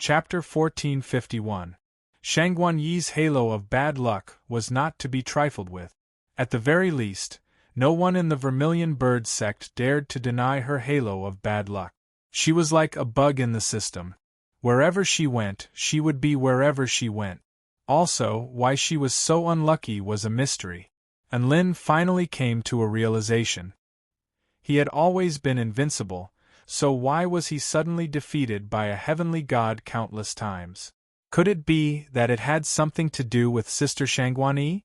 Chapter 1451. Shangguan Yi's halo of bad luck was not to be trifled with. At the very least, no one in the Vermilion Bird sect dared to deny her halo of bad luck. She was like a bug in the system. Wherever she went, she would be wherever she went. Also, why she was so unlucky was a mystery. And Lin finally came to a realization. He had always been invincible, so why was he suddenly defeated by a heavenly god countless times? Could it be that it had something to do with Sister Shangguan Yi?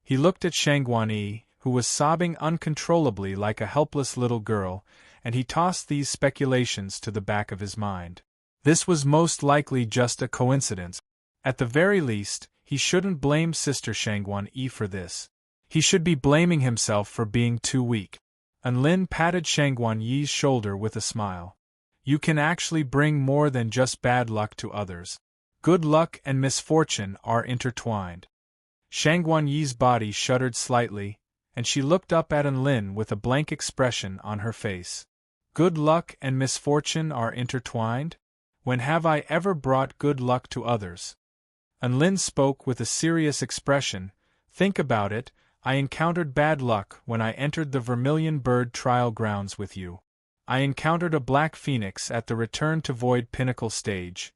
He looked at Shangguan Yi, who was sobbing uncontrollably like a helpless little girl, and he tossed these speculations to the back of his mind. This was most likely just a coincidence. At the very least, he shouldn't blame Sister Shangguan Yi for this. He should be blaming himself for being too weak. And Lin patted Shangguan Yi's shoulder with a smile. You can actually bring more than just bad luck to others. Good luck and misfortune are intertwined. Shangguan Yi's body shuddered slightly, and she looked up at Lin with a blank expression on her face. Good luck and misfortune are intertwined? When have I ever brought good luck to others? Lin spoke with a serious expression. Think about it. I encountered bad luck when I entered the Vermilion Bird trial grounds with you. I encountered a black phoenix at the Return to Void Pinnacle stage.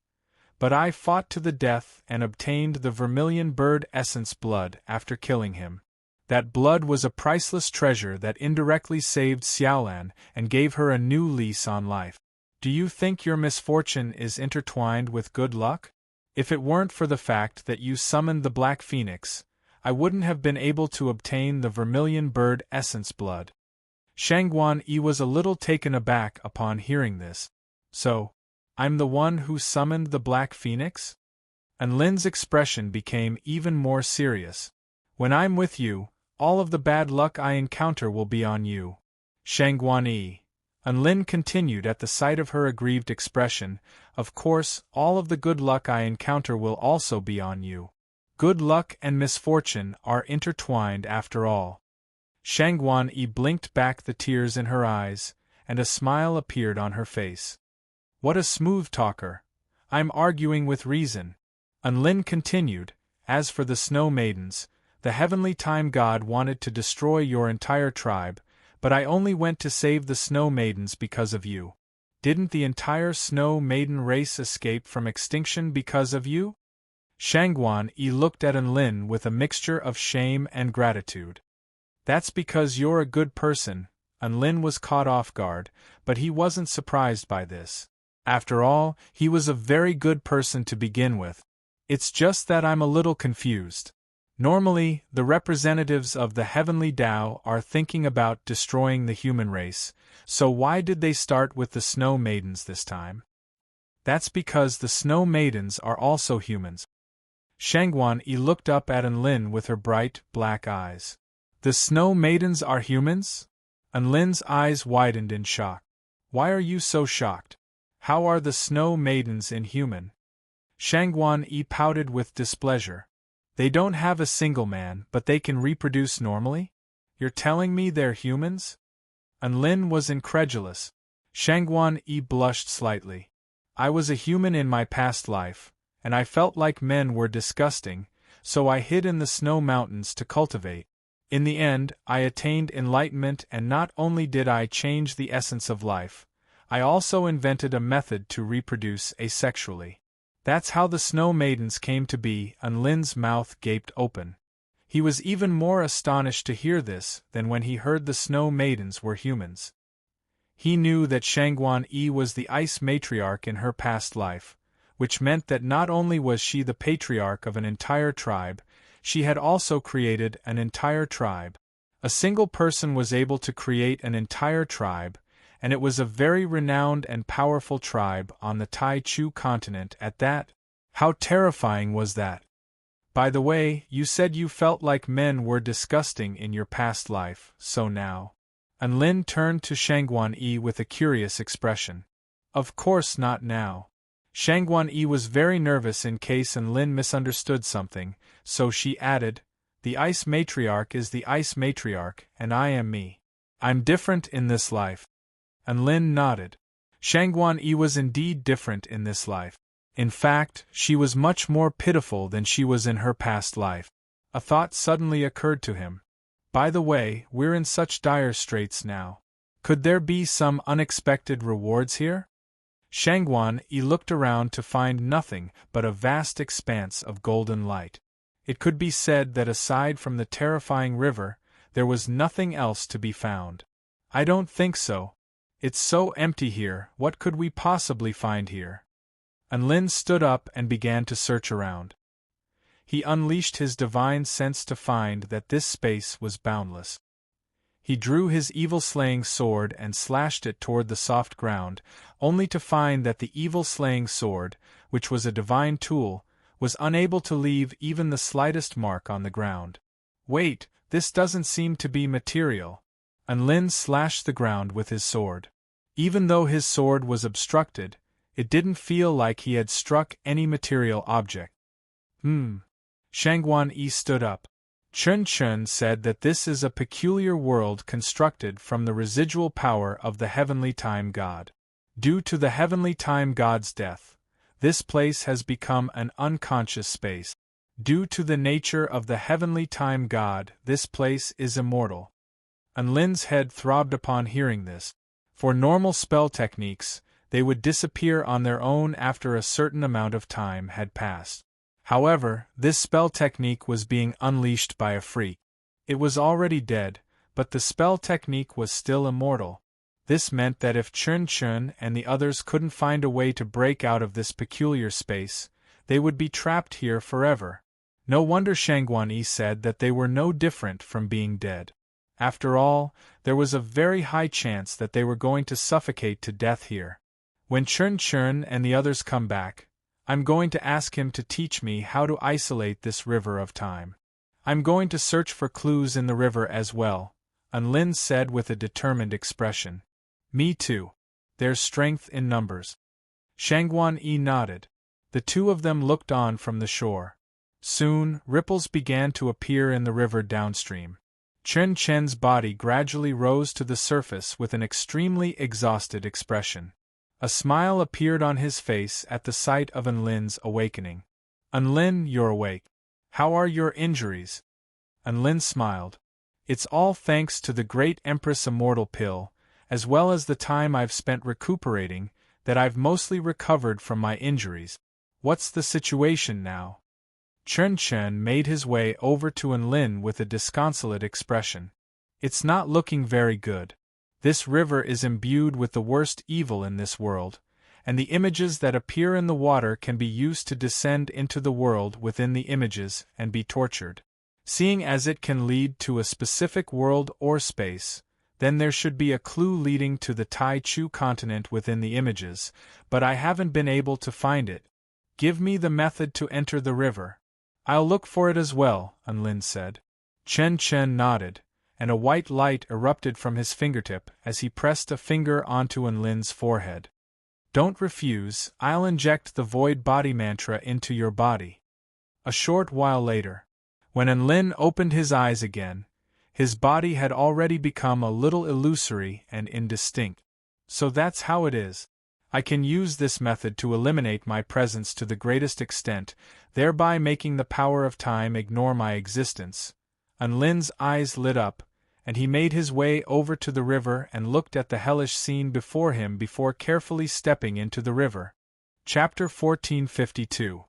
But I fought to the death and obtained the Vermilion Bird essence blood after killing him. That blood was a priceless treasure that indirectly saved Xiaolan and gave her a new lease on life. Do you think your misfortune is intertwined with good luck? If it weren't for the fact that you summoned the Black Phoenix, I wouldn't have been able to obtain the Vermilion Bird essence blood. Shangguan Yi was a little taken aback upon hearing this. So, I'm the one who summoned the Black Phoenix? And Lin's expression became even more serious. When I'm with you, all of the bad luck I encounter will be on you. Shangguan Yi. And Lin continued at the sight of her aggrieved expression, of course, all of the good luck I encounter will also be on you. Good luck and misfortune are intertwined after all. Shangguan Yi blinked back the tears in her eyes, and a smile appeared on her face. What a smooth talker. I'm arguing with reason. And Lin continued, as for the Snow Maidens, the heavenly time god wanted to destroy your entire tribe, but I only went to save the Snow Maidens because of you. Didn't the entire Snow Maiden race escape from extinction because of you? Shangguan Yi looked at Lin with a mixture of shame and gratitude. That's because you're a good person. Lin was caught off guard, but he wasn't surprised by this. After all, he was a very good person to begin with. It's just that I'm a little confused. Normally, the representatives of the Heavenly Tao are thinking about destroying the human race, so why did they start with the Snow Maidens this time? That's because the Snow Maidens are also humans. Shangguan Yi looked up at Lin with her bright, black eyes. The Snow Maidens are humans? Lin's eyes widened in shock. Why are you so shocked? How are the Snow Maidens inhuman? Shangguan Yi pouted with displeasure. They don't have a single man, but they can reproduce normally? You're telling me they're humans? Lin was incredulous. Shangguan Yi blushed slightly. I was a human in my past life, and I felt like men were disgusting, so I hid in the snow mountains to cultivate. In the end, I attained enlightenment, and not only did I change the essence of life, I also invented a method to reproduce asexually. That's how the Snow Maidens came to be. Lin's mouth gaped open. He was even more astonished to hear this than when he heard the Snow Maidens were humans. He knew that Shangguan Yi was the Ice Matriarch in her past life, which meant that not only was she the patriarch of an entire tribe, she had also created an entire tribe. A single person was able to create an entire tribe, and it was a very renowned and powerful tribe on the Tai Chu continent at that. How terrifying was that? By the way, you said you felt like men were disgusting in your past life, so now? Lin turned to Shangguan Yi with a curious expression. Of course not now. Shangguan Yi was very nervous in case Lin misunderstood something, so she added, The Ice Matriarch is the Ice Matriarch, and I am me. I'm different in this life. Lin nodded. Shangguan Yi was indeed different in this life. In fact, she was much more pitiful than she was in her past life. A thought suddenly occurred to him. By the way, we're in such dire straits now. Could there be some unexpected rewards here? Shangguan Yi looked around to find nothing but a vast expanse of golden light. It could be said that aside from the terrifying river, there was nothing else to be found. I don't think so. It's so empty here, what could we possibly find here? Anlin stood up and began to search around. He unleashed his divine sense to find that this space was boundless. He drew his evil-slaying sword and slashed it toward the soft ground, only to find that the evil-slaying sword, which was a divine tool, was unable to leave even the slightest mark on the ground. Wait, this doesn't seem to be material. Anlin slashed the ground with his sword. Even though his sword was obstructed, it didn't feel like he had struck any material object. Shangguan Yi stood up. Chen Chen said that this is a peculiar world constructed from the residual power of the heavenly time god. Due to the heavenly time god's death, this place has become an unconscious space. Due to the nature of the heavenly time god, this place is immortal. Anlin's head throbbed upon hearing this. For normal spell techniques, they would disappear on their own after a certain amount of time had passed. However, this spell technique was being unleashed by a freak. It was already dead, but the spell technique was still immortal. This meant that if Chen Chen and the others couldn't find a way to break out of this peculiar space, they would be trapped here forever. No wonder Shangguan Yi said that they were no different from being dead. After all, there was a very high chance that they were going to suffocate to death here. When Chen Chen and the others come back, I'm going to ask him to teach me how to isolate this river of time. I'm going to search for clues in the river as well, Anlin said with a determined expression. Me too. There's strength in numbers. Shangguan Yi nodded. The two of them looked on from the shore. Soon, ripples began to appear in the river downstream. Chen Chen's body gradually rose to the surface with an extremely exhausted expression. A smile appeared on his face at the sight of Anlin's awakening. Anlin, you're awake. How are your injuries? Anlin smiled. It's all thanks to the great Empress Immortal Pill, as well as the time I've spent recuperating, that I've mostly recovered from my injuries. What's the situation now? Chen Chen made his way over to Anlin with a disconsolate expression. It's not looking very good. This river is imbued with the worst evil in this world, and the images that appear in the water can be used to descend into the world within the images and be tortured. Seeing as it can lead to a specific world or space, then there should be a clue leading to the Tai Chu continent within the images, but I haven't been able to find it. Give me the method to enter the river. I'll look for it as well, Anlin said. Chen Chen nodded, and a white light erupted from his fingertip as he pressed a finger onto Anlin's forehead. Don't refuse, I'll inject the void body mantra into your body. A short while later, when Anlin opened his eyes again, his body had already become a little illusory and indistinct. So that's how it is. I can use this method to eliminate my presence to the greatest extent, thereby making the power of time ignore my existence. Anlin's eyes lit up, and he made his way over to the river and looked at the hellish scene before him before carefully stepping into the river. Chapter 1452.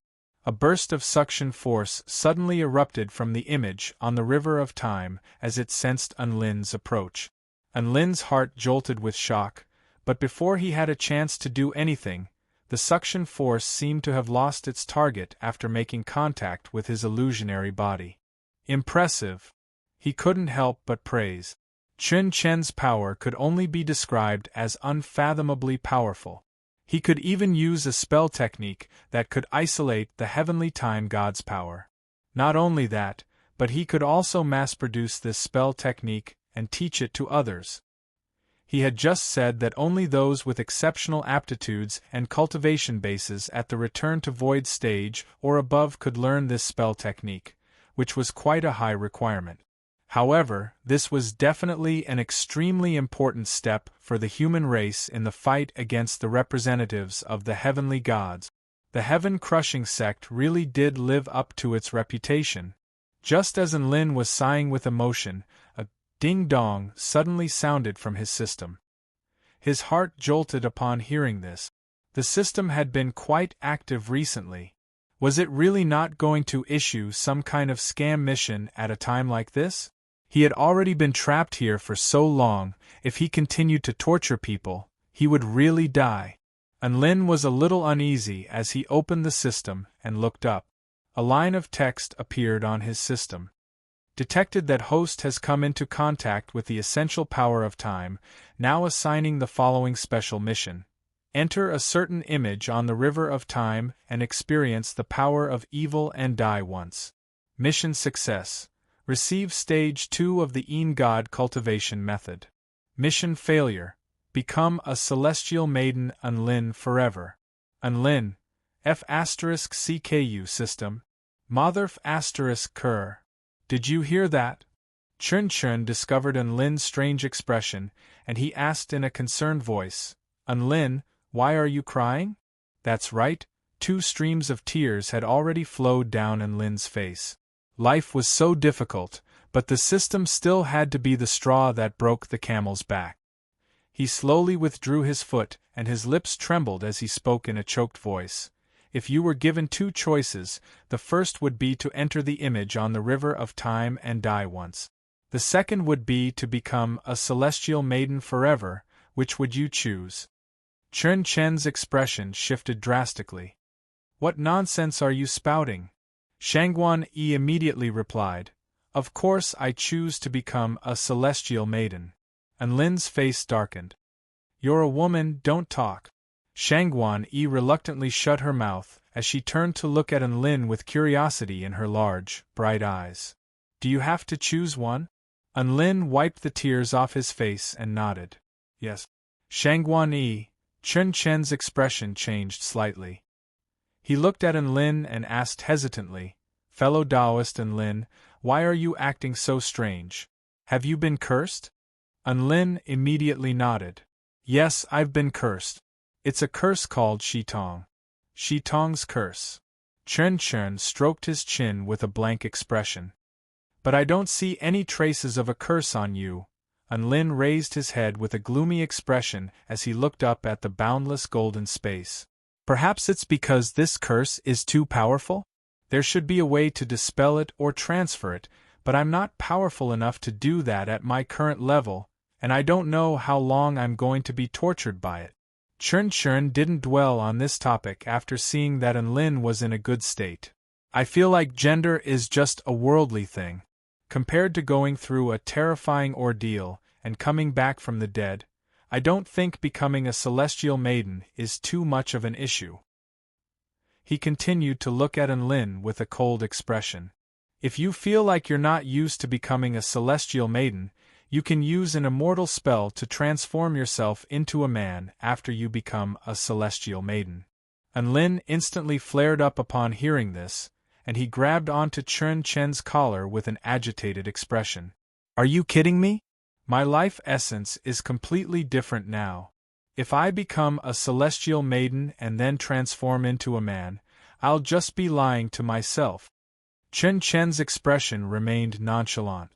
A burst of suction force suddenly erupted from the image on the river of time as it sensed Anlin's approach. Anlin's heart jolted with shock, but before he had a chance to do anything, the suction force seemed to have lost its target after making contact with his illusionary body. Impressive! He couldn't help but praise. Chen Chen's power could only be described as unfathomably powerful. He could even use a spell technique that could isolate the heavenly time god's power. Not only that, but he could also mass-produce this spell technique and teach it to others. He had just said that only those with exceptional aptitudes and cultivation bases at the Return to Void stage or above could learn this spell technique, which was quite a high requirement. However, this was definitely an extremely important step for the human race in the fight against the representatives of the heavenly gods. The heaven-crushing sect really did live up to its reputation. Just as Enlin was sighing with emotion, a ding-dong suddenly sounded from his system. His heart jolted upon hearing this. The system had been quite active recently. Was it really not going to issue some kind of scam mission at a time like this? He had already been trapped here for so long, if he continued to torture people, he would really die. Enlin was a little uneasy as he opened the system and looked up. A line of text appeared on his system. Detected that host has come into contact with the essential power of time, now assigning the following special mission. Enter a certain image on the river of time and experience the power of evil and die once. Mission success. Receive stage 2 of the God cultivation method. Mission failure. Become a celestial maiden Enlin forever. Enlin. F***CKU system. Mother** Kerr. Did you hear that? Chun discovered Enlin's strange expression, and he asked in a concerned voice, Enlin, why are you crying? That's right, 2 streams of tears had already flowed down Enlin's face. Life was so difficult, but the system still had to be the straw that broke the camel's back. He slowly withdrew his foot, and his lips trembled as he spoke in a choked voice. If you were given 2 choices, the first would be to enter the image on the river of time and die once. The second would be to become a celestial maiden forever. Which would you choose? Chun's expression shifted drastically. What nonsense are you spouting? Shangguan Yi immediately replied, Of course I choose to become a celestial maiden. Enlin's face darkened. You're a woman, don't talk. Shangguan Yi reluctantly shut her mouth as she turned to look at Enlin with curiosity in her large, bright eyes. Do you have to choose one? Enlin wiped the tears off his face and nodded. Yes. Shangguan Yi, Chun's expression changed slightly. He looked at Enlin and asked hesitantly, Fellow Taoist Enlin, why are you acting so strange? Have you been cursed? Enlin immediately nodded. Yes, I've been cursed. It's a curse called Shitong. Shitong's curse. Chun stroked his chin with a blank expression. But I don't see any traces of a curse on you. Enlin raised his head with a gloomy expression as he looked up at the boundless golden space. Perhaps it's because this curse is too powerful? There should be a way to dispel it or transfer it, but I'm not powerful enough to do that at my current level, and I don't know how long I'm going to be tortured by it. Chun didn't dwell on this topic after seeing that Enlin was in a good state. I feel like gender is just a worldly thing. Compared to going through a terrifying ordeal and coming back from the dead, I don't think becoming a celestial maiden is too much of an issue. He continued to look at Enlin with a cold expression. If you feel like you're not used to becoming a celestial maiden, you can use an immortal spell to transform yourself into a man after you become a celestial maiden. Enlin instantly flared up upon hearing this, and he grabbed onto Chun's collar with an agitated expression. Are you kidding me? My life essence is completely different now. If I become a celestial maiden and then transform into a man, I'll just be lying to myself. Chun's expression remained nonchalant.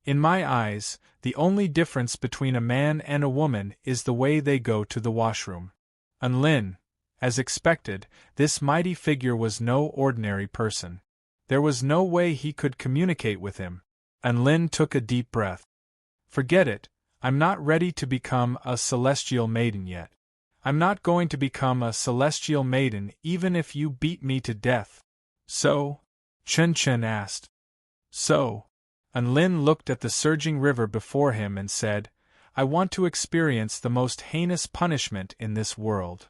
In my eyes, the only difference between a man and a woman is the way they go to the washroom. Enlin, as expected, this mighty figure was no ordinary person. There was no way he could communicate with him. Enlin took a deep breath. Forget it, I'm not ready to become a celestial maiden yet. I'm not going to become a celestial maiden even if you beat me to death. So? Chun asked. So? Enlin looked at the surging river before him and said, I want to experience the most heinous punishment in this world.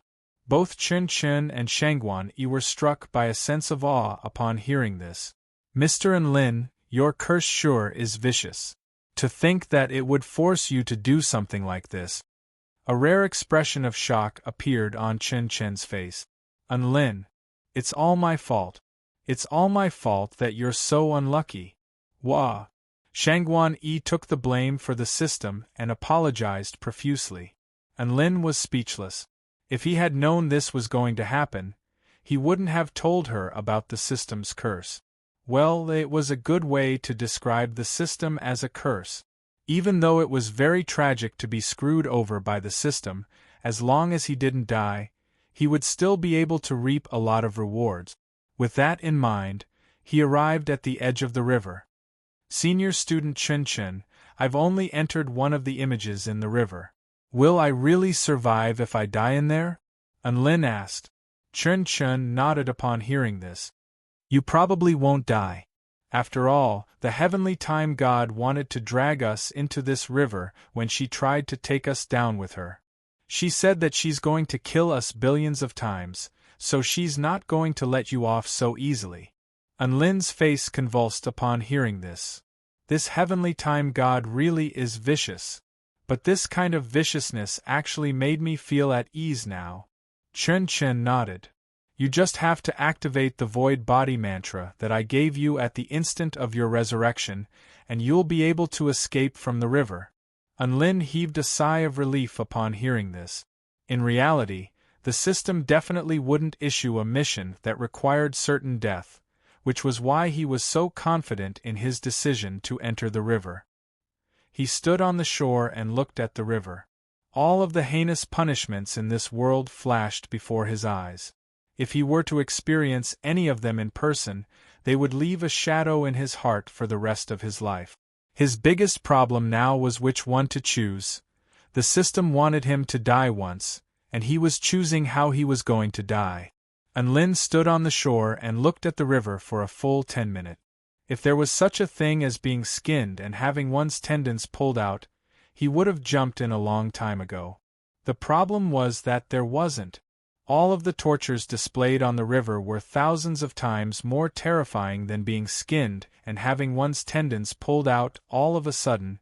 Both Chun and Shangguan Yi were struck by a sense of awe upon hearing this. Mr. Enlin, your curse sure is vicious. To think that it would force you to do something like this. A rare expression of shock appeared on Chun's face. Enlin, it's all my fault. It's all my fault that you're so unlucky. Wah! Shangguan Yi took the blame for the system and apologized profusely. Enlin was speechless. If he had known this was going to happen, he wouldn't have told her about the system's curse. Well, it was a good way to describe the system as a curse. Even though it was very tragic to be screwed over by the system, as long as he didn't die, he would still be able to reap a lot of rewards. With that in mind, he arrived at the edge of the river. Senior student Chen Chen, I've only entered one of the images in the river. Will I really survive if I die in there? Unlin asked. Chen Chen nodded upon hearing this. You probably won't die. After all, the heavenly time god wanted to drag us into this river when she tried to take us down with her. She said that she's going to kill us billions of times, so she's not going to let you off so easily. Unlin's face convulsed upon hearing this. This heavenly time god really is vicious. But this kind of viciousness actually made me feel at ease now. Chen Chen nodded. You just have to activate the void body mantra that I gave you at the instant of your resurrection, and you'll be able to escape from the river. Unlin heaved a sigh of relief upon hearing this. In reality, the system definitely wouldn't issue a mission that required certain death, which was why he was so confident in his decision to enter the river. He stood on the shore and looked at the river. All of the heinous punishments in this world flashed before his eyes. If he were to experience any of them in person, they would leave a shadow in his heart for the rest of his life. His biggest problem now was which one to choose. The system wanted him to die once, and he was choosing how he was going to die. Unlin stood on the shore and looked at the river for a full 10 minutes. If there was such a thing as being skinned and having one's tendons pulled out, he would have jumped in a long time ago. The problem was that there wasn't. All of the tortures displayed on the river were thousands of times more terrifying than being skinned and having one's tendons pulled out. All of a sudden,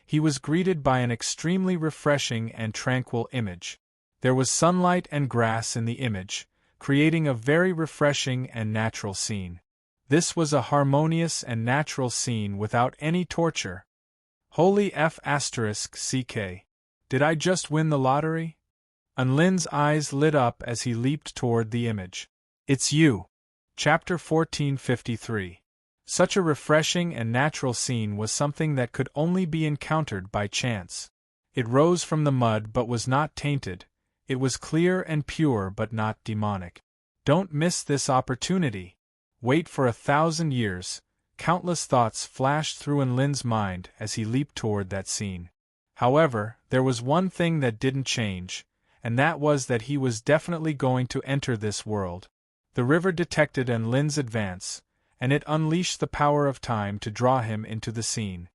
he was greeted by an extremely refreshing and tranquil image. There was sunlight and grass in the image, creating a very refreshing and natural scene. This was a harmonious and natural scene without any torture. Holy F***ck. Did I just win the lottery? Unlin's eyes lit up as he leaped toward the image. It's you. Chapter 1453. Such a refreshing and natural scene was something that could only be encountered by chance. It rose from the mud but was not tainted. It was clear and pure but not demonic. Don't miss this opportunity. Wait for 1,000 years. Countless thoughts flashed through Unlin's mind as he leaped toward that scene. However, there was one thing that didn't change, and that was that he was definitely going to enter this world. The river detected Unlin's advance, and it unleashed the power of time to draw him into the scene.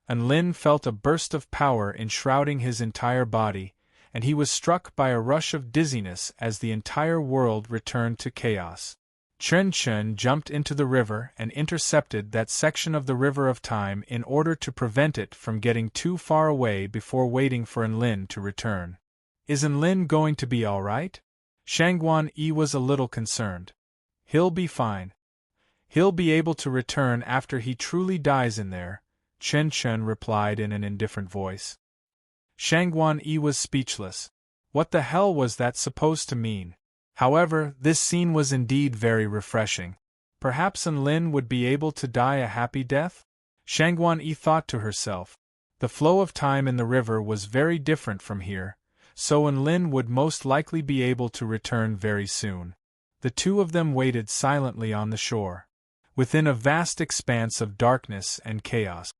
Unlin felt a burst of power enshrouding his entire body, and he was struck by a rush of dizziness as the entire world returned to chaos. Chen Chen jumped into the river and intercepted that section of the river of time in order to prevent it from getting too far away before waiting for Unlin to return. Is Unlin going to be all right? Shangguan Yi was a little concerned. He'll be fine. He'll be able to return after he truly dies in there, Chen Chen replied in an indifferent voice. Shangguan Yi was speechless. What the hell was that supposed to mean? However, this scene was indeed very refreshing. Perhaps Unlin would be able to die a happy death? Shangguan Yi thought to herself. The flow of time in the river was very different from here, so Unlin would most likely be able to return very soon. The two of them waited silently on the shore, within a vast expanse of darkness and chaos.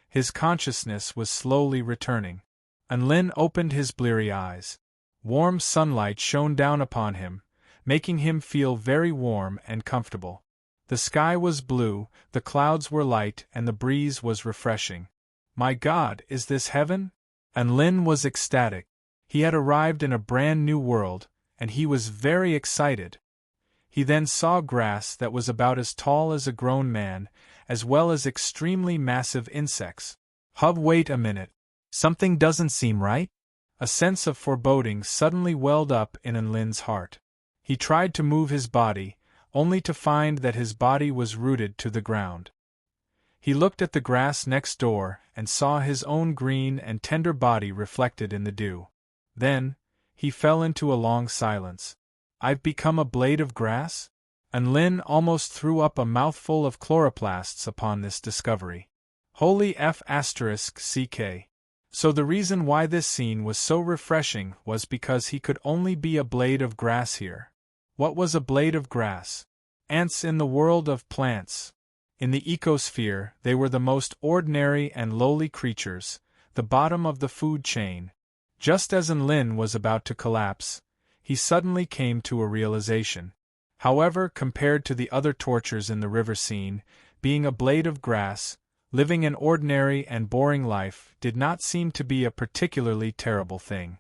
His consciousness was slowly returning. Unlin opened his bleary eyes. Warm sunlight shone down upon him, making him feel very warm and comfortable. The sky was blue, the clouds were light, and the breeze was refreshing. My God, is this heaven? Unlin was ecstatic. He had arrived in a brand new world, and he was very excited. He then saw grass that was about as tall as a grown man, as well as extremely massive insects. Wait a minute. Something doesn't seem right? A sense of foreboding suddenly welled up in Unlin's heart. He tried to move his body, only to find that his body was rooted to the ground. He looked at the grass next door and saw his own green and tender body reflected in the dew. Then, he fell into a long silence. I've become a blade of grass? And Lin almost threw up a mouthful of chloroplasts upon this discovery. Holy f***ck. So the reason why this scene was so refreshing was because he could only be a blade of grass here. What was a blade of grass? Ants in the world of plants. In the ecosphere, they were the most ordinary and lowly creatures, the bottom of the food chain. Just as Lin was about to collapse, he suddenly came to a realization. However, compared to the other tortures in the river scene, being a blade of grass, living an ordinary and boring life, did not seem to be a particularly terrible thing.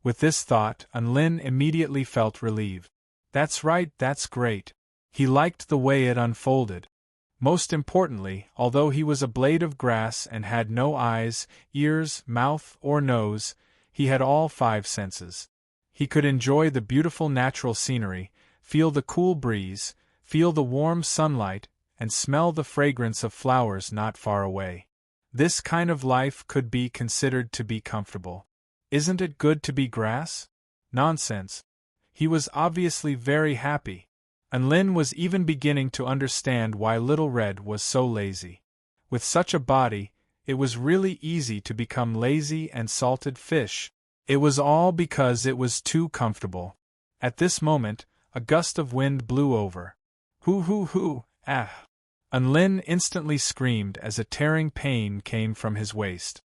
With this thought, Lin immediately felt relieved. That's right, that's great. He liked the way it unfolded. Most importantly, although he was a blade of grass and had no eyes, ears, mouth, or nose, he had all 5 senses. He could enjoy the beautiful natural scenery, feel the cool breeze, feel the warm sunlight, and smell the fragrance of flowers not far away. This kind of life could be considered to be comfortable. Isn't it good to be grass? Nonsense. He was obviously very happy. And Lin was even beginning to understand why Little Red was so lazy. With such a body, it was really easy to become lazy and salted fish. It was all because it was too comfortable. At this moment, a gust of wind blew over. Hoo hoo hoo, ah! And Lin instantly screamed as a tearing pain came from his waist.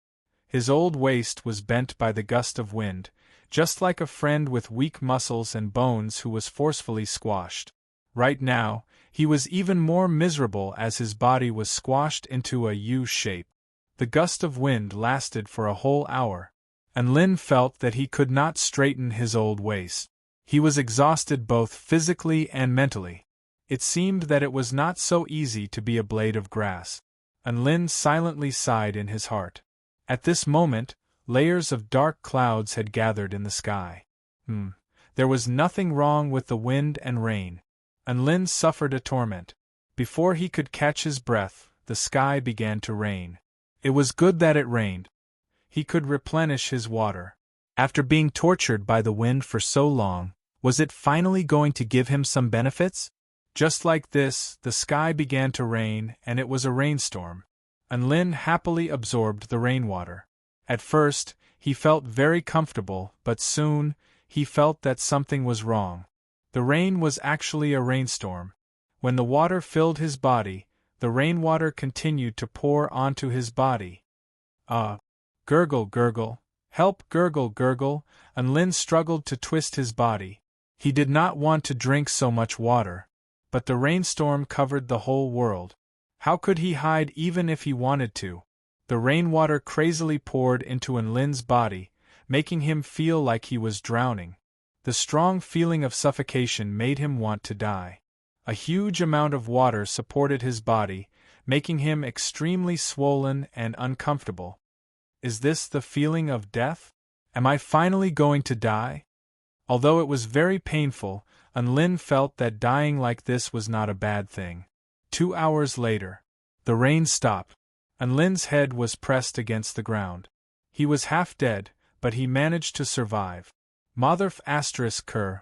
His old waist was bent by the gust of wind, just like a friend with weak muscles and bones who was forcefully squashed. Right now, he was even more miserable as his body was squashed into a U shape. The gust of wind lasted for a whole hour, and Lin felt that he could not straighten his old waist. He was exhausted both physically and mentally. It seemed that it was not so easy to be a blade of grass, and Lin silently sighed in his heart. At this moment, layers of dark clouds had gathered in the sky. There was nothing wrong with the wind and rain, and Lin suffered a torment. Before he could catch his breath, the sky began to rain. It was good that it rained. He could replenish his water. After being tortured by the wind for so long, was it finally going to give him some benefits? Just like this, the sky began to rain, and it was a rainstorm. And Lin happily absorbed the rainwater. At first, he felt very comfortable, but soon, he felt that something was wrong. The rain was actually a rainstorm. When the water filled his body, the rainwater continued to pour onto his body. Gurgle, gurgle, help, gurgle, gurgle, and Lin struggled to twist his body. He did not want to drink so much water. But the rainstorm covered the whole world. How could he hide even if he wanted to? The rainwater crazily poured into Lin's body, making him feel like he was drowning. The strong feeling of suffocation made him want to die. A huge amount of water supported his body, making him extremely swollen and uncomfortable. Is this the feeling of death? Am I finally going to die? Although it was very painful, Lin felt that dying like this was not a bad thing. 2 hours later, the rain stopped, and Lin's head was pressed against the ground. He was half dead, but he managed to survive. Mother****,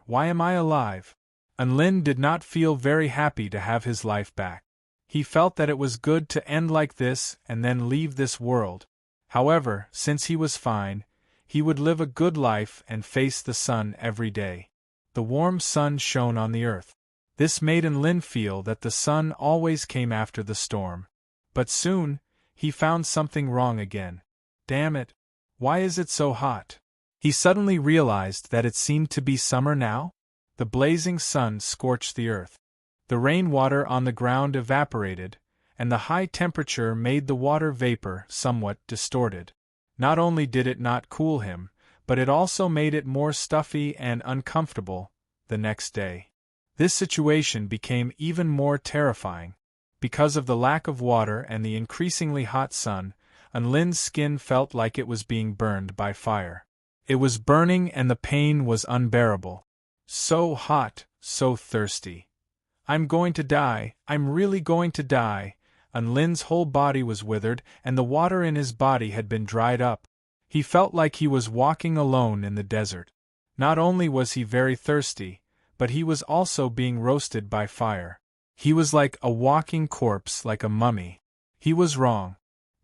why am I alive? And Lin did not feel very happy to have his life back. He felt that it was good to end like this and then leave this world. However, since he was fine, he would live a good life and face the sun every day. The warm sun shone on the earth. This made Lin feel that the sun always came after the storm. But soon, he found something wrong again. Damn it! Why is it so hot? He suddenly realized that it seemed to be summer now. The blazing sun scorched the earth. The rainwater on the ground evaporated, and the high temperature made the water vapor somewhat distorted. Not only did it not cool him, but it also made it more stuffy and uncomfortable the next day. This situation became even more terrifying. Because of the lack of water and the increasingly hot sun, Lin's skin felt like it was being burned by fire. It was burning and the pain was unbearable. So hot, so thirsty. I'm going to die, I'm really going to die. Lin's whole body was withered and the water in his body had been dried up. He felt like he was walking alone in the desert. Not only was he very thirsty, but he was also being roasted by fire. He was like a walking corpse, like a mummy. He was wrong.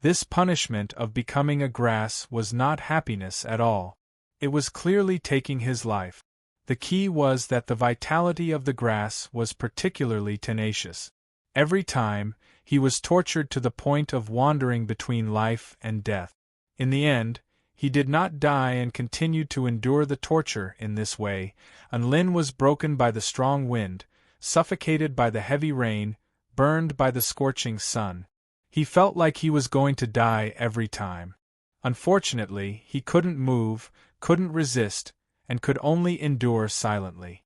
This punishment of becoming a grass was not happiness at all. It was clearly taking his life. The key was that the vitality of the grass was particularly tenacious. Every time, he was tortured to the point of wandering between life and death. In the end, he did not die and continued to endure the torture in this way. Unlin was broken by the strong wind, suffocated by the heavy rain, burned by the scorching sun. He felt like he was going to die every time. Unfortunately, he couldn't move, couldn't resist, and could only endure silently.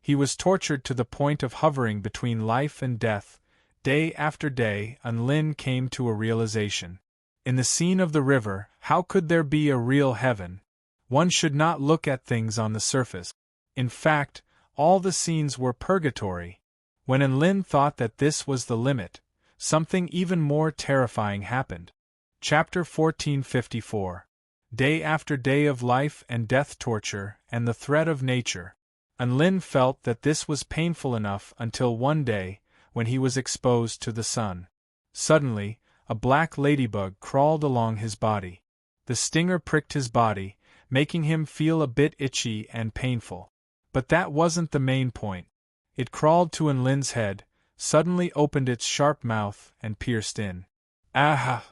He was tortured to the point of hovering between life and death. Day after day, Unlin came to a realization. In the scene of the river, how could there be a real heaven? One should not look at things on the surface. In fact, all the scenes were purgatory. When Unlin thought that this was the limit, something even more terrifying happened. Chapter 1454. Day after day of life and death torture and the threat of nature. Unlin felt that this was painful enough until one day, when he was exposed to the sun. Suddenly, a black ladybug crawled along his body. The stinger pricked his body, making him feel a bit itchy and painful. But that wasn't the main point. It crawled to Unlin's head, suddenly opened its sharp mouth, and pierced in. Ah!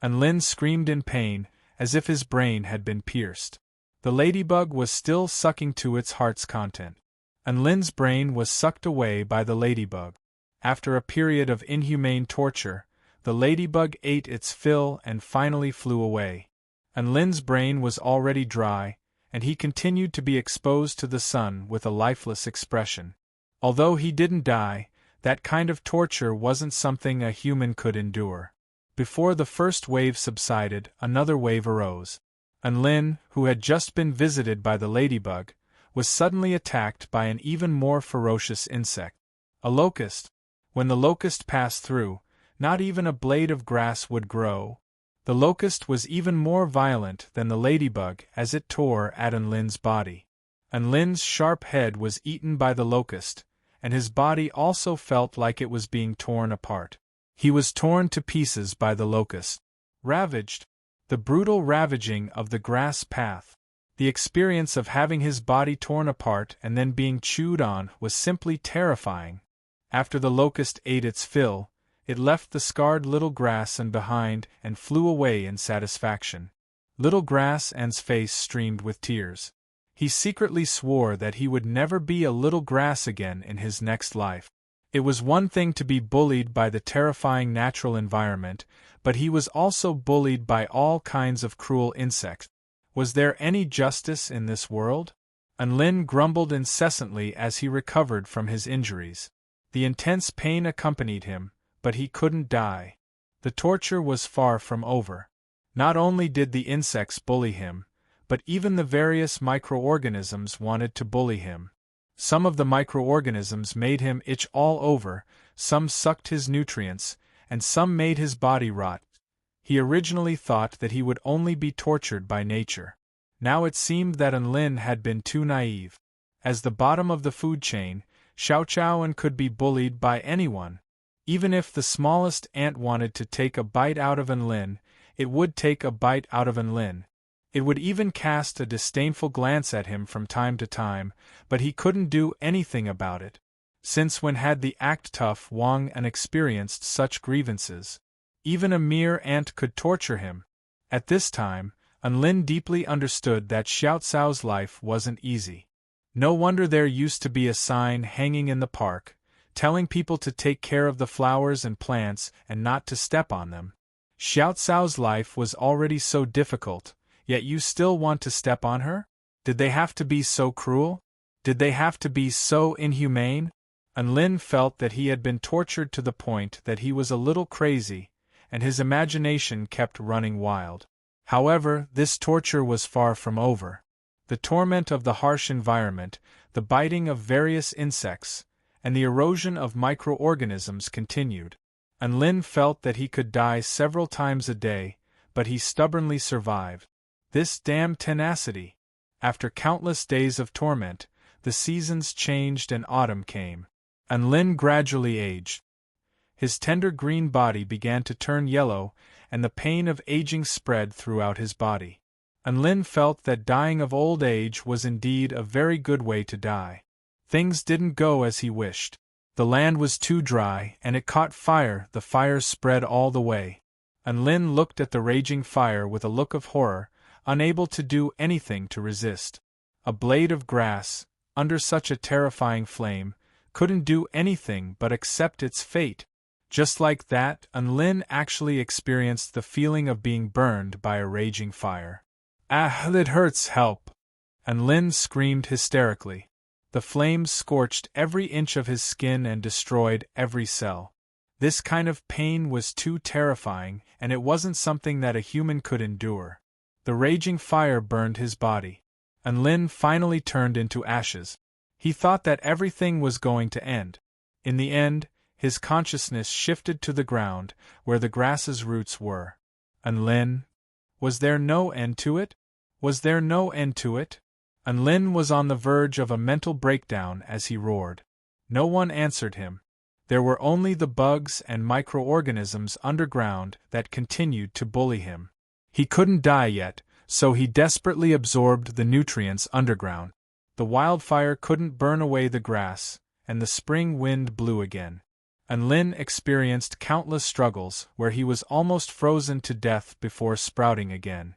Unlin screamed in pain, as if his brain had been pierced. The ladybug was still sucking to its heart's content. Unlin's brain was sucked away by the ladybug. After a period of inhumane torture, the ladybug ate its fill and finally flew away. Unlin's brain was already dry, and he continued to be exposed to the sun with a lifeless expression. Although he didn't die, that kind of torture wasn't something a human could endure. Before the first wave subsided, another wave arose. Unlin, who had just been visited by the ladybug, was suddenly attacked by an even more ferocious insect. A locust. When the locust passed through, not even a blade of grass would grow. The locust was even more violent than the ladybug as it tore at Unlin's body. Unlin's sharp head was eaten by the locust, and his body also felt like it was being torn apart. He was torn to pieces by the locust. Ravaged. The brutal ravaging of the grass path. The experience of having his body torn apart and then being chewed on was simply terrifying. After the locust ate its fill, it left the scarred little grass and behind and flew away in satisfaction. Little Grass And's face streamed with tears. He secretly swore that he would never be a little grass again in his next life. It was one thing to be bullied by the terrifying natural environment, but he was also bullied by all kinds of cruel insects. Was there any justice in this world? Unlin grumbled incessantly as he recovered from his injuries. The intense pain accompanied him, but he couldn't die. The torture was far from over. Not only did the insects bully him, but even the various microorganisms wanted to bully him. Some of the microorganisms made him itch all over, some sucked his nutrients, and some made his body rot. He originally thought that he would only be tortured by nature. Now it seemed that Unlin had been too naive. As the bottom of the food chain, Xiaoqiao could be bullied by anyone. Even if the smallest ant wanted to take a bite out of Unlin, it would take a bite out of Unlin. It would even cast a disdainful glance at him from time to time, but he couldn't do anything about it. Since when had the act-tough Wang experienced such grievances? Even a mere ant could torture him. At this time, Unlin deeply understood that Xiaocao's life wasn't easy. No wonder there used to be a sign hanging in the park, telling people to take care of the flowers and plants and not to step on them. Xiaocao's life was already so difficult, yet you still want to step on her? Did they have to be so cruel? Did they have to be so inhumane? Unlin felt that he had been tortured to the point that he was a little crazy, and his imagination kept running wild. However, this torture was far from over. The torment of the harsh environment, the biting of various insects, and the erosion of microorganisms continued. Unlin felt that he could die several times a day, but he stubbornly survived. This damned tenacity! After countless days of torment, the seasons changed and autumn came. Unlin gradually aged. His tender green body began to turn yellow, and the pain of aging spread throughout his body. Unlin felt that dying of old age was indeed a very good way to die. Things didn't go as he wished. The land was too dry, and it caught fire. The fire spread all the way. Unlin looked at the raging fire with a look of horror, unable to do anything to resist. A blade of grass, under such a terrifying flame, couldn't do anything but accept its fate. Just like that, Unlin actually experienced the feeling of being burned by a raging fire. "Ah, it hurts, help!" Unlin screamed hysterically. The flames scorched every inch of his skin and destroyed every cell. This kind of pain was too terrifying, and it wasn't something that a human could endure. The raging fire burned his body. Unlin finally turned into ashes. He thought that everything was going to end. In the end, his consciousness shifted to the ground, where the grass's roots were. Unlin? Was there no end to it? Was there no end to it? Unlin was on the verge of a mental breakdown as he roared. No one answered him. There were only the bugs and microorganisms underground that continued to bully him. He couldn't die yet, so he desperately absorbed the nutrients underground. The wildfire couldn't burn away the grass, and the spring wind blew again. Unlin experienced countless struggles where he was almost frozen to death before sprouting again.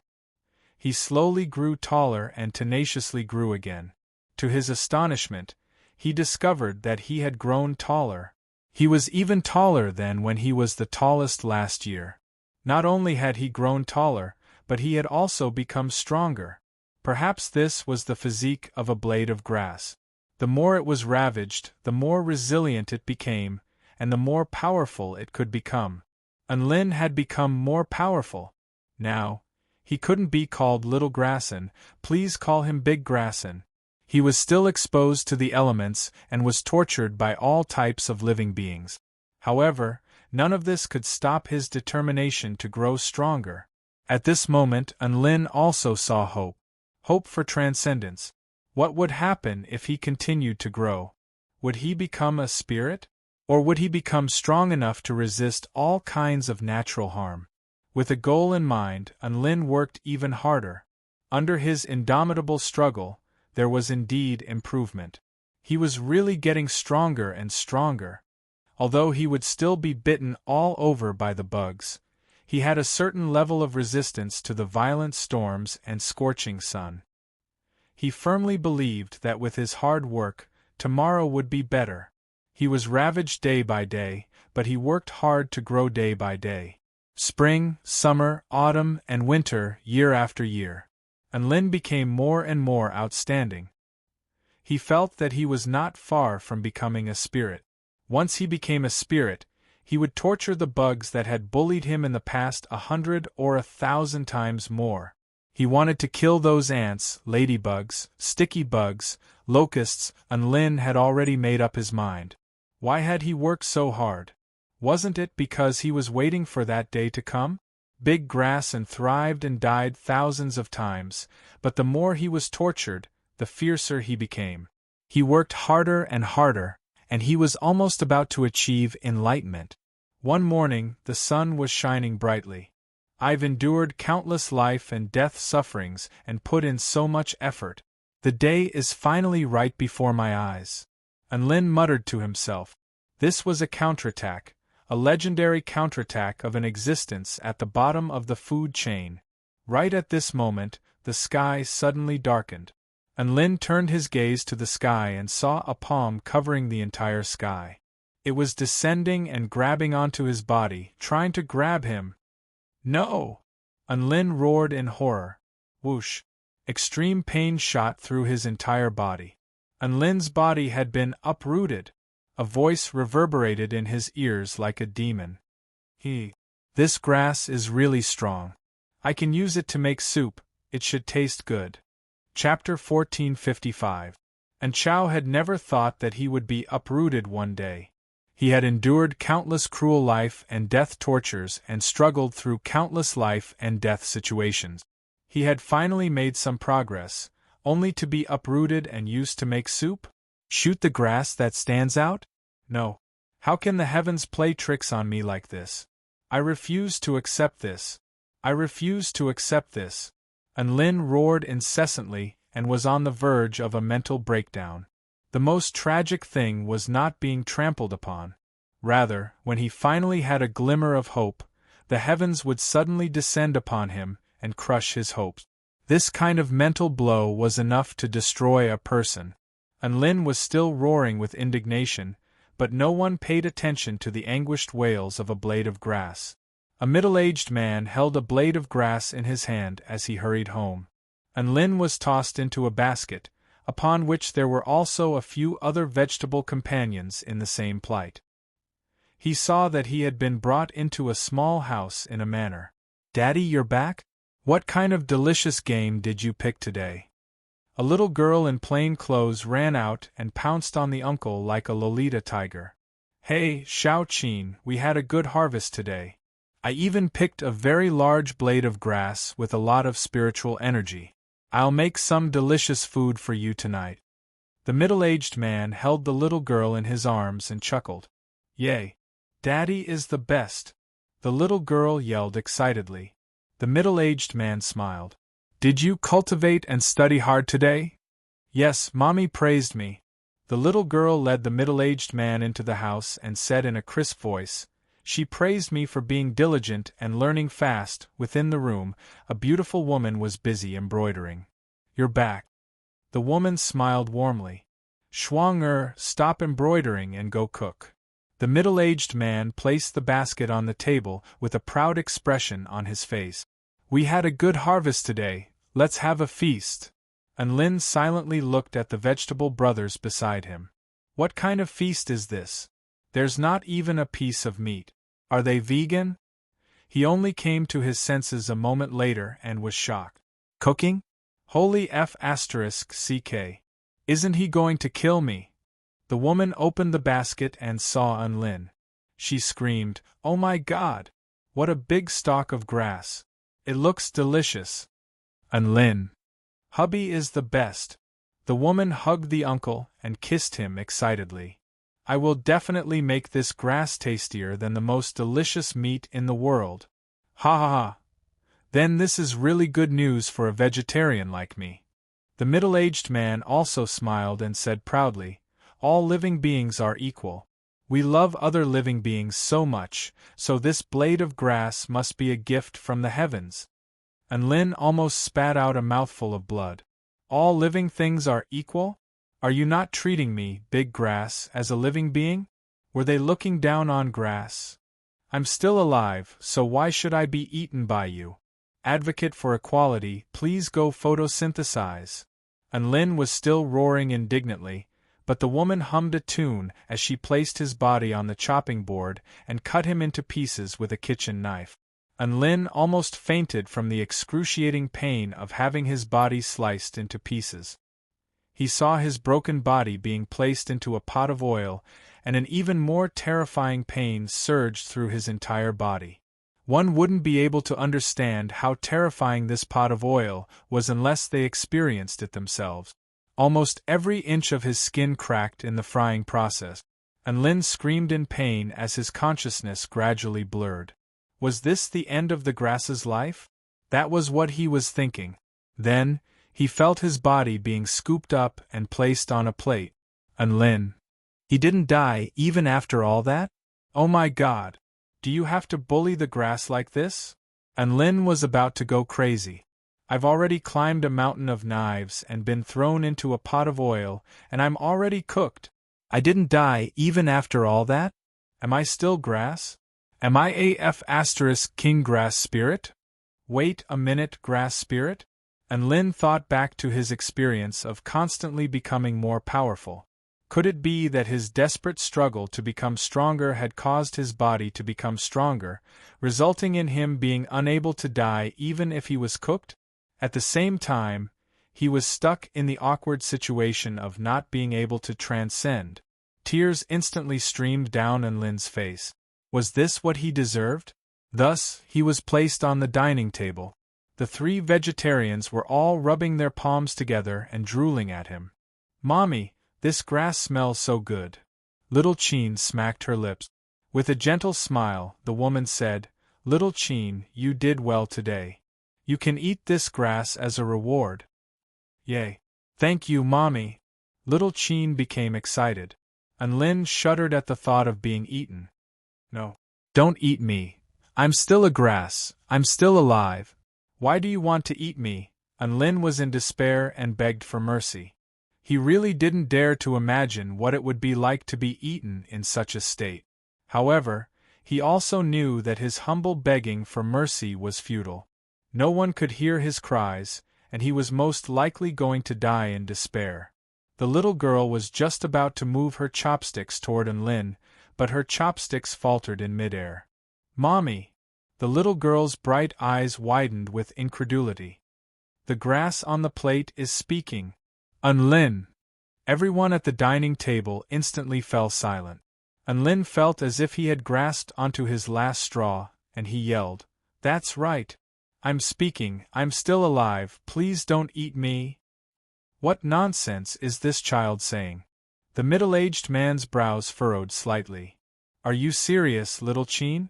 He slowly grew taller and tenaciously grew again. To his astonishment, he discovered that he had grown taller. He was even taller than when he was the tallest last year. Not only had he grown taller, but he had also become stronger. Perhaps this was the physique of a blade of grass. The more it was ravaged, the more resilient it became, and the more powerful it could become. Unlin had become more powerful. Now, he couldn't be called Little Grassin, please call him Big Grassin. He was still exposed to the elements and was tortured by all types of living beings. However, none of this could stop his determination to grow stronger. At this moment, Unlin also saw hope. Hope for transcendence. What would happen if he continued to grow? Would he become a spirit? Or would he become strong enough to resist all kinds of natural harm? With a goal in mind, Unlin worked even harder. Under his indomitable struggle, there was indeed improvement. He was really getting stronger and stronger. Although he would still be bitten all over by the bugs, he had a certain level of resistance to the violent storms and scorching sun. He firmly believed that with his hard work, tomorrow would be better. He was ravaged day by day, but he worked hard to grow day by day. Spring, summer, autumn, and winter, year after year. Unlin became more and more outstanding. He felt that he was not far from becoming a spirit. Once he became a spirit, he would torture the bugs that had bullied him in the past 100 or 1,000 times more. He wanted to kill those ants, ladybugs, sticky bugs, locusts. Unlin had already made up his mind. Why had he worked so hard? Wasn't it because he was waiting for that day to come? Big Grassin thrived and died thousands of times, but the more he was tortured, the fiercer he became. He worked harder and harder, and he was almost about to achieve enlightenment. One morning, the sun was shining brightly. I've endured countless life and death sufferings and put in so much effort. The day is finally right before my eyes. Unlin muttered to himself. This was a counterattack, a legendary counterattack of an existence at the bottom of the food chain. Right at this moment, the sky suddenly darkened. Unlin turned his gaze to the sky and saw a palm covering the entire sky. It was descending and grabbing onto his body, trying to grab him. No! Unlin roared in horror. Whoosh! Extreme pain shot through his entire body. Unlin's body had been uprooted. A voice reverberated in his ears like a demon. This grass is really strong. I can use it to make soup, it should taste good. Chapter 1455. And Chao had never thought that he would be uprooted one day. He had endured countless cruel life and death tortures and struggled through countless life and death situations. He had finally made some progress, only to be uprooted and used to make soup? Shoot the grass that stands out? No. How can the heavens play tricks on me like this? I refuse to accept this. I refuse to accept this. Unlin roared incessantly and was on the verge of a mental breakdown. The most tragic thing was not being trampled upon. Rather, when he finally had a glimmer of hope, the heavens would suddenly descend upon him and crush his hopes. This kind of mental blow was enough to destroy a person. Unlin was still roaring with indignation, but no one paid attention to the anguished wails of a blade of grass. A middle-aged man held a blade of grass in his hand as he hurried home. Unlin was tossed into a basket, upon which there were also a few other vegetable companions in the same plight. He saw that he had been brought into a small house in a manor. "Daddy, you're back? What kind of delicious game did you pick today?" A little girl in plain clothes ran out and pounced on the uncle like a Lolita tiger. "Hey, Shao Qin, we had a good harvest today. I even picked a very large blade of grass with a lot of spiritual energy. I'll make some delicious food for you tonight." The middle-aged man held the little girl in his arms and chuckled. "Yay! Daddy is the best!" the little girl yelled excitedly. The middle-aged man smiled. "Did you cultivate and study hard today?" "Yes, Mommy praised me." The little girl led the middle-aged man into the house and said in a crisp voice, "She praised me for being diligent and learning fast." Within the room, a beautiful woman was busy embroidering. "You're back." The woman smiled warmly. "Shuang stop embroidering and go cook." The middle-aged man placed the basket on the table with a proud expression on his face. "We had a good harvest today, let's have a feast." Unlin silently looked at the vegetable brothers beside him. "What kind of feast is this? There's not even a piece of meat. Are they vegan?" He only came to his senses a moment later and was shocked. "Cooking? Holy f***ck. Isn't he going to kill me?" The woman opened the basket and saw Unlin. She screamed, "Oh my God! What a big stalk of grass! It looks delicious." "Unlin, hubby is the best." The woman hugged the uncle and kissed him excitedly. "I will definitely make this grass tastier than the most delicious meat in the world." "Ha ha ha! Then this is really good news for a vegetarian like me." The middle-aged man also smiled and said proudly, "All living beings are equal. We love other living beings so much, so this blade of grass must be a gift from the heavens." Unlin almost spat out a mouthful of blood. "All living things are equal? Are you not treating me, big grass, as a living being? Were they looking down on grass? I'm still alive, so why should I be eaten by you? Advocate for equality, please go photosynthesize." Unlin was still roaring indignantly, but the woman hummed a tune as she placed his body on the chopping board and cut him into pieces with a kitchen knife. Unlin almost fainted from the excruciating pain of having his body sliced into pieces. He saw his broken body being placed into a pot of oil, and an even more terrifying pain surged through his entire body. One wouldn't be able to understand how terrifying this pot of oil was unless they experienced it themselves. Almost every inch of his skin cracked in the frying process. Unlin screamed in pain as his consciousness gradually blurred. Was this the end of the grass's life? That was what he was thinking. Then, he felt his body being scooped up and placed on a plate. Unlin. He didn't die even after all that? Oh my God! Do you have to bully the grass like this? Unlin was about to go crazy. I've already climbed a mountain of knives and been thrown into a pot of oil, and I'm already cooked. I didn't die even after all that? Am I still grass? Am I king grass spirit? Wait a minute, grass spirit? Unlin thought back to his experience of constantly becoming more powerful. Could it be that his desperate struggle to become stronger had caused his body to become stronger, resulting in him being unable to die even if he was cooked? At the same time, he was stuck in the awkward situation of not being able to transcend. Tears instantly streamed down Unlin's face. Was this what he deserved? Thus, he was placed on the dining table. The 3 vegetarians were all rubbing their palms together and drooling at him. "Mommy, this grass smells so good." Little Cheen smacked her lips. With a gentle smile, the woman said, "Little Cheen, you did well today. You can eat this grass as a reward." "Yay. Thank you, Mommy." Little Cheen became excited. Unlin shuddered at the thought of being eaten. "No. Don't eat me. I'm still a grass. I'm still alive. Why do you want to eat me?" Unlin was in despair and begged for mercy. He really didn't dare to imagine what it would be like to be eaten in such a state. However, he also knew that his humble begging for mercy was futile. No one could hear his cries, and he was most likely going to die in despair. The little girl was just about to move her chopsticks toward Unlin, but her chopsticks faltered in midair. "Mommy!" The little girl's bright eyes widened with incredulity. "The grass on the plate is speaking." "Unlin!" Everyone at the dining table instantly fell silent. Unlin felt as if he had grasped onto his last straw, and he yelled, "That's right! I'm speaking, I'm still alive, please don't eat me!" What nonsense is this child saying? The middle-aged man's brows furrowed slightly. "Are you serious, Little Cheen?"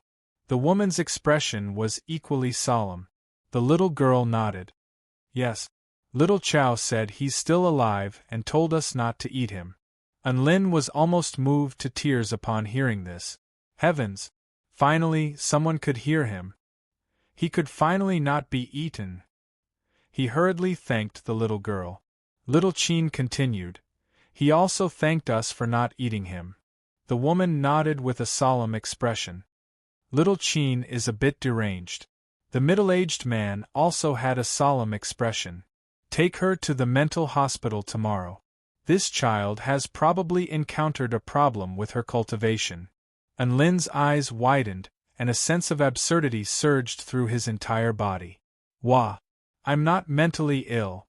The woman's expression was equally solemn. The little girl nodded. "Yes. Little Chow said he's still alive and told us not to eat him." Unlin was almost moved to tears upon hearing this. Heavens! Finally, someone could hear him. He could finally not be eaten. He hurriedly thanked the little girl. Little Cheen continued, "He also thanked us for not eating him." The woman nodded with a solemn expression. "Little Cheen is a bit deranged." The middle-aged man also had a solemn expression. "Take her to the mental hospital tomorrow. This child has probably encountered a problem with her cultivation." Unlin's eyes widened, and a sense of absurdity surged through his entire body. "Wah! I'm not mentally ill."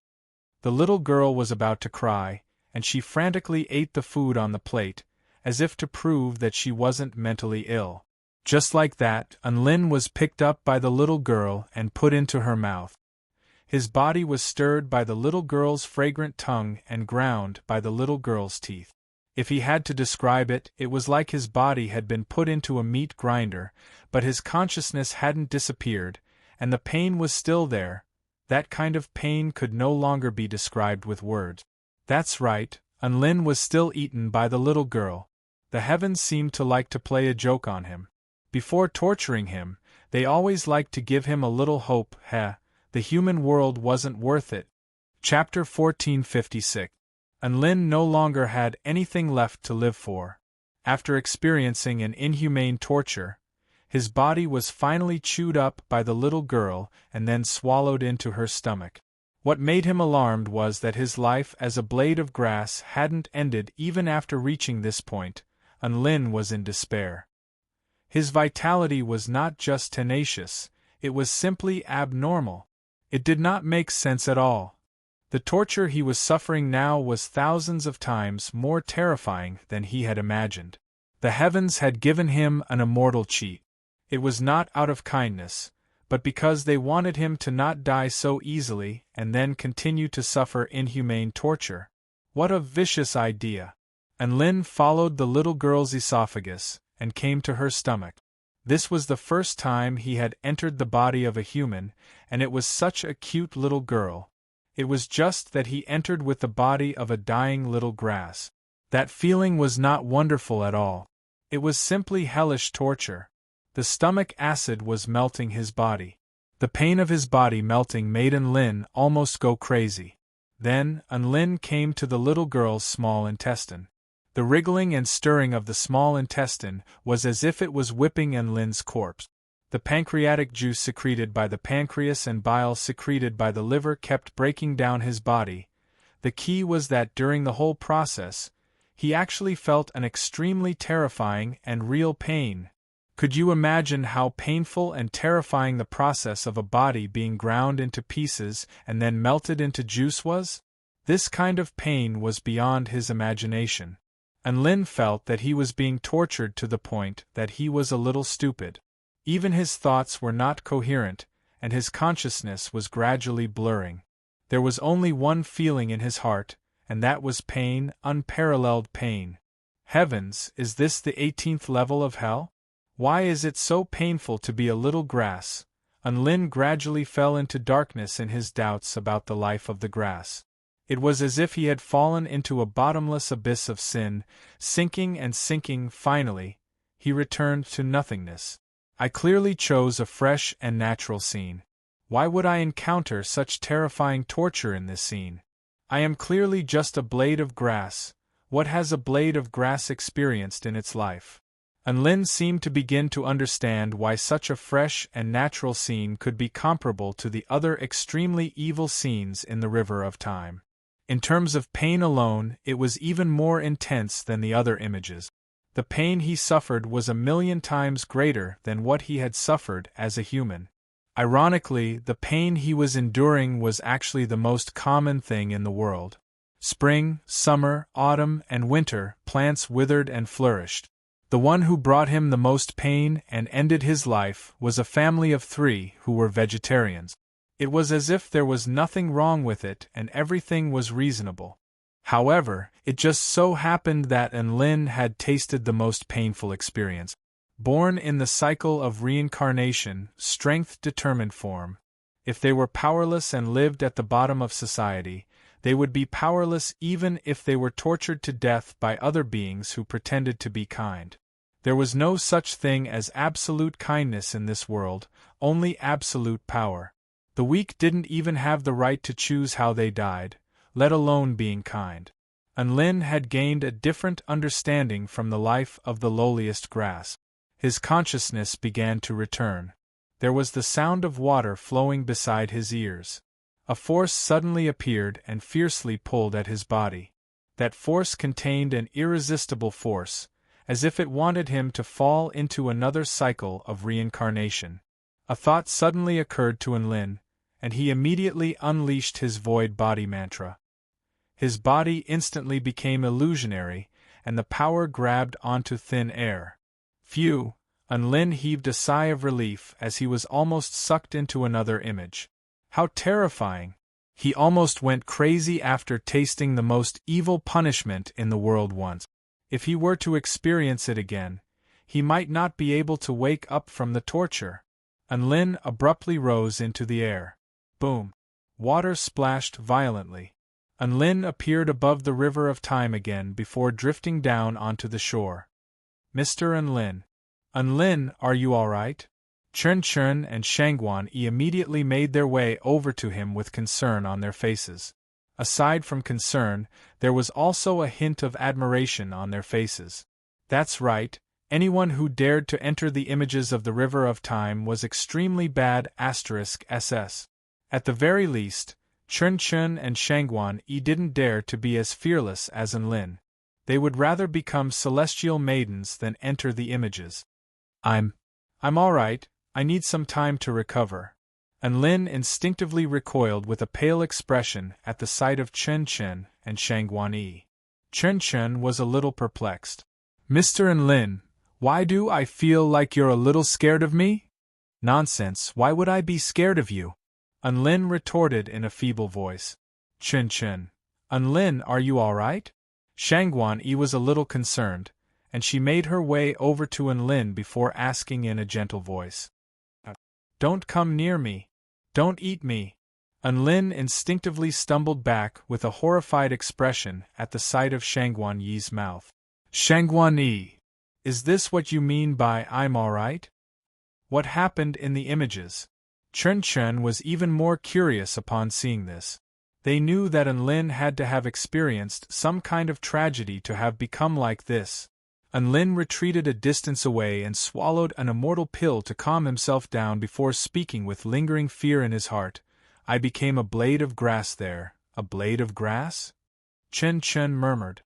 The little girl was about to cry, and she frantically ate the food on the plate, as if to prove that she wasn't mentally ill. Just like that, Unlin was picked up by the little girl and put into her mouth. His body was stirred by the little girl's fragrant tongue and ground by the little girl's teeth. If he had to describe it, it was like his body had been put into a meat grinder, but his consciousness hadn't disappeared, and the pain was still there. That kind of pain could no longer be described with words. That's right, Unlin was still eaten by the little girl. The heavens seemed to like to play a joke on him. Before torturing him, they always liked to give him a little hope. The human world wasn't worth it. Chapter 1456. Unlin no longer had anything left to live for. After experiencing an inhumane torture, his body was finally chewed up by the little girl and then swallowed into her stomach. What made him alarmed was that his life as a blade of grass hadn't ended even after reaching this point. Unlin was in despair. His vitality was not just tenacious, it was simply abnormal. It did not make sense at all. The torture he was suffering now was thousands of times more terrifying than he had imagined. The heavens had given him an immortal cheat. It was not out of kindness, but because they wanted him to not die so easily and then continue to suffer inhumane torture. What a vicious idea! Unlin followed the little girl's esophagus and came to her stomach. This was the first time he had entered the body of a human, and it was such a cute little girl. It was just that he entered with the body of a dying little grass. That feeling was not wonderful at all. It was simply hellish torture. The stomach acid was melting his body. The pain of his body melting made Unlin almost go crazy. Then, Unlin came to the little girl's small intestine. The wriggling and stirring of the small intestine was as if it was whipping Unlin's corpse. The pancreatic juice secreted by the pancreas and bile secreted by the liver kept breaking down his body. The key was that during the whole process, he actually felt an extremely terrifying and real pain. Could you imagine how painful and terrifying the process of a body being ground into pieces and then melted into juice was? This kind of pain was beyond his imagination. Unlin felt that he was being tortured to the point that he was a little stupid. Even his thoughts were not coherent, and his consciousness was gradually blurring. There was only one feeling in his heart, and that was pain, unparalleled pain. Heavens, is this the 18th level of hell? Why is it so painful to be a little grass? Unlin gradually fell into darkness in his doubts about the life of the grass. It was as if he had fallen into a bottomless abyss of sin, sinking and sinking. Finally, he returned to nothingness. I clearly chose a fresh and natural scene. Why would I encounter such terrifying torture in this scene? I am clearly just a blade of grass. What has a blade of grass experienced in its life? Unlin seemed to begin to understand why such a fresh and natural scene could be comparable to the other extremely evil scenes in the River of Time. In terms of pain alone, it was even more intense than the other images. The pain he suffered was 1,000,000 times greater than what he had suffered as a human. Ironically, the pain he was enduring was actually the most common thing in the world. Spring, summer, autumn, and winter, plants withered and flourished. The one who brought him the most pain and ended his life was a family of 3 who were vegetarians. It was as if there was nothing wrong with it and everything was reasonable. However, it just so happened that Unlin had tasted the most painful experience. Born in the cycle of reincarnation, strength determined form. If they were powerless and lived at the bottom of society, they would be powerless even if they were tortured to death by other beings who pretended to be kind. There was no such thing as absolute kindness in this world, only absolute power. The weak didn't even have the right to choose how they died, let alone being kind. Unlin had gained a different understanding from the life of the lowliest grass. His consciousness began to return. There was the sound of water flowing beside his ears. A force suddenly appeared and fiercely pulled at his body. That force contained an irresistible force, as if it wanted him to fall into another cycle of reincarnation. A thought suddenly occurred to Unlin, and he immediately unleashed his void body mantra. His body instantly became illusionary, and the power grabbed onto thin air. Phew! Unlin heaved a sigh of relief as he was almost sucked into another image. How terrifying! He almost went crazy after tasting the most evil punishment in the world once. If he were to experience it again, he might not be able to wake up from the torture. Unlin abruptly rose into the air. Boom! Water splashed violently. Unlin appeared above the River of Time again before drifting down onto the shore. Mr. Unlin. Unlin, are you all right? Chun Chun and Shangguan Yi immediately made their way over to him with concern on their faces. Aside from concern, there was also a hint of admiration on their faces. That's right, anyone who dared to enter the images of the River of Time was extremely bad *SS. At the very least, Chun Chun and Shangguan Yi didn't dare to be as fearless as Unlin. They would rather become celestial maidens than enter the images. I'm all right, I need some time to recover. Unlin instinctively recoiled with a pale expression at the sight of Chun Chun and Shangguan Yi. Chun Chun was a little perplexed. Mr. Unlin, why do I feel like you're a little scared of me? Nonsense, why would I be scared of you? Unlin retorted in a feeble voice. Chun Chun. Unlin, are you all right? Shangguan Yi was a little concerned, and she made her way over to Unlin before asking in a gentle voice. Don't come near me. Don't eat me. Unlin instinctively stumbled back with a horrified expression at the sight of Shangguan Yi's mouth. Shangguan Yi, is this what you mean by I'm all right? What happened in the images? Chun Chun was even more curious upon seeing this. They knew that Unlin had to have experienced some kind of tragedy to have become like this. Unlin retreated a distance away and swallowed an immortal pill to calm himself down before speaking with lingering fear in his heart. I became a blade of grass there. A blade of grass? Chun Chun murmured.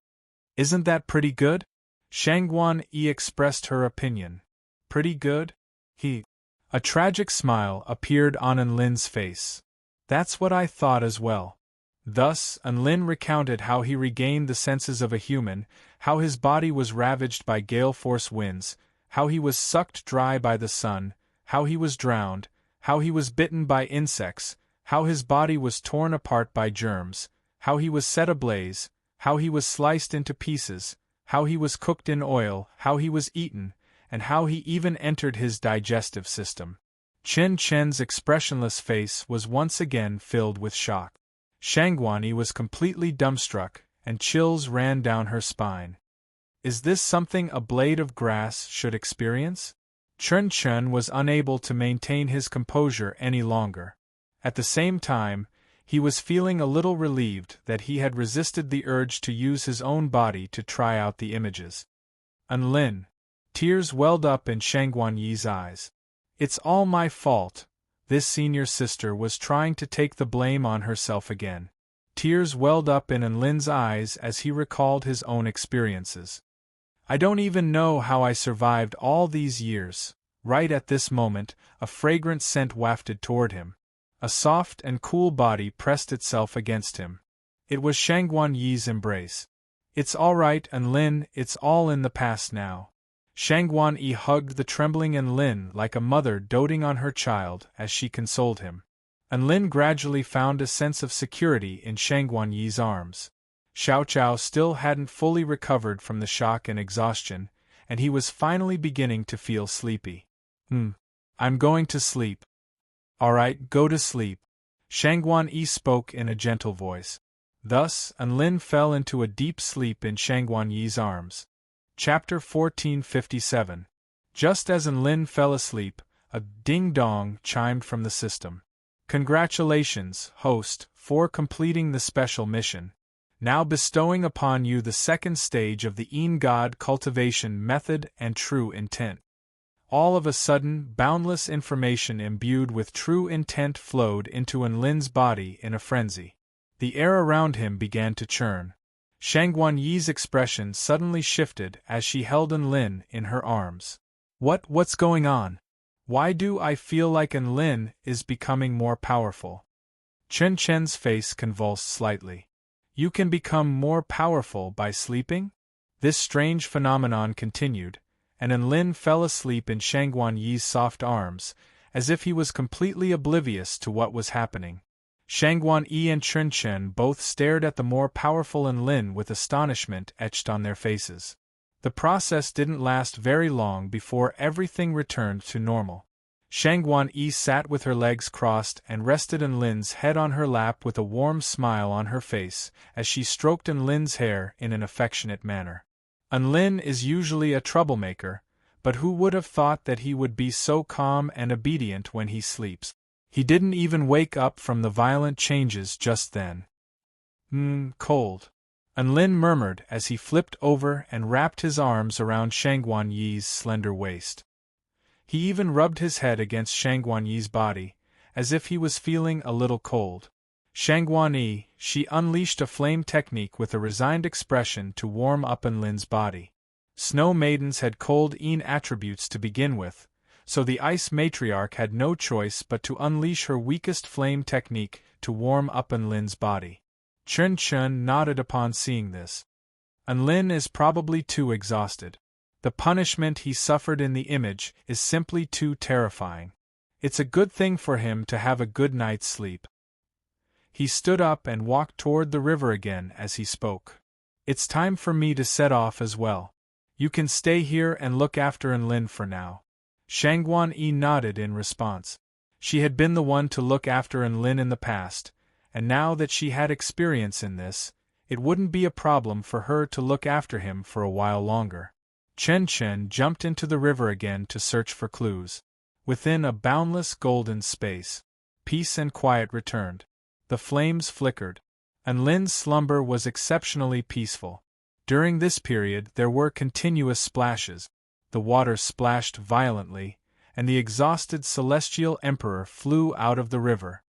Isn't that pretty good? Shangguan Yi expressed her opinion. Pretty good? A tragic smile appeared on Unlin's face. That's what I thought as well. Thus, Unlin recounted how he regained the senses of a human, how his body was ravaged by gale-force winds, how he was sucked dry by the sun, how he was drowned, how he was bitten by insects, how his body was torn apart by germs, how he was set ablaze, how he was sliced into pieces, how he was cooked in oil, how he was eaten, and how he even entered his digestive system. Chen Chen's expressionless face was once again filled with shock. Shangguan Yi was completely dumbstruck, and chills ran down her spine. Is this something a blade of grass should experience? Chen Chen was unable to maintain his composure any longer. At the same time, he was feeling a little relieved that he had resisted the urge to use his own body to try out the images. Unlin. Tears welled up in Shangguan Yi's eyes. It's all my fault. This senior sister was trying to take the blame on herself again. Tears welled up in Unlin's eyes as he recalled his own experiences. I don't even know how I survived all these years. Right at this moment, a fragrant scent wafted toward him. A soft and cool body pressed itself against him. It was Shangguan Yi's embrace. It's all right, Unlin, it's all in the past now. Shangguan Yi hugged the trembling Unlin like a mother doting on her child as she consoled him. Unlin gradually found a sense of security in Shangguan Yi's arms. Xiao Chao still hadn't fully recovered from the shock and exhaustion, and he was finally beginning to feel sleepy. I'm going to sleep. All right, go to sleep. Shangguan Yi spoke in a gentle voice. Thus, Unlin fell into a deep sleep in Shangguan Yi's arms. Chapter 1457. Just as Unlin fell asleep, a ding-dong chimed from the system. Congratulations, host, for completing the special mission. Now bestowing upon you the second stage of the Een God cultivation method and true intent. All of a sudden, boundless information imbued with true intent flowed into Unlin's body in a frenzy. The air around him began to churn. Shangguan Yi's expression suddenly shifted as she held Unlin in her arms. What's going on? Why do I feel like Unlin is becoming more powerful? Chen Chen's face convulsed slightly. You can become more powerful by sleeping? This strange phenomenon continued, and Unlin fell asleep in Shangguan Yi's soft arms, as if he was completely oblivious to what was happening. Shangguan Yi and Chen Chen both stared at the more powerful Unlin with astonishment etched on their faces. The process didn't last very long before everything returned to normal. Shangguan Yi sat with her legs crossed and rested Unlin's head on her lap with a warm smile on her face as she stroked Unlin's hair in an affectionate manner. Unlin is usually a troublemaker, but who would have thought that he would be so calm and obedient when he sleeps? He didn't even wake up from the violent changes just then. Cold. Unlin murmured as he flipped over and wrapped his arms around Shangguan Yi's slender waist. He even rubbed his head against Shangguan Yi's body, as if he was feeling a little cold. Shangguan Yi, she unleashed a flame technique with a resigned expression to warm up Unlin's body. Snow maidens had cold Een attributes to begin with, so the ice matriarch had no choice but to unleash her weakest flame technique to warm up Unlin's body. Chen Chen nodded upon seeing this. Unlin is probably too exhausted. The punishment he suffered in the image is simply too terrifying. It's a good thing for him to have a good night's sleep. He stood up and walked toward the river again as he spoke. It's time for me to set off as well. You can stay here and look after Unlin for now. Shangguan Yi nodded in response. She had been the one to look after Unlin in the past, and now that she had experience in this, it wouldn't be a problem for her to look after him for a while longer. Chen Chen jumped into the river again to search for clues. Within a boundless golden space, peace and quiet returned. The flames flickered. Unlin's slumber was exceptionally peaceful. During this period there were continuous splashes. The water splashed violently, and the exhausted celestial emperor flew out of the river.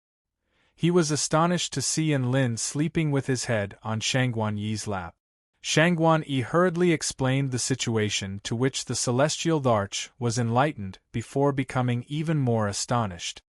He was astonished to see Unlin sleeping with his head on Shangguan Yi's lap. Shangguan Yi hurriedly explained the situation, to which the celestial Dharch was enlightened before becoming even more astonished.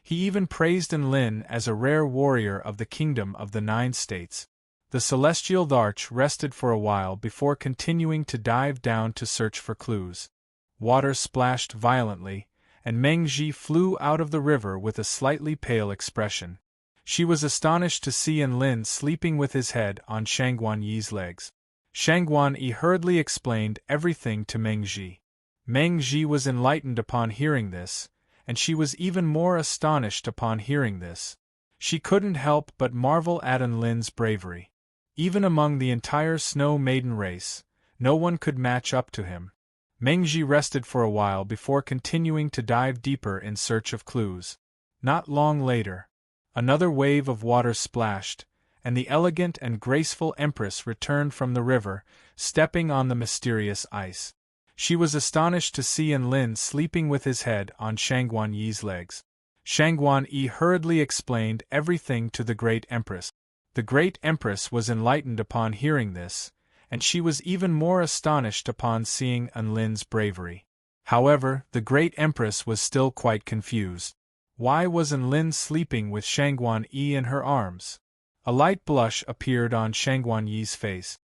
He even praised Unlin as a rare warrior of the Kingdom of the Nine States. The celestial Dharch rested for a while before continuing to dive down to search for clues. Water splashed violently, and Meng Ji flew out of the river with a slightly pale expression. She was astonished to see Enlin sleeping with his head on Shangguan Yi's legs. Shangguan Yi hurriedly explained everything to Meng Ji. Meng Ji was enlightened upon hearing this, and she was even more astonished upon hearing this. She couldn't help but marvel at Enlin's bravery. Even among the entire Snow Maiden race, no one could match up to him. Meng Ji rested for a while before continuing to dive deeper in search of clues. Not long later, another wave of water splashed, and the elegant and graceful Empress returned from the river, stepping on the mysterious ice. She was astonished to see Enlin sleeping with his head on Shangguan Yi's legs. Shangguan Yi hurriedly explained everything to the Great Empress. The Great Empress was enlightened upon hearing this, and she was even more astonished upon seeing Enlin's bravery. However, the Great Empress was still quite confused. Why was Enlin sleeping with Shangguan Yi in her arms? A light blush appeared on Shangguan Yi's face.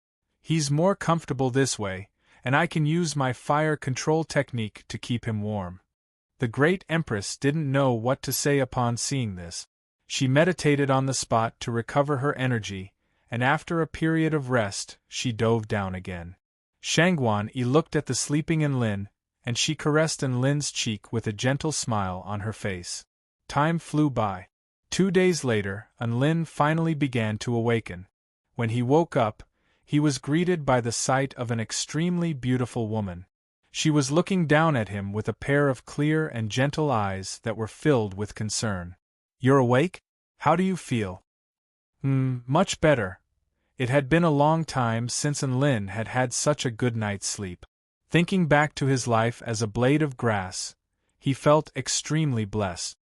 He's more comfortable this way, and I can use my fire control technique to keep him warm. The Great Empress didn't know what to say upon seeing this. She meditated on the spot to recover her energy, and after a period of rest, she dove down again. Shangguan Yi looked at the sleeping Enlin, and she caressed Enlin's cheek with a gentle smile on her face. Time flew by. 2 days later, Enlin finally began to awaken. When he woke up, he was greeted by the sight of an extremely beautiful woman. She was looking down at him with a pair of clear and gentle eyes that were filled with concern. "You're awake? How do you feel?" Much better." It had been a long time since Enlin had had such a good night's sleep. Thinking back to his life as a blade of grass, he felt extremely blessed.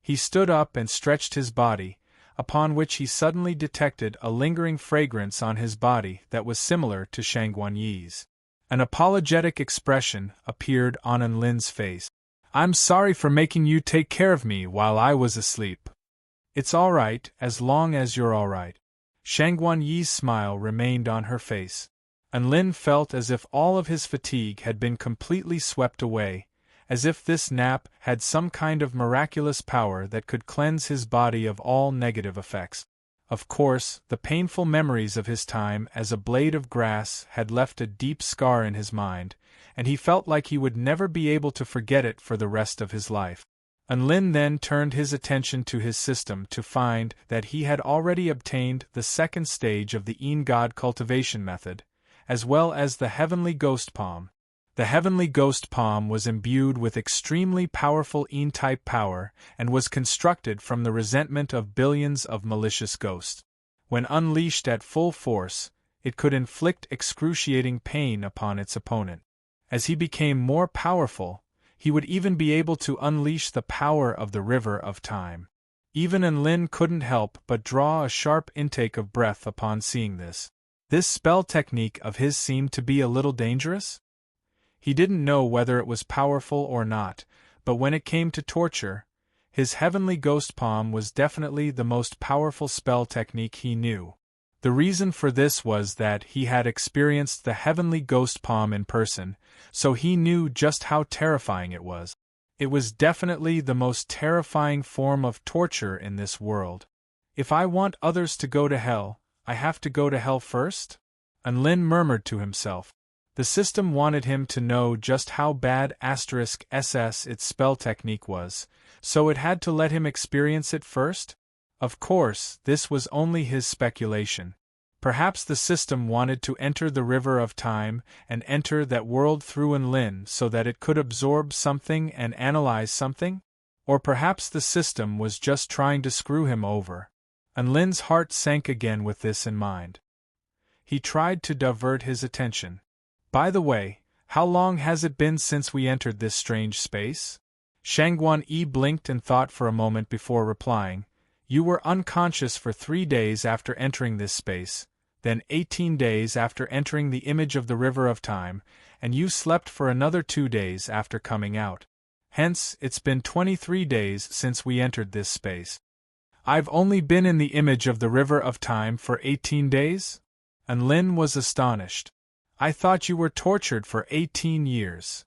He stood up and stretched his body, upon which he suddenly detected a lingering fragrance on his body that was similar to Shangguan Yi's. An apologetic expression appeared on Enlin's face. "I'm sorry for making you take care of me while I was asleep." "It's all right, as long as you're all right." Shangguan Yi's smile remained on her face. Enlin felt as if all of his fatigue had been completely swept away, as if this nap had some kind of miraculous power that could cleanse his body of all negative effects. Of course, the painful memories of his time as a blade of grass had left a deep scar in his mind, and he felt like he would never be able to forget it for the rest of his life. Enlin then turned his attention to his system to find that he had already obtained the second stage of the God cultivation method, as well as the Heavenly Ghost Palm. The Heavenly Ghost Palm was imbued with extremely powerful type power and was constructed from the resentment of billions of malicious ghosts. When unleashed at full force, it could inflict excruciating pain upon its opponent. As he became more powerful, he would even be able to unleash the power of the River of Time. Even Enlin couldn't help but draw a sharp intake of breath upon seeing this. This spell technique of his seemed to be a little dangerous? He didn't know whether it was powerful or not, but when it came to torture, his Heavenly Ghost Palm was definitely the most powerful spell technique he knew. The reason for this was that he had experienced the Heavenly Ghost Palm in person, so he knew just how terrifying it was. It was definitely the most terrifying form of torture in this world. "If I want others to go to hell, I have to go to hell first?" Enlin murmured to himself. The system wanted him to know just how bad *SS its spell technique was, so it had to let him experience it first? Of course, this was only his speculation. Perhaps the system wanted to enter the River of Time and enter that world through Enlin so that it could absorb something and analyze something? Or perhaps the system was just trying to screw him over. Enlin's heart sank again with this in mind. He tried to divert his attention. "By the way, how long has it been since we entered this strange space?" Shangguan Yi blinked and thought for a moment before replying. "You were unconscious for 3 days after entering this space, then 18 days after entering the image of the River of Time, and you slept for another 2 days after coming out. Hence, it's been 23 days since we entered this space." "I've only been in the image of the River of Time for 18 days? Enlin was astonished. "I thought you were tortured for 18 years.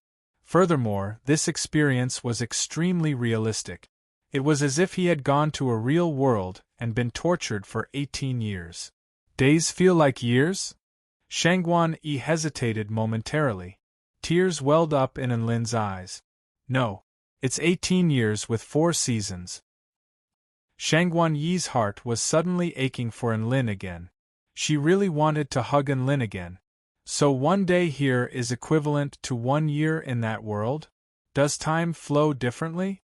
Furthermore, this experience was extremely realistic. It was as if he had gone to a real world and been tortured for 18 years. Days feel like years? Shangguan-Yi hesitated momentarily. Tears welled up in Enlin's eyes. No. It's 18 years with 4 seasons. Shangguan-Yi's heart was suddenly aching for Enlin again. She really wanted to hug Enlin again. So 1 day here is equivalent to 1 year in that world? Does time flow differently?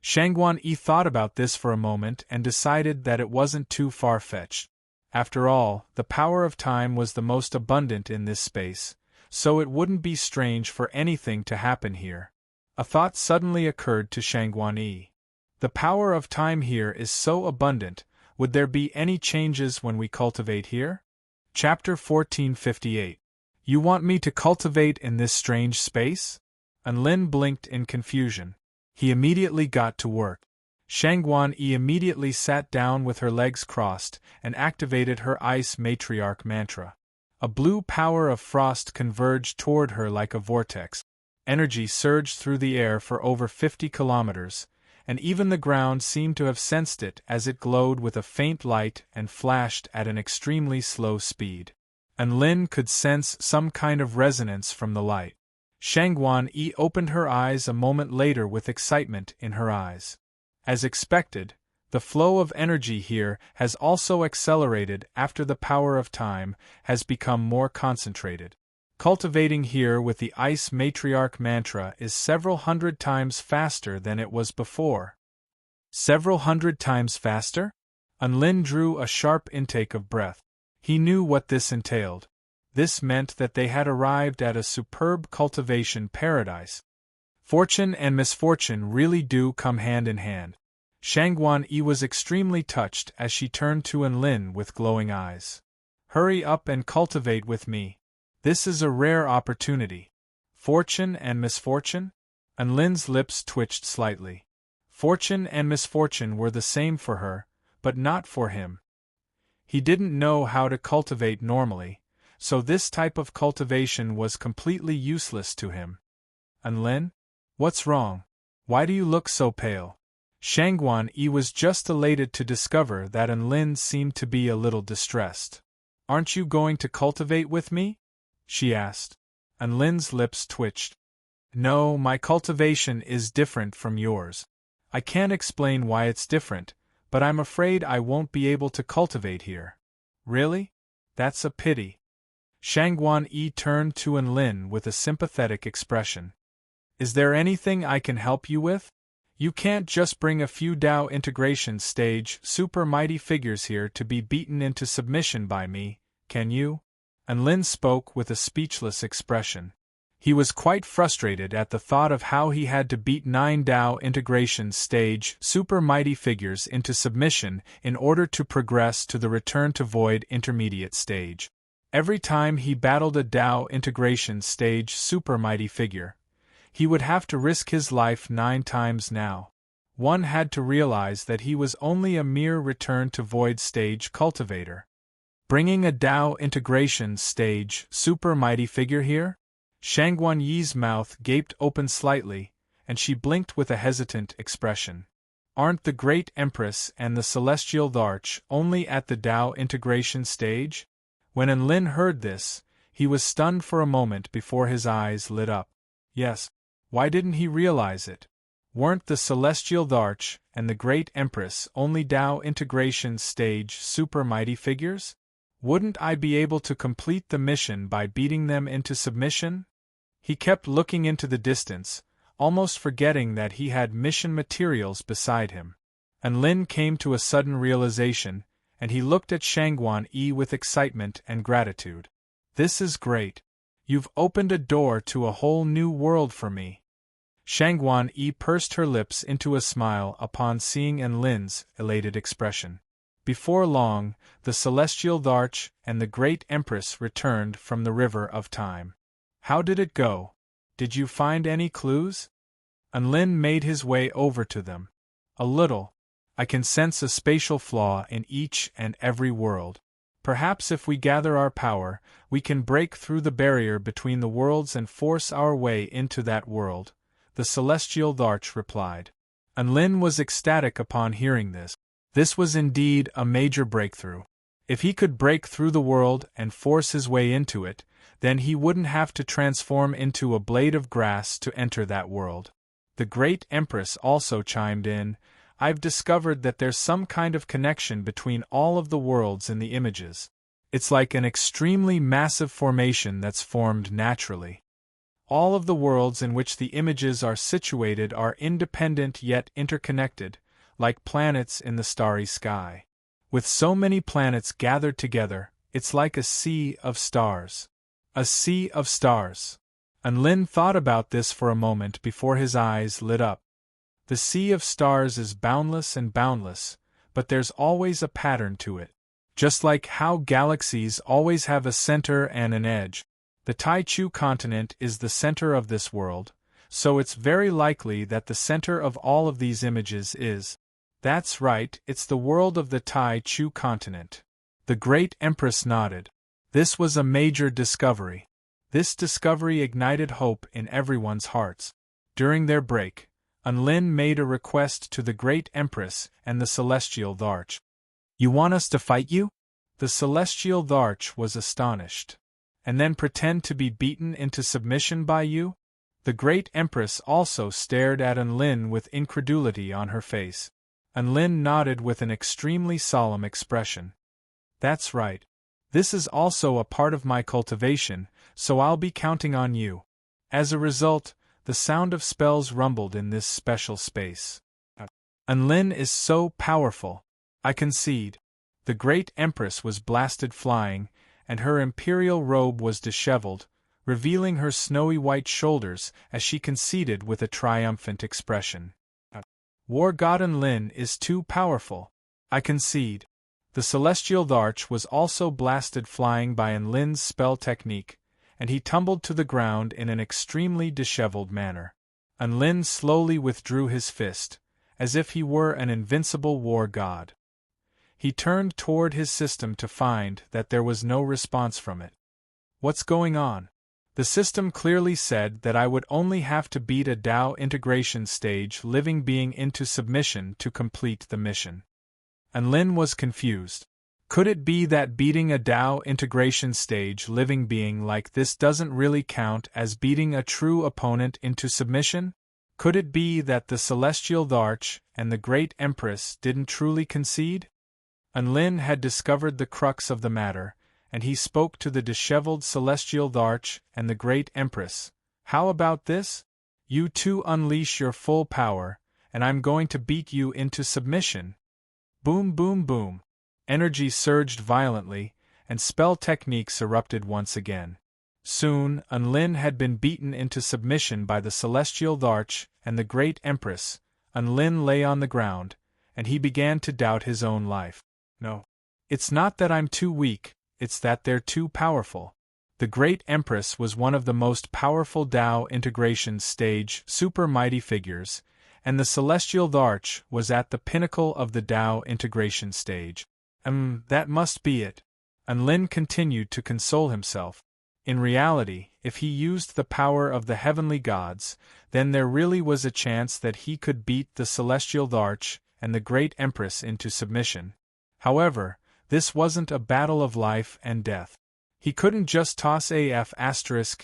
Shangguan-Yi thought about this for a moment and decided that it wasn't too far-fetched. After all, the power of time was the most abundant in this space, so it wouldn't be strange for anything to happen here. A thought suddenly occurred to Shangguan-Yi. The power of time here is so abundant, would there be any changes when we cultivate here? Chapter 1458. You want me to cultivate in this strange space? Enlin blinked in confusion. He immediately got to work. Shangguan-Yi immediately sat down with her legs crossed and activated her ice matriarch mantra. A blue power of frost converged toward her like a vortex. Energy surged through the air for over 50 kilometers, and even the ground seemed to have sensed it as it glowed with a faint light and flashed at an extremely slow speed. Enlin could sense some kind of resonance from the light. Shangguan-Yi opened her eyes a moment later with excitement in her eyes. As expected, the flow of energy here has also accelerated after the power of time has become more concentrated. Cultivating here with the Ice Matriarch mantra is several hundred times faster than it was before. Several hundred times faster? Enlin drew a sharp intake of breath. He knew what this entailed. This meant that they had arrived at a superb cultivation paradise. Fortune and misfortune really do come hand in hand. Shangguan-Yi was extremely touched as she turned to Enlin with glowing eyes. Hurry up and cultivate with me. This is a rare opportunity. Fortune and misfortune? Enlin's lips twitched slightly. Fortune and misfortune were the same for her, but not for him. He didn't know how to cultivate normally, so this type of cultivation was completely useless to him. Enlin? What's wrong? Why do you look so pale? Shangguan-Yi was just elated to discover that Enlin seemed to be a little distressed. Aren't you going to cultivate with me? She asked. Enlin's lips twitched. No, my cultivation is different from yours. I can't explain why it's different, but I'm afraid I won't be able to cultivate here. Really? That's a pity. Shangguan-Yi turned to Enlin with a sympathetic expression. Is there anything I can help you with? You can't just bring a few Tao integration stage super mighty figures here to be beaten into submission by me, can you? Enlin spoke with a speechless expression. He was quite frustrated at the thought of how he had to beat 9 Tao integration stage super mighty figures into submission in order to progress to the return to void intermediate stage. Every time he battled a Tao integration stage super mighty figure, he would have to risk his life 9 times now. One had to realize that he was only a mere return to void stage cultivator. Bringing a Tao integration stage super mighty figure here? Shangguan-Yi's mouth gaped open slightly, and she blinked with a hesitant expression. Aren't the Great Empress and the Celestial Larch only at the Tao integration stage? When Enlin heard this, he was stunned for a moment before his eyes lit up. Yes. Why didn't he realize it? Weren't the Celestial Larch and the Great Empress only Tao integration stage super mighty figures? Wouldn't I be able to complete the mission by beating them into submission? He kept looking into the distance, almost forgetting that he had mission materials beside him. Enlin came to a sudden realization, and he looked at Shangguan-Yi with excitement and gratitude. This is great. You've opened a door to a whole new world for me. Shangguan-Yi pursed her lips into a smile upon seeing Enlin's elated expression. Before long, the Celestial Larch and the Great Empress returned from the River of Time. How did it go? Did you find any clues? Enlin made his way over to them. A little. I can sense a spatial flaw in each and every world. Perhaps if we gather our power, we can break through the barrier between the worlds and force our way into that world, the celestial Dharch replied. Unlin was ecstatic upon hearing this. This was indeed a major breakthrough. If he could break through the world and force his way into it, then he wouldn't have to transform into a blade of grass to enter that world. The great Empress also chimed in, I've discovered that there's some kind of connection between all of the worlds in the images. It's like an extremely massive formation that's formed naturally. All of the worlds in which the images are situated are independent yet interconnected, like planets in the starry sky. With so many planets gathered together, it's like a sea of stars. A sea of stars. Unlin thought about this for a moment before his eyes lit up. The sea of stars is boundless and boundless, but there's always a pattern to it. Just like how galaxies always have a center and an edge. The Taichu continent is the center of this world, so it's very likely that the center of all of these images is. That's right, it's the world of the Taichu continent. The great Empress nodded. This was a major discovery. This discovery ignited hope in everyone's hearts. During their break, Unlin made a request to the great Empress and the celestial Dharch. You want us to fight you? The celestial Dharch was astonished. And then pretend to be beaten into submission by you? The great Empress also stared at Unlin with incredulity on her face. Unlin nodded with an extremely solemn expression. That's right. This is also a part of my cultivation, so I'll be counting on you. As a result, the sound of spells rumbled in this special space. Unlin is so powerful. I concede. The great Empress was blasted flying, and her imperial robe was disheveled, revealing her snowy white shoulders as she conceded with a triumphant expression. War God Unlin is too powerful. I concede. The celestial Dharch was also blasted flying by Unlin's spell technique, and he tumbled to the ground in an extremely disheveled manner. Unlin slowly withdrew his fist, as if he were an invincible war god. He turned toward his system to find that there was no response from it. What's going on? The system clearly said that I would only have to beat a Tao integration stage living being into submission to complete the mission. Unlin was confused. Could it be that beating a Tao integration stage living being like this doesn't really count as beating a true opponent into submission? Could it be that the celestial Dharch and the great Empress didn't truly concede? Unlin had discovered the crux of the matter, and he spoke to the disheveled celestial Dharch and the great Empress. How about this? You two unleash your full power, and I'm going to beat you into submission. Boom, boom, boom. Energy surged violently, and spell techniques erupted once again. Soon, Unlin had been beaten into submission by the celestial Dharch and the great Empress. Unlin lay on the ground, and he began to doubt his own life. No. It's not that I'm too weak, it's that they're too powerful. The great Empress was one of the most powerful Tao integration stage super mighty figures, and the celestial Dharch was at the pinnacle of the Tao integration stage. That must be it. Unlin continued to console himself. In reality, if he used the power of the heavenly gods, then there really was a chance that he could beat the celestial Dharch and the great Empress into submission. However, this wasn't a battle of life and death. He couldn't just toss a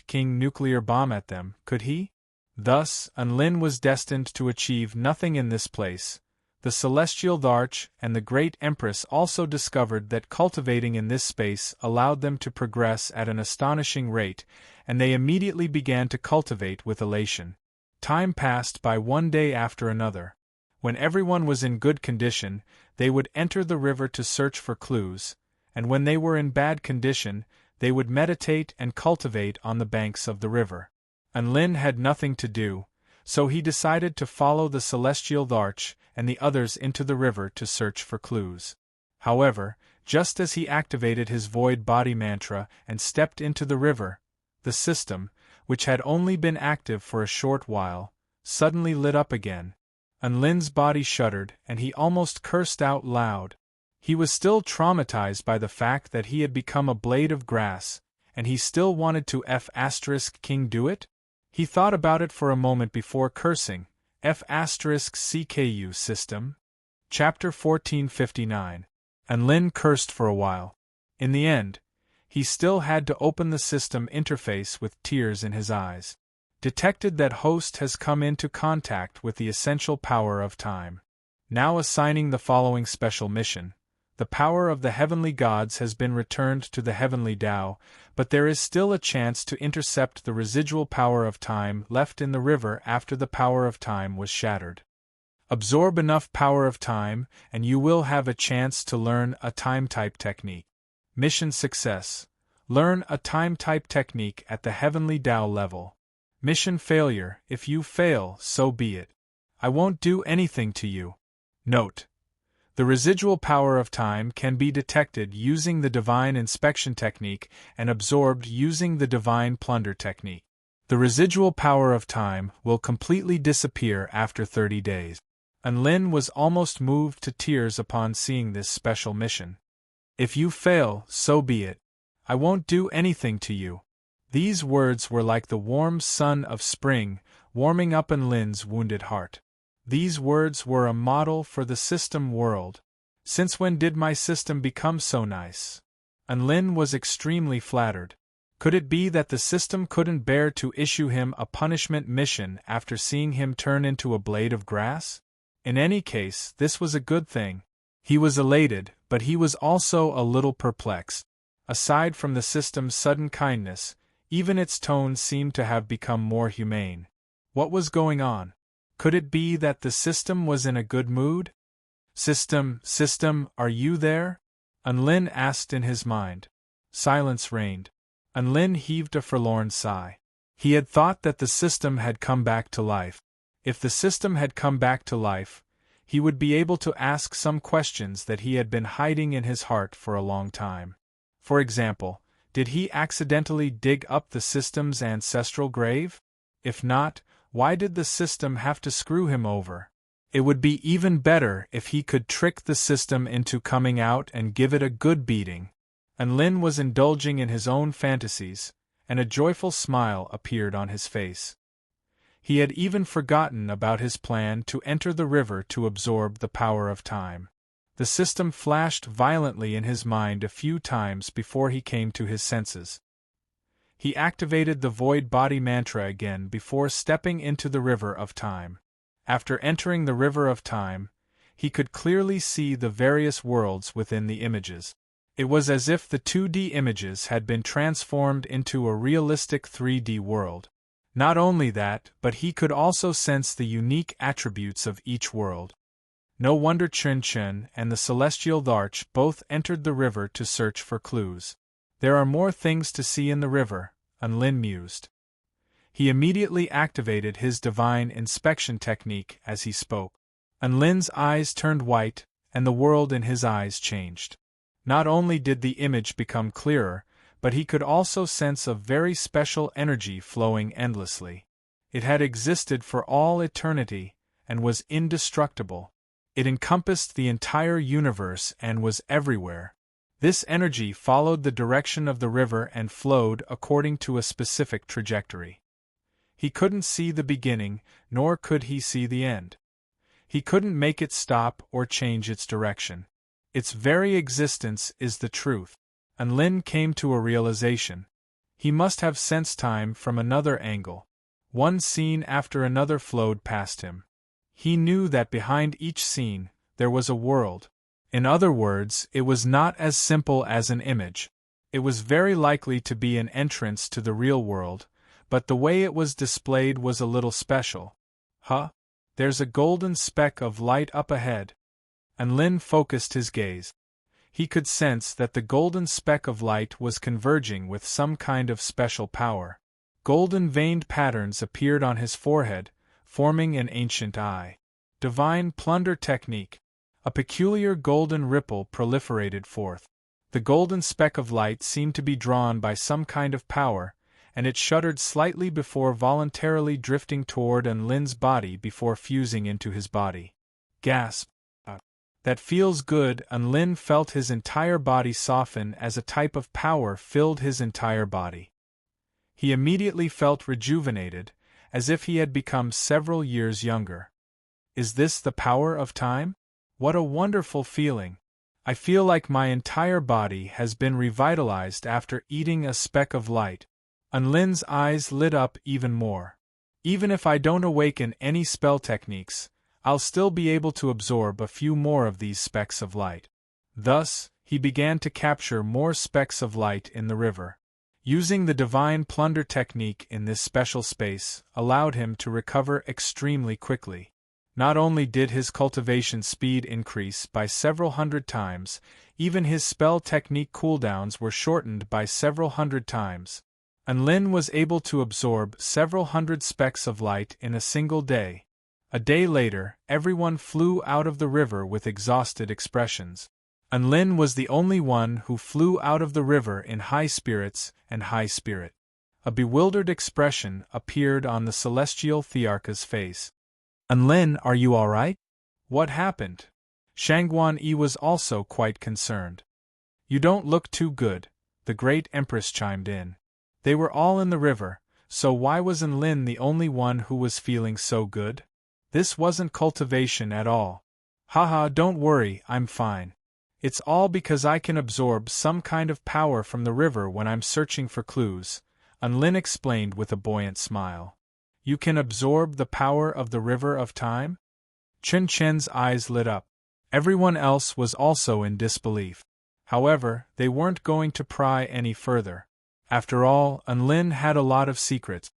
King nuclear bomb at them, could he? Thus, Unlin was destined to achieve nothing in this place. The celestial Dharch and the great Empress also discovered that cultivating in this space allowed them to progress at an astonishing rate, and they immediately began to cultivate with elation. Time passed by one day after another. When everyone was in good condition, they would enter the river to search for clues, and when they were in bad condition, they would meditate and cultivate on the banks of the river. Unlin had nothing to do, so he decided to follow the celestial Dharch and the others into the river to search for clues. However, just as he activated his void body mantra and stepped into the river, the system, which had only been active for a short while, suddenly lit up again. Unlin's body shuddered and he almost cursed out loud. He was still traumatized by the fact that he had become a blade of grass, and he still wanted to F***king do it? He thought about it for a moment before cursing, F***CKU system. Chapter 1459. And Lin cursed for a while. In the end, he still had to open the system interface with tears in his eyes. Detected that host has come into contact with the essential power of time. Now assigning the following special mission. The power of the heavenly gods has been returned to the heavenly Tao, but there is still a chance to intercept the residual power of time left in the river after the power of time was shattered. Absorb enough power of time, and you will have a chance to learn a time-type technique. Mission success. Learn a time-type technique at the heavenly Tao level. Mission failure. If you fail, so be it. I won't do anything to you. Note: the residual power of time can be detected using the divine inspection technique and absorbed using the divine plunder technique. The residual power of time will completely disappear after 30 days. And Lin was almost moved to tears upon seeing this special mission. If you fail, so be it. I won't do anything to you. These words were like the warm sun of spring, warming up in Lin's wounded heart. These words were a model for the system world. Since when did my system become so nice? And Lin was extremely flattered. Could it be that the system couldn't bear to issue him a punishment mission after seeing him turn into a blade of grass? In any case, this was a good thing. He was elated, but he was also a little perplexed. Aside from the system's sudden kindness, even its tone seemed to have become more humane. What was going on? Could it be that the system was in a good mood? System, are you there? Lin asked in his mind. Silence reigned. Lin heaved a forlorn sigh. He had thought that the system had come back to life. If the system had come back to life, he would be able to ask some questions that he had been hiding in his heart for a long time. For example, did he accidentally dig up the system's ancestral grave? If not, why did the system have to screw him over? It would be even better if he could trick the system into coming out and give it a good beating. And Lin was indulging in his own fantasies, and a joyful smile appeared on his face. He had even forgotten about his plan to enter the river to absorb the power of time. The system flashed violently in his mind a few times before he came to his senses. He activated the void body mantra again before stepping into the river of time. After entering the river of time, he could clearly see the various worlds within the images. It was as if the 2D images had been transformed into a realistic 3D world. Not only that, but he could also sense the unique attributes of each world. No wonder Chen Chen and the celestial Larch both entered the river to search for clues. There are more things to see in the river, Lin mused. He immediately activated his divine inspection technique as he spoke. Lin's eyes turned white, and the world in his eyes changed. Not only did the image become clearer, but he could also sense a very special energy flowing endlessly. It had existed for all eternity, and was indestructible. It encompassed the entire universe and was everywhere. This energy followed the direction of the river and flowed according to a specific trajectory. He couldn't see the beginning, nor could he see the end. He couldn't make it stop or change its direction. Its very existence is the truth. And Lin came to a realization. He must have sensed time from another angle. One scene after another flowed past him. He knew that behind each scene, there was a world. In other words, it was not as simple as an image. It was very likely to be an entrance to the real world, but the way it was displayed was a little special. There's a golden speck of light up ahead. And Lin focused his gaze. He could sense that the golden speck of light was converging with some kind of special power. Golden veined patterns appeared on his forehead, forming an ancient eye. Divine plunder technique. A peculiar golden ripple proliferated forth. The golden speck of light seemed to be drawn by some kind of power, and it shuddered slightly before voluntarily drifting toward Lin's body before fusing into his body. Gasp! That feels good. Unlin felt his entire body soften as a type of power filled his entire body. He immediately felt rejuvenated, as if he had become several years younger. Is this the power of time? What a wonderful feeling! I feel like my entire body has been revitalized after eating a speck of light. Unlin's eyes lit up even more. Even if I don't awaken any spell techniques, I'll still be able to absorb a few more of these specks of light. Thus, he began to capture more specks of light in the river. Using the divine plunder technique in this special space allowed him to recover extremely quickly. Not only did his cultivation speed increase by several hundred times, even his spell technique cooldowns were shortened by several hundred times. Unlin was able to absorb several hundred specks of light in a single day. A day later, everyone flew out of the river with exhausted expressions. Unlin was the only one who flew out of the river in high spirits and high spirit. A bewildered expression appeared on the celestial Thearcha's face. Unlin, are you all right? What happened? Shangguan Yi was also quite concerned. You don't look too good, the great empress chimed in. They were all in the river, so why was Unlin the only one who was feeling so good? This wasn't cultivation at all. Haha, don't worry, I'm fine. It's all because I can absorb some kind of power from the river when I'm searching for clues, Unlin explained with a buoyant smile. You can absorb the power of the river of time? Chen Chen's eyes lit up. Everyone else was also in disbelief. However, they weren't going to pry any further. After all, Unlin had a lot of secrets.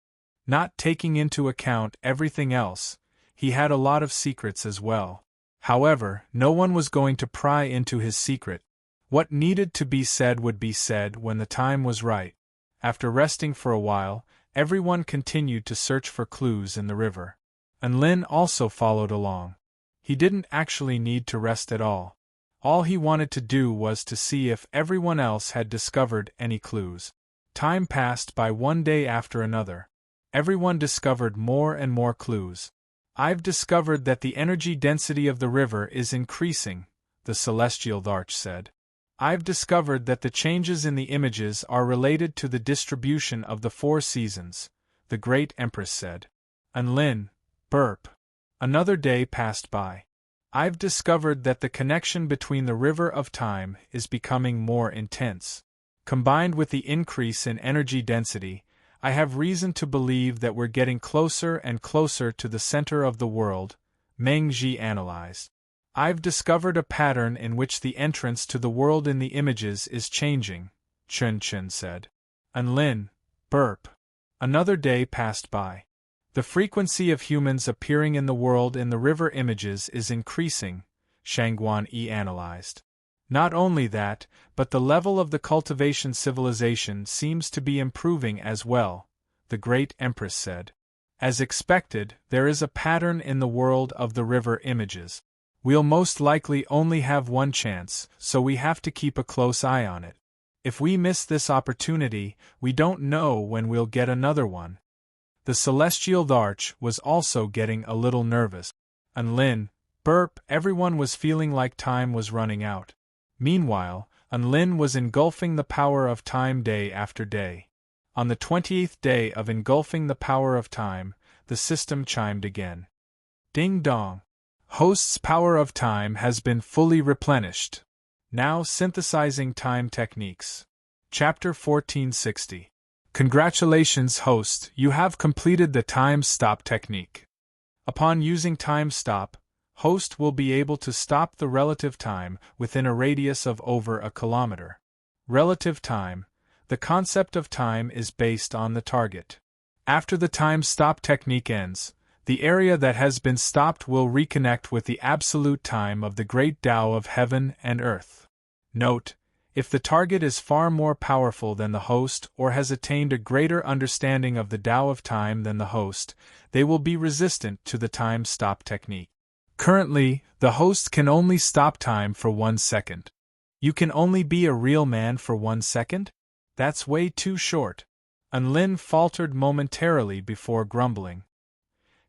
Not taking into account everything else, he had a lot of secrets as well. However, no one was going to pry into his secret. What needed to be said would be said when the time was right. After resting for a while, everyone continued to search for clues in the river. Unlin also followed along. He didn't actually need to rest at all. All he wanted to do was to see if everyone else had discovered any clues. Time passed by one day after another. Everyone discovered more and more clues. I've discovered that the energy density of the river is increasing, the celestial Tharch said. I've discovered that the changes in the images are related to the distribution of the 4 seasons, the great empress said. Unlin, burp. Another day passed by. I've discovered that the connection between the river of time is becoming more intense. Combined with the increase in energy density, I have reason to believe that we're getting closer and closer to the center of the world, Meng Ji analyzed. I've discovered a pattern in which the entrance to the world in the images is changing, Chen Chen said. Unlin, burp. Another day passed by. The frequency of humans appearing in the world in the river images is increasing, Shangguan Yi analyzed. Not only that, but the level of the cultivation civilization seems to be improving as well, the great empress said. As expected, there is a pattern in the world of the river images. We'll most likely only have one chance, so we have to keep a close eye on it. If we miss this opportunity, we don't know when we'll get another one. The celestial Tharch was also getting a little nervous. Unlin, burp, everyone was feeling like time was running out. Meanwhile, Unlin was engulfing the power of time day after day. On the 20th day of engulfing the power of time, the system chimed again. Ding dong. Host's power of time has been fully replenished. Now synthesizing time techniques. Chapter 1460. Congratulations, host, you have completed the time stop technique. Upon using time stop, host will be able to stop the relative time within a radius of over a kilometer. Relative time. The concept of time is based on the target. After the time stop technique ends, the area that has been stopped will reconnect with the absolute time of the great Tao of heaven and earth. Note, if the target is far more powerful than the host or has attained a greater understanding of the Tao of time than the host, they will be resistant to the time stop technique. Currently, the host can only stop time for 1 second. You can only be a real man for 1 second? That's way too short. Unlin faltered momentarily before grumbling.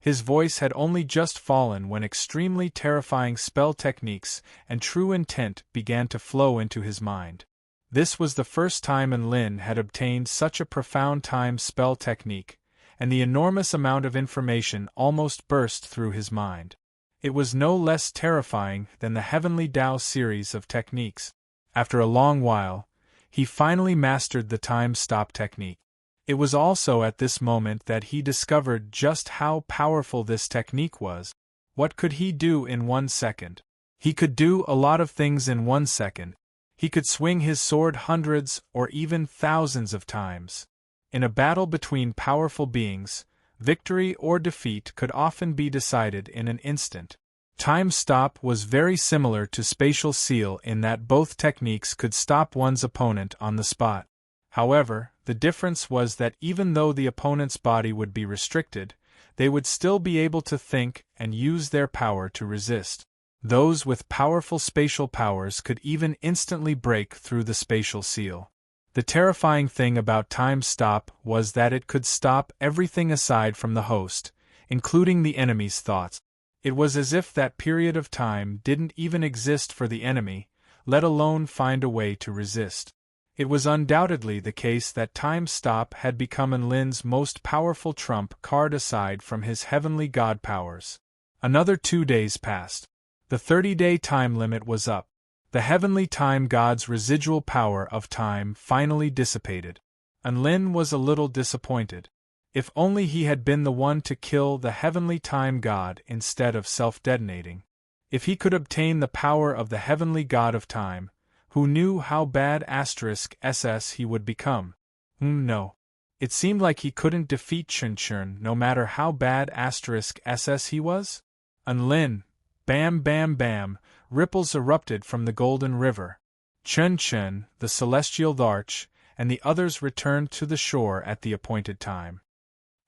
His voice had only just fallen when extremely terrifying spell techniques and true intent began to flow into his mind. This was the first time Lin had obtained such a profound time spell technique, and the enormous amount of information almost burst through his mind. It was no less terrifying than the Heavenly Tao series of techniques. After a long while, he finally mastered the time stop technique. It was also at this moment that he discovered just how powerful this technique was. What could he do in 1 second? He could do a lot of things in 1 second. He could swing his sword hundreds or even thousands of times. In a battle between powerful beings, victory or defeat could often be decided in an instant. Time stop was very similar to spatial seal in that both techniques could stop one's opponent on the spot. However, the difference was that even though the opponent's body would be restricted, they would still be able to think and use their power to resist. Those with powerful spatial powers could even instantly break through the spatial seal. The terrifying thing about time stop was that it could stop everything aside from the host, including the enemy's thoughts. It was as if that period of time didn't even exist for the enemy, let alone find a way to resist. It was undoubtedly the case that time stop had become Lin's most powerful trump card aside from his heavenly god powers. Another 2 days passed. The 30-day time limit was up. The heavenly time god's residual power of time finally dissipated. Lin was a little disappointed. If only he had been the one to kill the heavenly time god instead of self-detonating. If he could obtain the power of the heavenly god of time, who knew how bad *SS he would become? No. It seemed like he couldn't defeat Chun no matter how bad *SS he was. Lin, bam bam bam, ripples erupted from the Golden River. Chun, the celestial Dharch, and the others returned to the shore at the appointed time.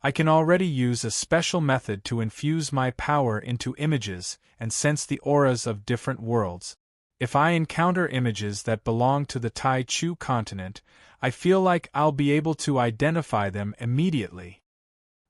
I can already use a special method to infuse my power into images and sense the auras of different worlds. If I encounter images that belong to the Tai Chu continent, I feel like I'll be able to identify them immediately.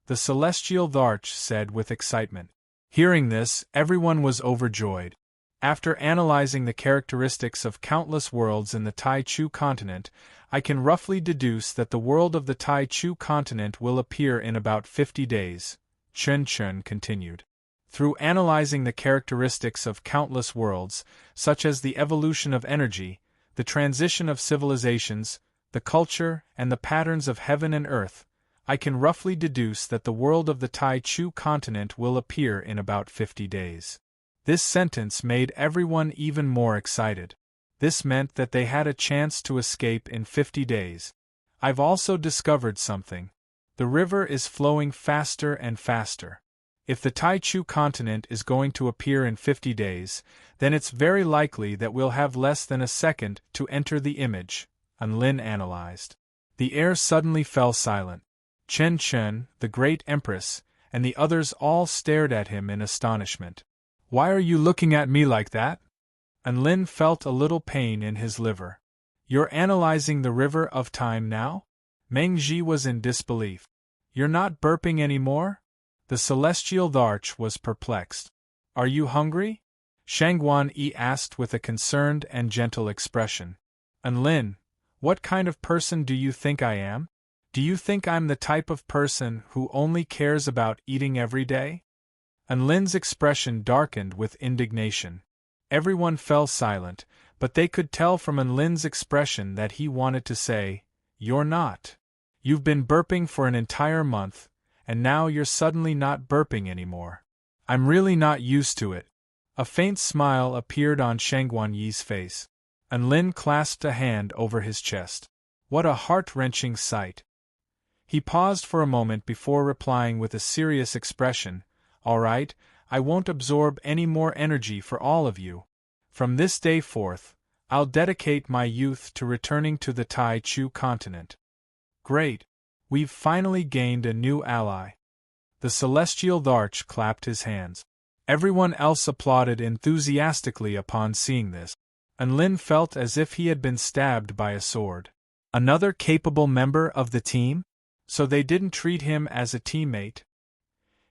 The celestial Dharch said with excitement. Hearing this, everyone was overjoyed. After analyzing the characteristics of countless worlds in the Tai Chu continent, I can roughly deduce that the world of the Tai Chu continent will appear in about 50 days, Chun continued. Through analyzing the characteristics of countless worlds, such as the evolution of energy, the transition of civilizations, the culture, and the patterns of heaven and earth, I can roughly deduce that the world of the Tai Chu continent will appear in about 50 days. This sentence made everyone even more excited. This meant that they had a chance to escape in 50 days. I've also discovered something. The river is flowing faster and faster. If the Tai Chu continent is going to appear in 50 days, then it's very likely that we'll have less than a second to enter the image, Lin analyzed. The air suddenly fell silent. Chen, the great empress, and the others all stared at him in astonishment. Why are you looking at me like that? Lin felt a little pain in his liver. You're analyzing the river of time now? Meng Ji was in disbelief. You're not burping anymore? The celestial Dharch was perplexed. Are you hungry? Shangguan Yi asked with a concerned and gentle expression. Lin, what kind of person do you think I am? Do you think I'm the type of person who only cares about eating every day? Lin's expression darkened with indignation. Everyone fell silent, but they could tell from Lin's expression that he wanted to say, You're not. You've been burping for an entire month, and now you're suddenly not burping anymore. I'm really not used to it. A faint smile appeared on Shangguan Yi's face. Lin clasped a hand over his chest. What a heart-wrenching sight. He paused for a moment before replying with a serious expression, All right, I won't absorb any more energy for all of you. From this day forth, I'll dedicate my youth to returning to the Tai Chu continent. Great! We've finally gained a new ally. The celestial Dharch clapped his hands. Everyone else applauded enthusiastically upon seeing this. Lin felt as if he had been stabbed by a sword. Another capable member of the team? So they didn't treat him as a teammate?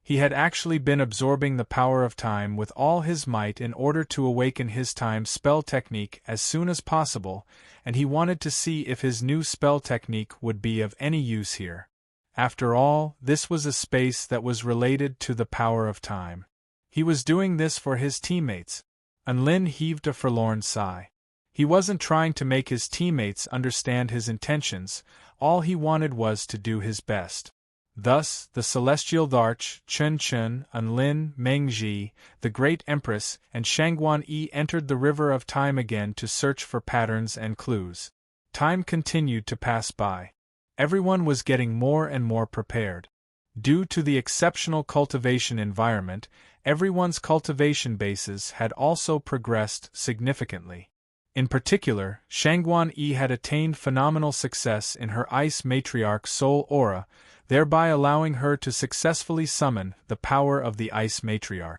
He had actually been absorbing the power of time with all his might in order to awaken his time spell technique as soon as possible, and he wanted to see if his new spell technique would be of any use here. After all, this was a space that was related to the power of time. He was doing this for his teammates. Unlin heaved a forlorn sigh. He wasn't trying to make his teammates understand his intentions, all he wanted was to do his best. Thus, the celestial Dharch, Chen Chen, Unlin, Mengji, the Great Empress, and Shangguan Yi entered the river of time again to search for patterns and clues. Time continued to pass by. Everyone was getting more and more prepared. Due to the exceptional cultivation environment, everyone's cultivation bases had also progressed significantly. In particular, Shangguan Yi had attained phenomenal success in her Ice Matriarch Soul Aura, thereby allowing her to successfully summon the power of the Ice Matriarch.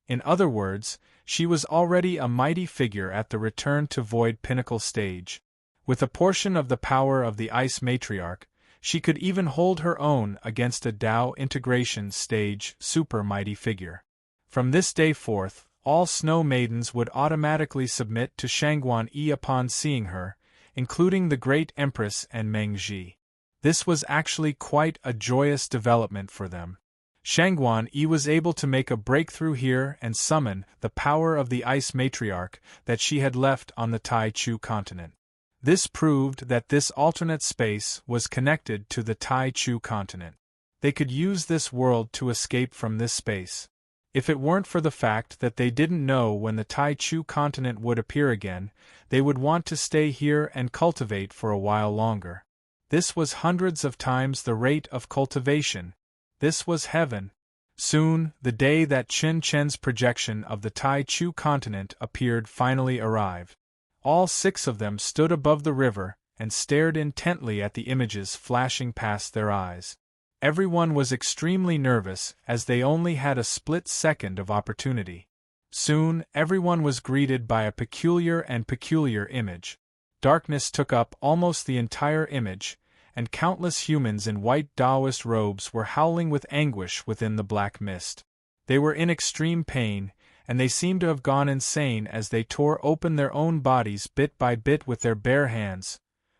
In other words, she was already a mighty figure at the Return to Void Pinnacle stage. With a portion of the power of the Ice Matriarch, she could even hold her own against a Tao Integration stage super mighty figure. From this day forth, all Snow Maidens would automatically submit to Shangguan Yi upon seeing her, including the Great Empress and Mengji. This was actually quite a joyous development for them. Shangguan Yi was able to make a breakthrough here and summon the power of the Ice Matriarch that she had left on the Tai Chu continent. This proved that this alternate space was connected to the Tai Chu continent. They could use this world to escape from this space. If it weren't for the fact that they didn't know when the Tai Chu continent would appear again, they would want to stay here and cultivate for a while longer. This was hundreds of times the rate of cultivation. This was heaven. Soon, the day that Chen Chen's projection of the Tai Chu continent appeared finally arrived. All 6 of them stood above the river and stared intently at the images flashing past their eyes. Everyone was extremely nervous as they only had a split second of opportunity. Soon, everyone was greeted by a peculiar image. Darkness took up almost the entire image, and countless humans in white Taoist robes were howling with anguish within the black mist. They were in extreme pain, and they seemed to have gone insane as they tore open their own bodies bit by bit with their bare hands.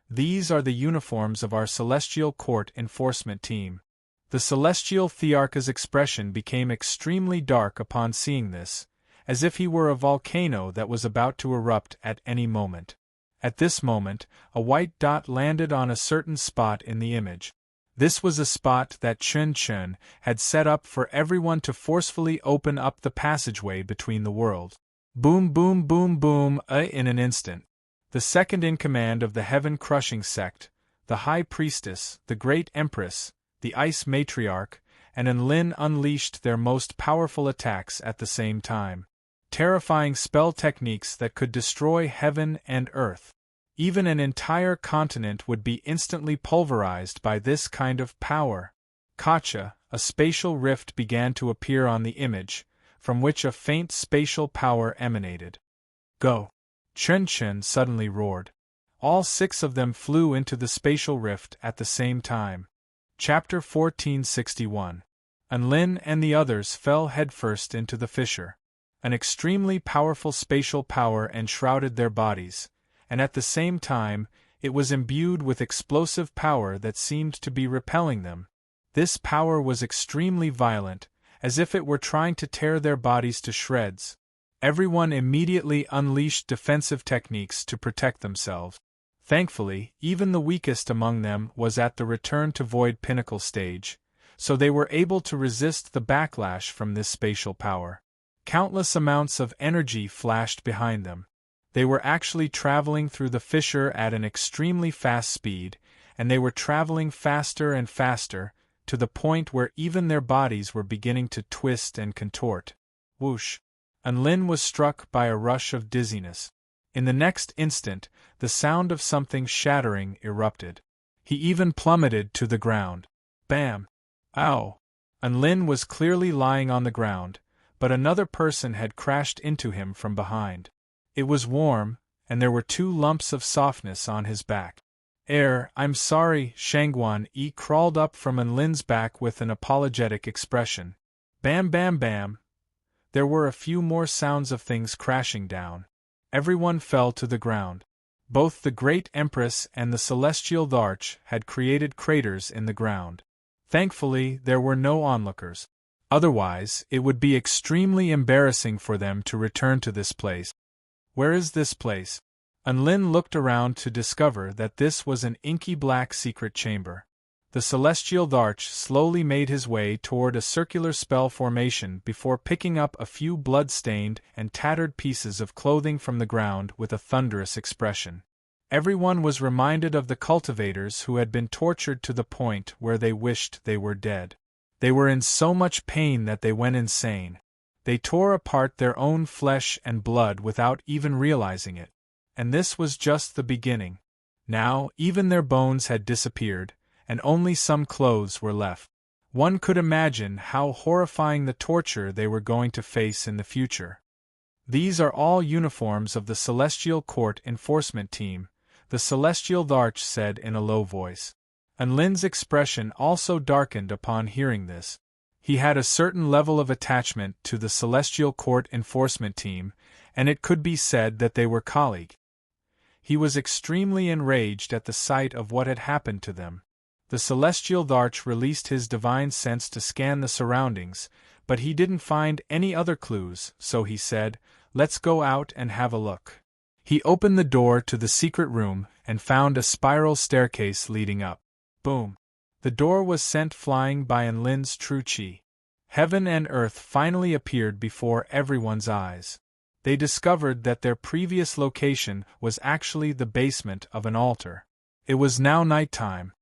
These are the uniforms of our Celestial Court Enforcement Team. The Celestial Thearch's expression became extremely dark upon seeing this, as if he were a volcano that was about to erupt at any moment. At this moment, a white dot landed on a certain spot in the image. This was a spot that Chen Chen had set up for everyone to forcefully open up the passageway between the world. Boom boom boom boom, in an instant. The second in command of the heaven-crushing sect, the High Priestess, the Great Empress, the Ice Matriarch, and Enlin unleashed their most powerful attacks at the same time. Terrifying spell techniques that could destroy heaven and earth. Even an entire continent would be instantly pulverized by this kind of power. Kacha, a spatial rift began to appear on the image, from which a faint spatial power emanated. Go! Chen Chen suddenly roared. All 6 of them flew into the spatial rift at the same time. Chapter 1461. Enlin and the others fell headfirst into the fissure. An extremely powerful spatial power enshrouded their bodies, and at the same time, it was imbued with explosive power that seemed to be repelling them. This power was extremely violent, as if it were trying to tear their bodies to shreds. Everyone immediately unleashed defensive techniques to protect themselves. Thankfully, even the weakest among them was at the Return to Void Pinnacle stage, so they were able to resist the backlash from this spatial power. Countless amounts of energy flashed behind them. They were actually traveling through the fissure at an extremely fast speed, and they were traveling faster and faster, to the point where even their bodies were beginning to twist and contort. Whoosh! Enlin was struck by a rush of dizziness. In the next instant, the sound of something shattering erupted. He even plummeted to the ground. Bam! Ow! Enlin was clearly lying on the ground, but another person had crashed into him from behind. It was warm, and there were 2 lumps of softness on his back. I'm sorry, Shangguan Yi crawled up from Enlin's back with an apologetic expression. Bam bam bam. There were a few more sounds of things crashing down. Everyone fell to the ground. Both the Great Empress and the Celestial Larch had created craters in the ground. Thankfully, there were no onlookers. Otherwise, it would be extremely embarrassing for them to return to this place. Where is this place? Unlin looked around to discover that this was an inky black secret chamber. The Celestial Larch slowly made his way toward a circular spell formation before picking up a few blood-stained and tattered pieces of clothing from the ground with a thunderous expression. Everyone was reminded of the cultivators who had been tortured to the point where they wished they were dead. They were in so much pain that they went insane. They tore apart their own flesh and blood without even realizing it. And this was just the beginning. Now, even their bones had disappeared, and only some clothes were left. One could imagine how horrifying the torture they were going to face in the future. These are all uniforms of the Celestial Court Enforcement Team, the Celestial Larch said in a low voice. Unlin's expression also darkened upon hearing this. He had a certain level of attachment to the Celestial Court Enforcement Team, and it could be said that they were colleagues. He was extremely enraged at the sight of what had happened to them. The Celestial Larch released his divine sense to scan the surroundings, but he didn't find any other clues, so he said, "Let's go out and have a look." He opened the door to the secret room and found a spiral staircase leading up. Boom! The door was sent flying by Enlin's true chi. Heaven and earth finally appeared before everyone's eyes. They discovered that their previous location was actually the basement of an altar. It was now nighttime.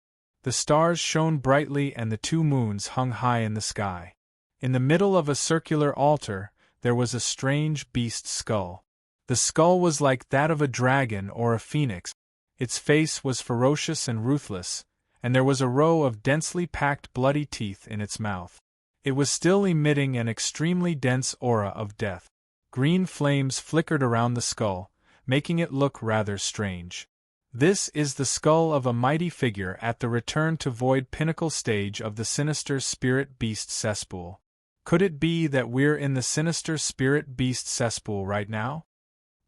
The stars shone brightly and the two moons hung high in the sky. In the middle of a circular altar, there was a strange beast skull. The skull was like that of a dragon or a phoenix. Its face was ferocious and ruthless, and there was a row of densely packed bloody teeth in its mouth. It was still emitting an extremely dense aura of death. Green flames flickered around the skull, making it look rather strange. This is the skull of a mighty figure at the return to void pinnacle stage of the sinister spirit beast cesspool. Could it be that we're in the sinister spirit beast cesspool right now?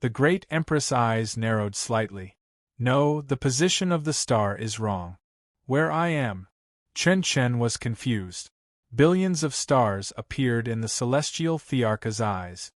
The Great Empress' eyes narrowed slightly. No, the position of the star is wrong. Where I am? Chen was confused. Billions of stars appeared in the celestial Thearcha's eyes.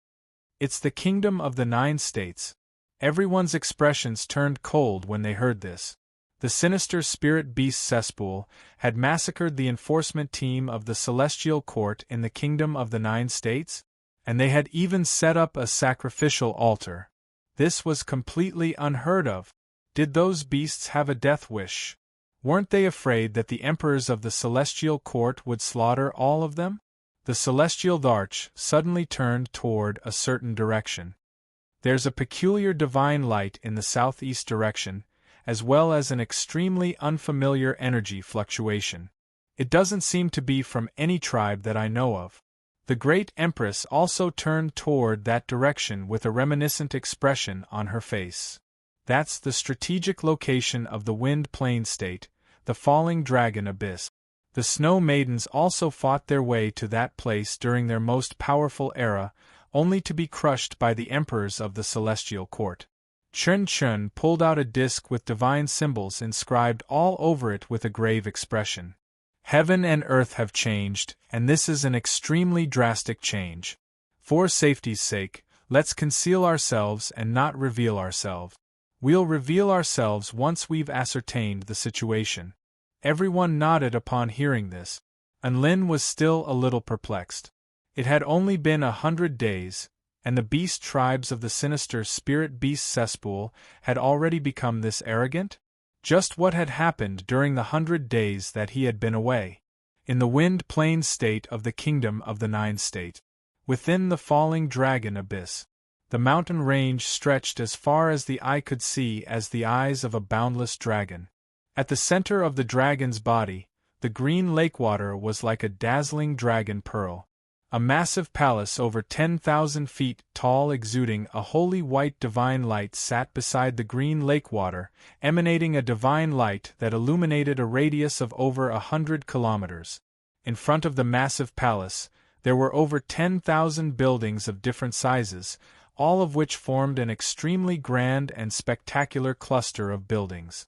It's the kingdom of the 9 states. Everyone's expressions turned cold when they heard this. The sinister spirit beast cesspool had massacred the enforcement team of the Celestial Court in the kingdom of the 9 states, and they had even set up a sacrificial altar. This was completely unheard of. Did those beasts have a death wish? Weren't they afraid that the emperors of the Celestial Court would slaughter all of them? The Celestial Larch suddenly turned toward a certain direction. There's a peculiar divine light in the southeast direction, as well as an extremely unfamiliar energy fluctuation. It doesn't seem to be from any tribe that I know of. The Great Empress also turned toward that direction with a reminiscent expression on her face. That's the strategic location of the Wind Plain State, the Falling Dragon Abyss. The Snow Maidens also fought their way to that place during their most powerful era, only to be crushed by the emperors of the Celestial Court. Chen pulled out a disc with divine symbols inscribed all over it with a grave expression. Heaven and earth have changed, and this is an extremely drastic change. For safety's sake, let's conceal ourselves and not reveal ourselves. We'll reveal ourselves once we've ascertained the situation. Everyone nodded upon hearing this. Unlin was still a little perplexed. It had only been 100 days, and the beast tribes of the sinister spirit beast cesspool had already become this arrogant? Just what had happened during the 100 days that he had been away? In the Wind Plain State of the Kingdom of the 9 State. Within the Falling Dragon Abyss. The mountain range stretched as far as the eye could see as the eyes of a boundless dragon. At the center of the dragon's body, the green lake water was like a dazzling dragon pearl. A massive palace over 10,000 feet tall exuding a holy white divine light sat beside the green lake water, emanating a divine light that illuminated a radius of over 100 kilometers. In front of the massive palace, There were over 10,000 buildings of different sizes, all of which formed an extremely grand and spectacular cluster of buildings.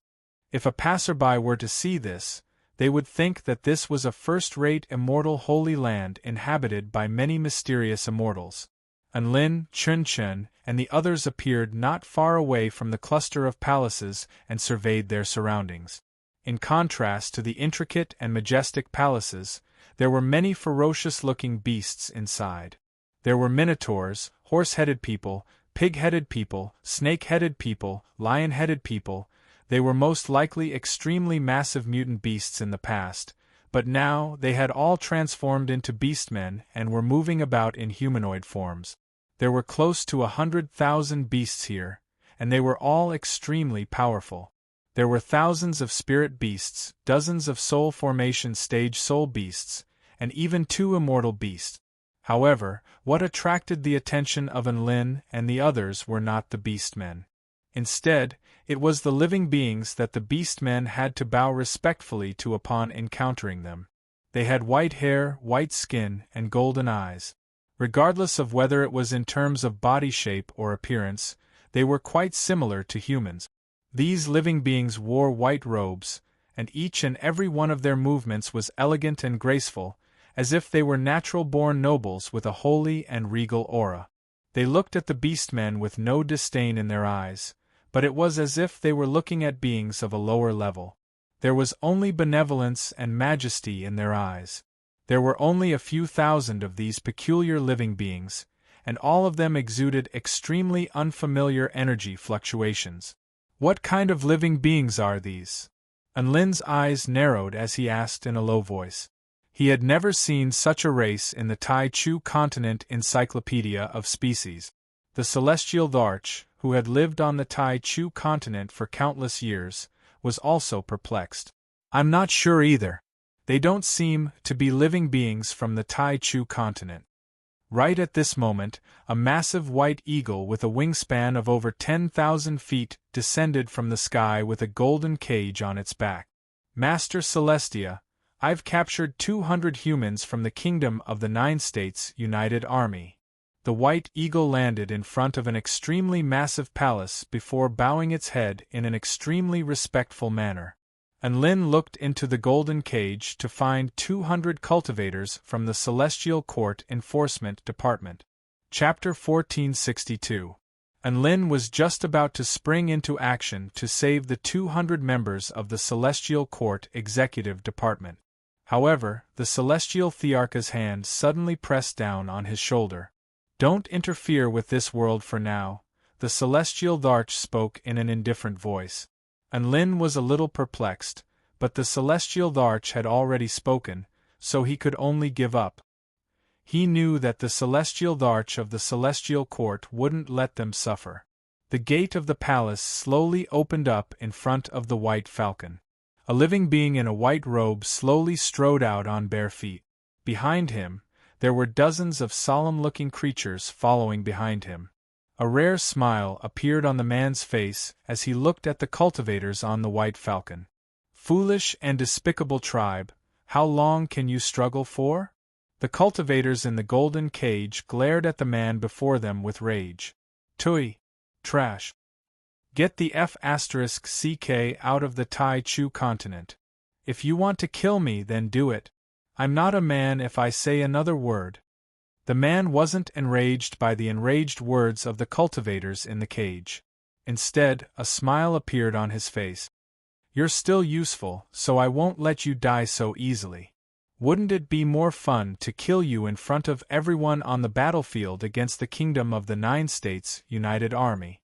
If a passerby were to see this, they would think that this was a first-rate immortal holy land inhabited by many mysterious immortals. Enlil, Chun-Chun, and the others appeared not far away from the cluster of palaces and surveyed their surroundings. In contrast to the intricate and majestic palaces, there were many ferocious-looking beasts inside. There were minotaurs, horse-headed people, pig-headed people, snake-headed people, lion-headed people. They were most likely extremely massive mutant beasts in the past, but now they had all transformed into beastmen and were moving about in humanoid forms. There were close to 100,000 beasts here, and they were all extremely powerful. There were thousands of spirit beasts, dozens of soul formation stage soul beasts, and even 2 immortal beasts. However, what attracted the attention of Enlil and the others were not the beastmen. Instead, it was the living beings that the beastmen had to bow respectfully to upon encountering them. They had white hair, white skin, and golden eyes. Regardless of whether it was in terms of body shape or appearance, they were quite similar to humans. These living beings wore white robes, and each and every one of their movements was elegant and graceful, as if they were natural-born nobles with a holy and regal aura. They looked at the beastmen with no disdain in their eyes, but it was as if they were looking at beings of a lower level. There was only benevolence and majesty in their eyes. There were only a few thousand of these peculiar living beings, and all of them exuded extremely unfamiliar energy fluctuations. What kind of living beings are these? Enlin's eyes narrowed as he asked in a low voice. He had never seen such a race in the Tai Chu Continent Encyclopedia of Species. The celestial Dharch, who had lived on the Tai Chu continent for countless years, was also perplexed. I'm not sure either. They don't seem to be living beings from the Tai Chu continent. Right at this moment, a massive white eagle with a wingspan of over 10,000 feet descended from the sky with a golden cage on its back. Master Celestia, I've captured 200 humans from the Kingdom of the Nine States United Army. The white eagle landed in front of an extremely massive palace before bowing its head in an extremely respectful manner. Enlil looked into the golden cage to find 200 cultivators from the Celestial Court Enforcement Department. Chapter 1462. Enlil was just about to spring into action to save the 200 members of the Celestial Court Executive Department. However, the Celestial Thearcha's hand suddenly pressed down on his shoulder. Don't interfere with this world for now, the Celestial Dharch spoke in an indifferent voice. Enlil was a little perplexed, but the Celestial Dharch had already spoken, so he could only give up. He knew that the Celestial Dharch of the Celestial Court wouldn't let them suffer. The gate of the palace slowly opened up in front of the white falcon. A living being in a white robe slowly strode out on bare feet. Behind him, there were dozens of solemn-looking creatures following behind him. A rare smile appeared on the man's face as he looked at the cultivators on the white falcon. Foolish and despicable tribe, how long can you struggle for? The cultivators in the golden cage glared at the man before them with rage. Tui! Trash! Get the F***ck out of the Tai Chu continent. If you want to kill me, then do it. I'm not a man if I say another word. The man wasn't enraged by the enraged words of the cultivators in the cage. Instead, a smile appeared on his face. You're still useful, so I won't let you die so easily. Wouldn't it be more fun to kill you in front of everyone on the battlefield against the Kingdom of the Nine States United Army?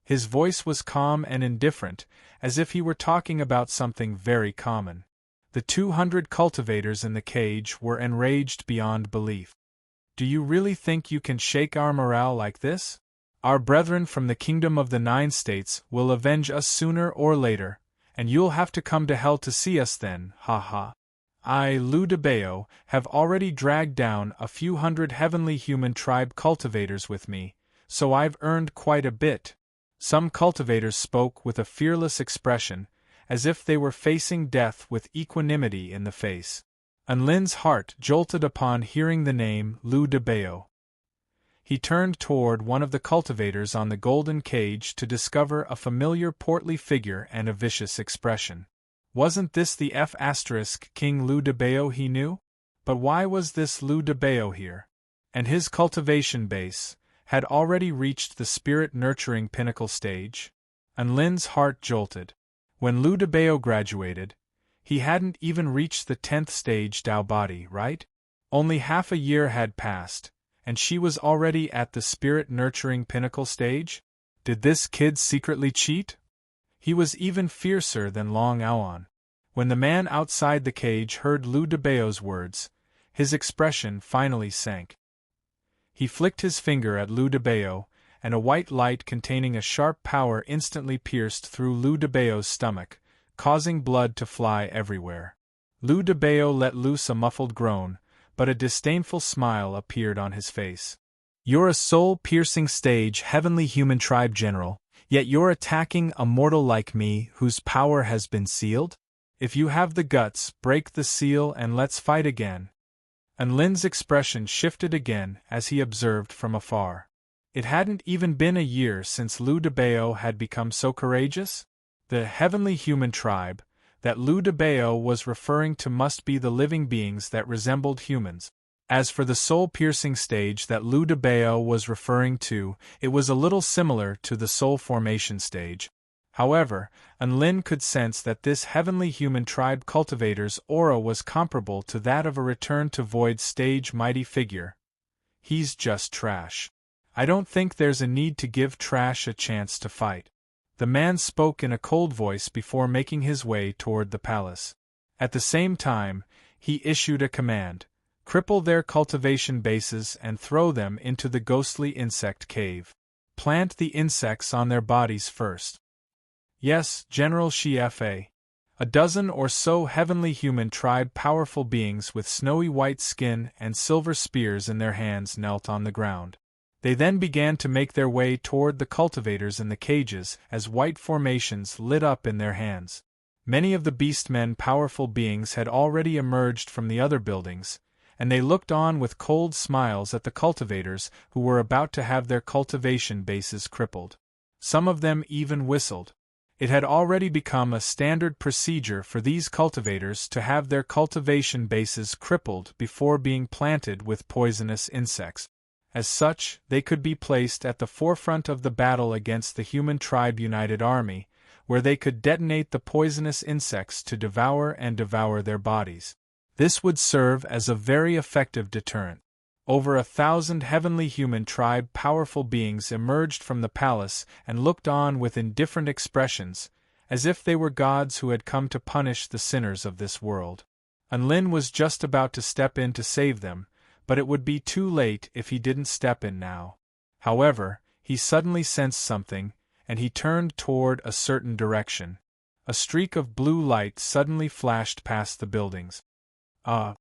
His voice was calm and indifferent, as if he were talking about something very common. The 200 cultivators in the cage were enraged beyond belief. Do you really think you can shake our morale like this? Our brethren from the Kingdom of the Nine States will avenge us sooner or later, and you'll have to come to hell to see us then, ha ha. I, Lu de Bayo, have already dragged down a few hundred heavenly human tribe cultivators with me, so I've earned quite a bit. Some cultivators spoke with a fearless expression, as if they were facing death with equanimity in the face. Unlin's heart jolted upon hearing the name Lou de Bao. He turned toward one of the cultivators on the golden cage to discover a familiar portly figure and a vicious expression. Wasn't this the King Lou de Bao he knew? But why was this Lou de Bao here? And his cultivation base had already reached the spirit-nurturing pinnacle stage? Unlin's heart jolted. When Lou de Bao graduated, he hadn't even reached the 10th stage Dao body, right? Only half a year had passed, and she was already at the spirit-nurturing pinnacle stage? Did this kid secretly cheat? He was even fiercer than Long Aoan. When the man outside the cage heard Lou de Bao's words, his expression finally sank. He flicked his finger at Lou de Bao, and a white light containing a sharp power instantly pierced through Lou de Bao's stomach, causing blood to fly everywhere. Lou de Bao let loose a muffled groan, but a disdainful smile appeared on his face. "You're a soul-piercing stage heavenly human tribe general, yet you're attacking a mortal like me whose power has been sealed? If you have the guts, break the seal and let's fight again." Unlin's expression shifted again as he observed from afar. It hadn't even been a year since Lou de Bao had become so courageous. The heavenly human tribe that Lou de Bao was referring to must be the living beings that resembled humans. As for the soul-piercing stage that Lou de Bao was referring to, it was a little similar to the soul formation stage. However, Unlin could sense that this heavenly human tribe cultivator's aura was comparable to that of a return-to-void stage mighty figure. "He's just trash. I don't think there's a need to give trash a chance to fight." The man spoke in a cold voice before making his way toward the palace. At the same time, he issued a command: cripple their cultivation bases and throw them into the ghostly insect cave. Plant the insects on their bodies first. Yes, General Shi-Fa. A dozen or so heavenly human tribe powerful beings with snowy white skin and silver spears in their hands knelt on the ground. They then began to make their way toward the cultivators in the cages as white formations lit up in their hands. Many of the beastmen powerful beings had already emerged from the other buildings, and they looked on with cold smiles at the cultivators who were about to have their cultivation bases crippled. Some of them even whistled. It had already become a standard procedure for these cultivators to have their cultivation bases crippled before being planted with poisonous insects. As such, they could be placed at the forefront of the battle against the human tribe united army, where they could detonate the poisonous insects to devour their bodies. This would serve as a very effective deterrent. Over 1,000 heavenly human tribe powerful beings emerged from the palace and looked on with indifferent expressions, as if they were gods who had come to punish the sinners of this world. Unlin was just about to step in to save them, but it would be too late if he didn't step in now. However, he suddenly sensed something, and he turned toward a certain direction. A streak of blue light suddenly flashed past the buildings. A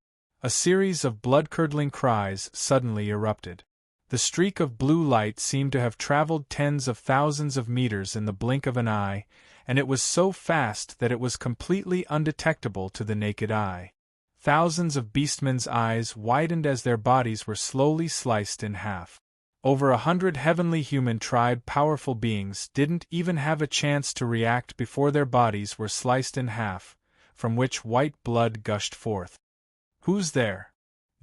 series of blood-curdling cries suddenly erupted. The streak of blue light seemed to have traveled tens of thousands of meters in the blink of an eye, and it was so fast that it was completely undetectable to the naked eye. Thousands of beastmen's eyes widened as their bodies were slowly sliced in half. Over 100 heavenly human tribe powerful beings didn't even have a chance to react before their bodies were sliced in half, from which white blood gushed forth. "Who's there?"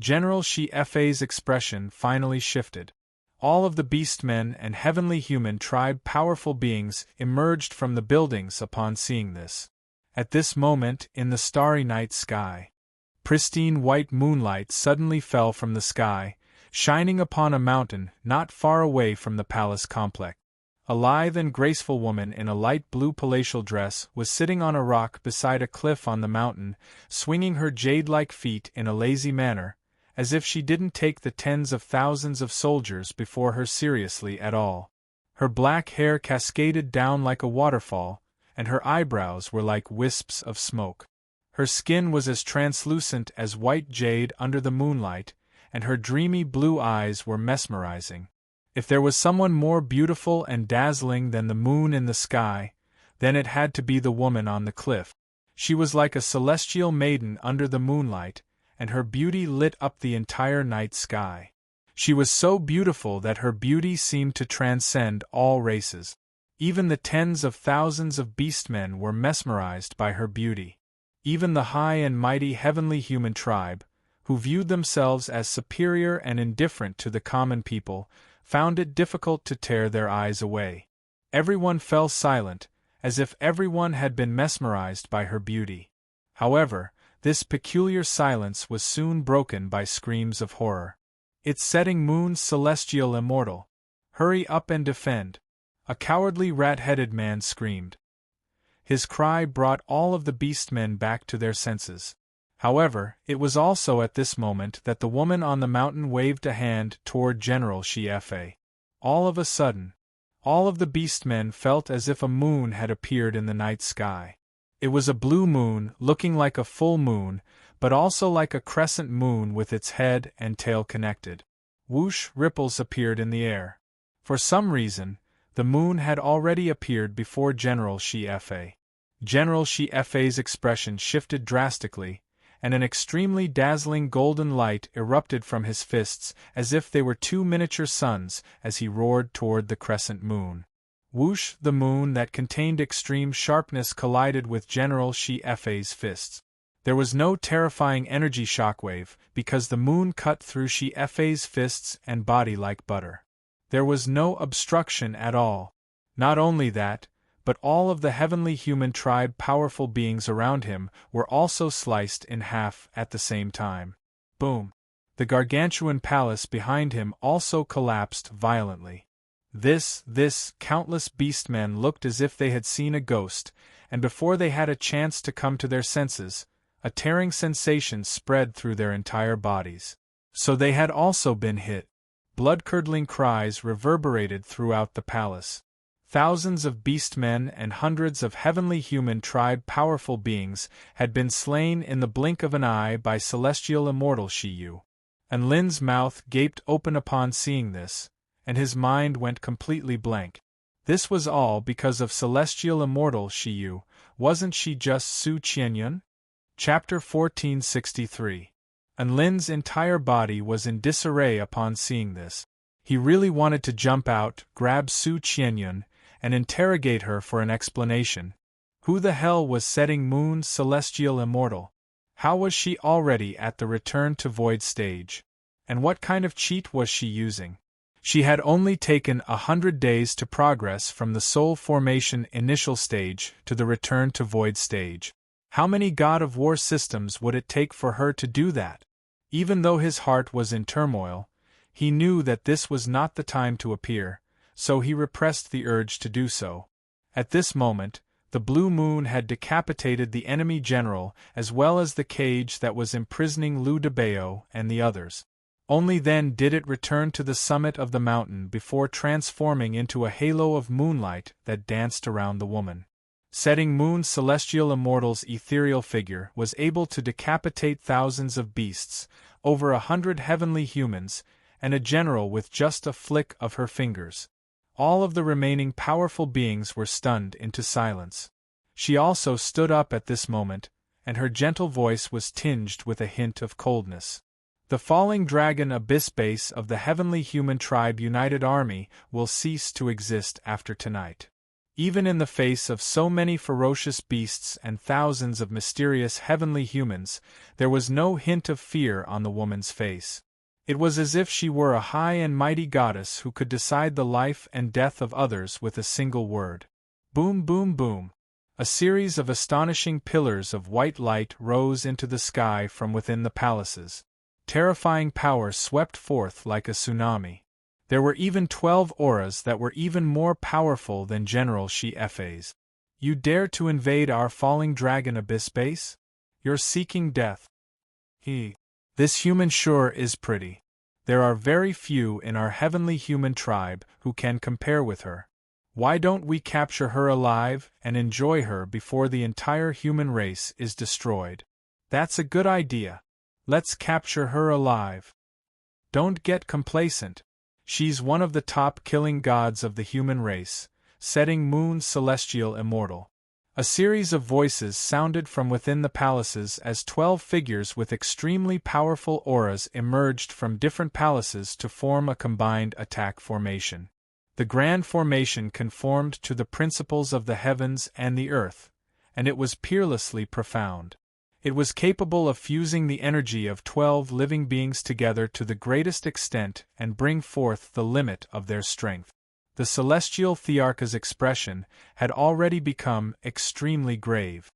General Shi-Fa's expression finally shifted. All of the beastmen and heavenly human tribe powerful beings emerged from the buildings upon seeing this. At this moment, in the starry night sky, pristine white moonlight suddenly fell from the sky, shining upon a mountain not far away from the palace complex. A lithe and graceful woman in a light blue palatial dress was sitting on a rock beside a cliff on the mountain, swinging her jade-like feet in a lazy manner, as if she didn't take the tens of thousands of soldiers before her seriously at all. Her black hair cascaded down like a waterfall, and her eyebrows were like wisps of smoke. Her skin was as translucent as white jade under the moonlight, and her dreamy blue eyes were mesmerizing. If there was someone more beautiful and dazzling than the moon in the sky, then it had to be the woman on the cliff. She was like a celestial maiden under the moonlight, and her beauty lit up the entire night sky. She was so beautiful that her beauty seemed to transcend all races. Even the tens of thousands of beastmen were mesmerized by her beauty. Even the high and mighty heavenly human tribe, who viewed themselves as superior and indifferent to the common people, found it difficult to tear their eyes away. Everyone fell silent, as if everyone had been mesmerized by her beauty. However, this peculiar silence was soon broken by screams of horror. "It's setting moon, celestial immortal! Hurry up and defend!" a cowardly rat-headed man screamed. His cry brought all of the beastmen back to their senses. However, it was also at this moment that the woman on the mountain waved a hand toward General Shifa. All of a sudden, all of the beastmen felt as if a moon had appeared in the night sky. It was a blue moon, looking like a full moon, but also like a crescent moon with its head and tail connected. Whoosh! Ripples appeared in the air. For some reason, the moon had already appeared before General Shifa. General Shifa's expression shifted drastically, and an extremely dazzling golden light erupted from his fists as if they were two miniature suns as he roared toward the crescent moon. Whoosh! The moon that contained extreme sharpness collided with General Shifa's fists. There was no terrifying energy shockwave because the moon cut through Shifa's fists and body like butter. There was no obstruction at all. Not only that, but all of the heavenly human tribe powerful beings around him were also sliced in half at the same time. Boom! The gargantuan palace behind him also collapsed violently. This countless beastmen looked as if they had seen a ghost, and before they had a chance to come to their senses, a tearing sensation spread through their entire bodies. So they had also been hit. Blood-curdling cries reverberated throughout the palace. Thousands of beastmen and hundreds of heavenly human tribe powerful beings had been slain in the blink of an eye by celestial immortal Shiyu. And Lin's mouth gaped open upon seeing this, and his mind went completely blank. This was all because of celestial immortal Shiyu. Wasn't she just Su Qianyun? Chapter 1463. And Lin's entire body was in disarray upon seeing this. He really wanted to jump out, grab Su Qianyun, and interrogate her for an explanation. Who the hell was setting moon celestial immortal? How was she already at the return to void stage? And what kind of cheat was she using? She had only taken 100 days to progress from the soul formation initial stage to the return to void stage. How many God of War systems would it take for her to do that? Even though his heart was in turmoil, he knew that this was not the time to appear, so he repressed the urge to do so. At this moment, the blue moon had decapitated the enemy general as well as the cage that was imprisoning Liu Debao and the others. Only then did it return to the summit of the mountain before transforming into a halo of moonlight that danced around the woman. Setting moon celestial immortal's ethereal figure was able to decapitate thousands of beasts, over 100 heavenly humans, and a general with just a flick of her fingers. All of the remaining powerful beings were stunned into silence. She also stood up at this moment, and her gentle voice was tinged with a hint of coldness. The falling dragon abyss base of the heavenly human tribe united army will cease to exist after tonight. Even in the face of so many ferocious beasts and thousands of mysterious heavenly humans, there was no hint of fear on the woman's face. It was as if she were a high and mighty goddess who could decide the life and death of others with a single word. Boom, boom, boom. A series of astonishing pillars of white light rose into the sky from within the palaces. Terrifying power swept forth like a tsunami. There were even 12 auras that were even more powerful than General Shifa's. You dare to invade our falling dragon abyss base? You're seeking death. This human sure is pretty. There are very few in our heavenly human tribe who can compare with her. Why don't we capture her alive and enjoy her before the entire human race is destroyed? That's a good idea. Let's capture her alive. Don't get complacent. She's one of the top killing gods of the human race, setting moon celestial immortal. A series of voices sounded from within the palaces as 12 figures with extremely powerful auras emerged from different palaces to form a combined attack formation. The grand formation conformed to the principles of the heavens and the earth, and it was peerlessly profound. It was capable of fusing the energy of 12 living beings together to the greatest extent and bring forth the limit of their strength. The celestial Thearcha's expression had already become extremely grave.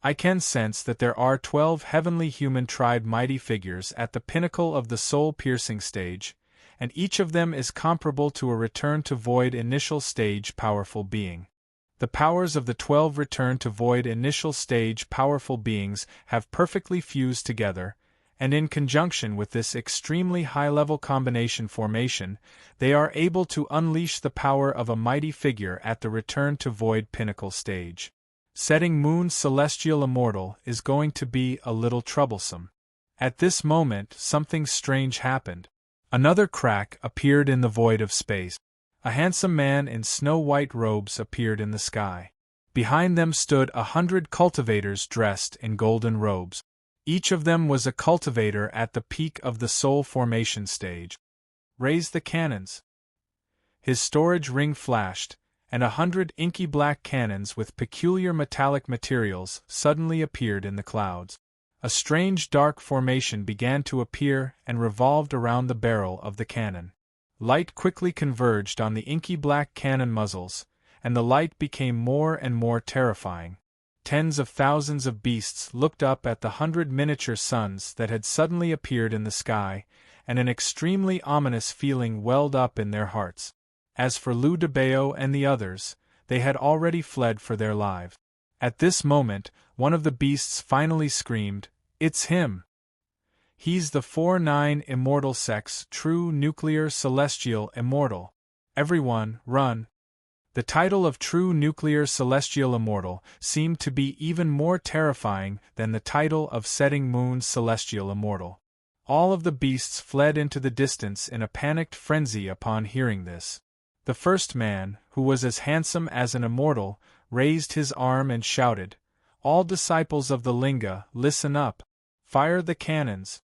I can sense that there are 12 heavenly human tribe mighty figures at the pinnacle of the soul-piercing stage, and each of them is comparable to a return to void initial stage powerful being. The powers of the 12 return to void initial stage powerful beings have perfectly fused together, and in conjunction with this extremely high-level combination formation, they are able to unleash the power of a mighty figure at the return to void pinnacle stage. Setting Moon's celestial immortal is going to be a little troublesome. At this moment, something strange happened. Another crack appeared in the void of space. A handsome man in snow-white robes appeared in the sky. Behind them stood 100 cultivators dressed in golden robes. Each of them was a cultivator at the peak of the soul formation stage. Raise the cannons. His storage ring flashed, and 100 inky black cannons with peculiar metallic materials suddenly appeared in the clouds. A strange dark formation began to appear and revolved around the barrel of the cannon. Light quickly converged on the inky black cannon muzzles, and the light became more and more terrifying. Tens of thousands of beasts looked up at the 100 miniature suns that had suddenly appeared in the sky, and an extremely ominous feeling welled up in their hearts. As for Lou de Bayo and the others, they had already fled for their lives. At this moment, one of the beasts finally screamed, "It's him! He's the 4-9 immortal sex, true nuclear celestial immortal. Everyone, run!" The title of true nuclear celestial immortal seemed to be even more terrifying than the title of setting Moon's celestial immortal. All of the beasts fled into the distance in a panicked frenzy upon hearing this. The first man, who was as handsome as an immortal, raised his arm and shouted, "All disciples of the Linga, listen up! Fire the cannons!"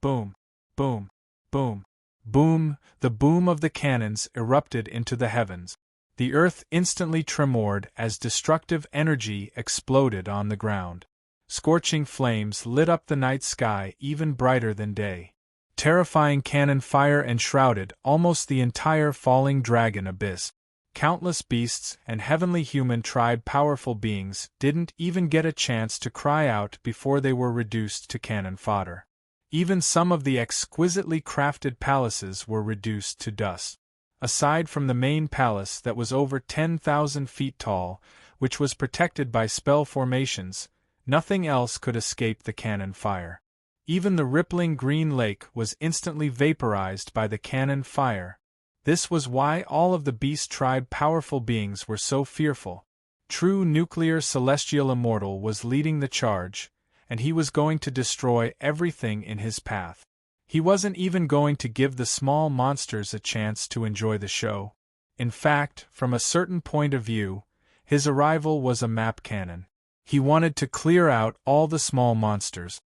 Boom! Boom! Boom! Boom! The boom of the cannons erupted into the heavens. The earth instantly tremored as destructive energy exploded on the ground. Scorching flames lit up the night sky even brighter than day. Terrifying cannon fire enshrouded almost the entire falling dragon abyss. Countless beasts and heavenly human tribe powerful beings didn't even get a chance to cry out before they were reduced to cannon fodder. Even some of the exquisitely crafted palaces were reduced to dust. Aside from the main palace that was over 10,000 feet tall, which was protected by spell formations, nothing else could escape the cannon fire. Even the rippling green lake was instantly vaporized by the cannon fire. This was why all of the beast tribe powerful beings were so fearful. True nuclear celestial immortal was leading the charge, and he was going to destroy everything in his path. He wasn't even going to give the small monsters a chance to enjoy the show. In fact, from a certain point of view, his arrival was a map cannon. He wanted to clear out all the small monsters.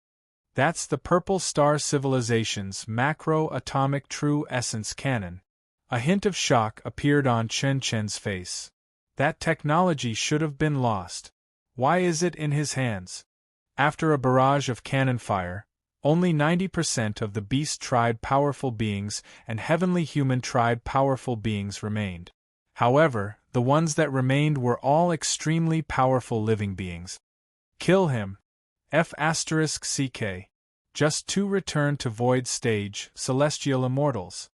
That's the Purple Star Civilization's macro-atomic true essence cannon. A hint of shock appeared on Chen Chen's face. That technology should have been lost. Why is it in his hands? After a barrage of cannon fire, only 90% of the beast tribe powerful beings and heavenly human tribe powerful beings remained. However, the ones that remained were all extremely powerful living beings. Kill him. F***CK. Just 2 return to void stage, celestial immortals.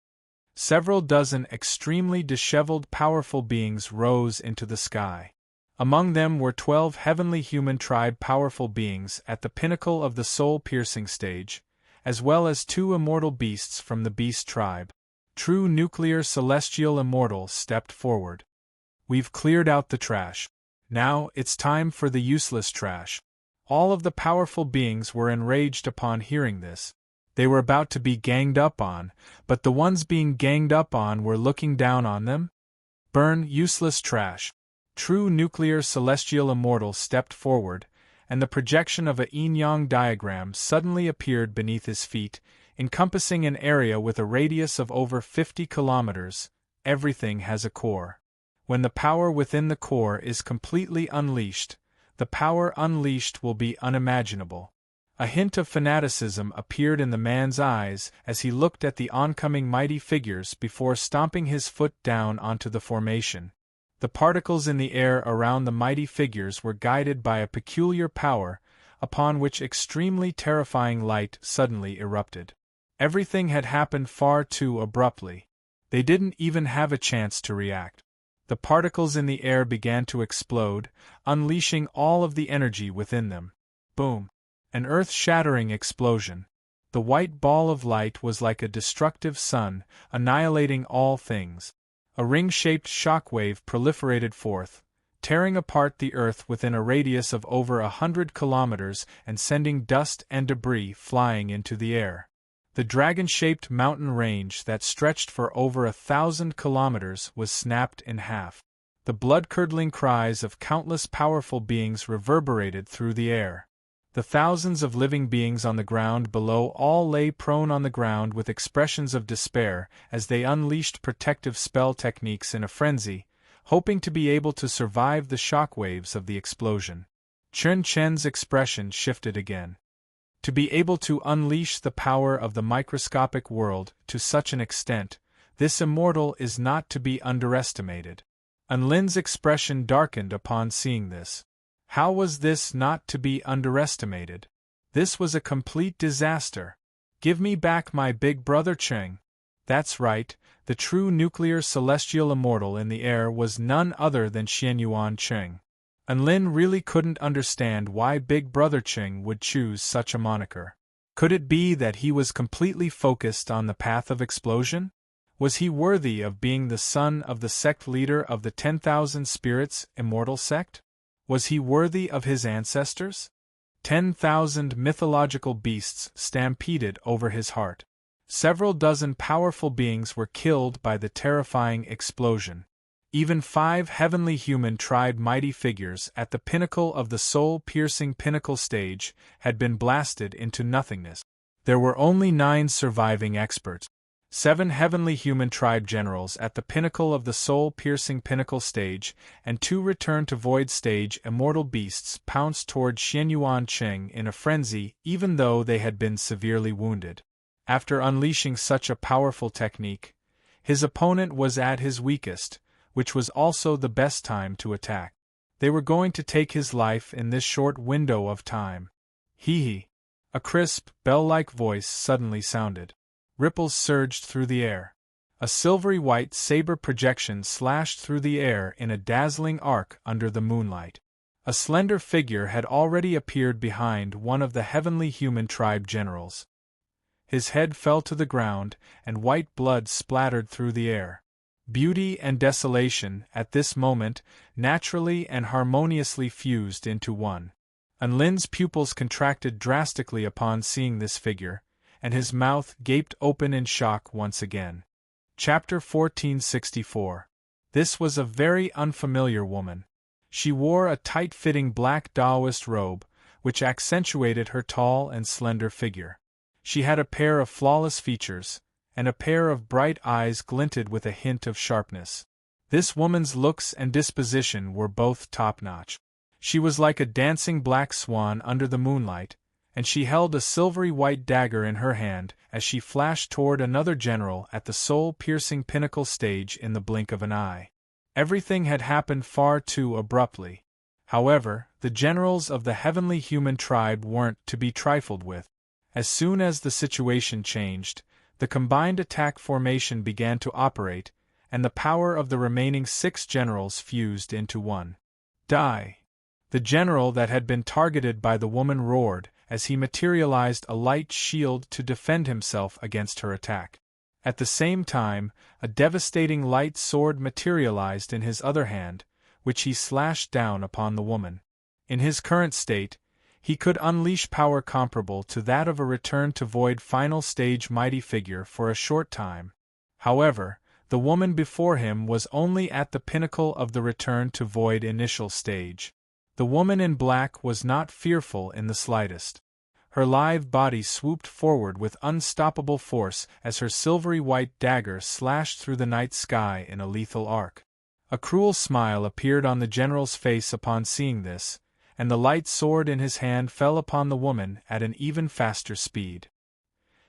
Several dozen extremely disheveled powerful beings rose into the sky. Among them were 12 heavenly human tribe powerful beings at the pinnacle of the soul-piercing stage, as well as 2 immortal beasts from the beast tribe. True nuclear celestial immortal stepped forward. We've cleared out the trash. Now it's time for the useless trash. All of the powerful beings were enraged upon hearing this. They were about to be ganged up on, but the ones being ganged up on were looking down on them. Burn useless trash. True nuclear celestial immortal stepped forward, and the projection of a yin-yang diagram suddenly appeared beneath his feet, encompassing an area with a radius of over 50 kilometers. Everything has a core. When the power within the core is completely unleashed, the power unleashed will be unimaginable. A hint of fanaticism appeared in the man's eyes as he looked at the oncoming mighty figures before stomping his foot down onto the formation. The particles in the air around the mighty figures were guided by a peculiar power, upon which extremely terrifying light suddenly erupted. Everything had happened far too abruptly. They didn't even have a chance to react. The particles in the air began to explode, unleashing all of the energy within them. Boom! An earth-shattering explosion. The white ball of light was like a destructive sun, annihilating all things. A ring-shaped shockwave proliferated forth, tearing apart the earth within a radius of over 100 kilometers and sending dust and debris flying into the air. The dragon-shaped mountain range that stretched for over 1,000 kilometers was snapped in half. The blood-curdling cries of countless powerful beings reverberated through the air. The thousands of living beings on the ground below all lay prone on the ground with expressions of despair as they unleashed protective spell techniques in a frenzy, hoping to be able to survive the shockwaves of the explosion. Chen Chen's expression shifted again. To be able to unleash the power of the microscopic world to such an extent, this immortal is not to be underestimated. Anlin's expression darkened upon seeing this. How was this not to be underestimated? This was a complete disaster. Give me back my big brother Cheng. That's right, the true nuclear celestial immortal in the air was none other than Xianyuan Cheng. Anlin really couldn't understand why Big Brother Cheng would choose such a moniker. Could it be that he was completely focused on the path of explosion? Was he worthy of being the son of the sect leader of the 10,000 Spirits Immortal sect? Was he worthy of his ancestors? 10,000 mythological beasts stampeded over his heart. Several dozen powerful beings were killed by the terrifying explosion. Even 5 heavenly human tribe mighty figures at the pinnacle of the soul-piercing pinnacle stage had been blasted into nothingness. There were only 9 surviving experts. 7 heavenly human tribe generals at the pinnacle of the soul-piercing pinnacle stage, and 2 return-to-void stage immortal beasts pounced toward Xianyuan Cheng in a frenzy even though they had been severely wounded. After unleashing such a powerful technique, his opponent was at his weakest, which was also the best time to attack. They were going to take his life in this short window of time. Hee. A crisp, bell-like voice suddenly sounded. Ripples surged through the air. A silvery white saber projection slashed through the air in a dazzling arc under the moonlight. A slender figure had already appeared behind one of the heavenly human tribe generals. His head fell to the ground, and white blood splattered through the air. Beauty and desolation, at this moment, naturally and harmoniously fused into one. Anlin's pupils contracted drastically upon seeing this figure, and his mouth gaped open in shock once again. Chapter 1464. This was a very unfamiliar woman. She wore a tight-fitting black Taoist robe, which accentuated her tall and slender figure. She had a pair of flawless features, and a pair of bright eyes glinted with a hint of sharpness. This woman's looks and disposition were both top-notch. She was like a dancing black swan under the moonlight, and she held a silvery white dagger in her hand as she flashed toward another general at the soul-piercing pinnacle stage in the blink of an eye. Everything had happened far too abruptly. However, the generals of the heavenly human tribe weren't to be trifled with. As soon as the situation changed, the combined attack formation began to operate, and the power of the remaining 6 generals fused into one. Die! The general that had been targeted by the woman roared as he materialized a light shield to defend himself against her attack. At the same time, a devastating light sword materialized in his other hand, which he slashed down upon the woman. In his current state, he could unleash power comparable to that of a return-to-void final stage mighty figure for a short time. However, The woman before him was only at the pinnacle of the return to void initial stage. The woman in black was not fearful in the slightest. Her lithe body swooped forward with unstoppable force as her silvery white dagger slashed through the night sky in a lethal arc. A cruel smile appeared on the general's face upon seeing this, and the light sword in his hand fell upon the woman at an even faster speed.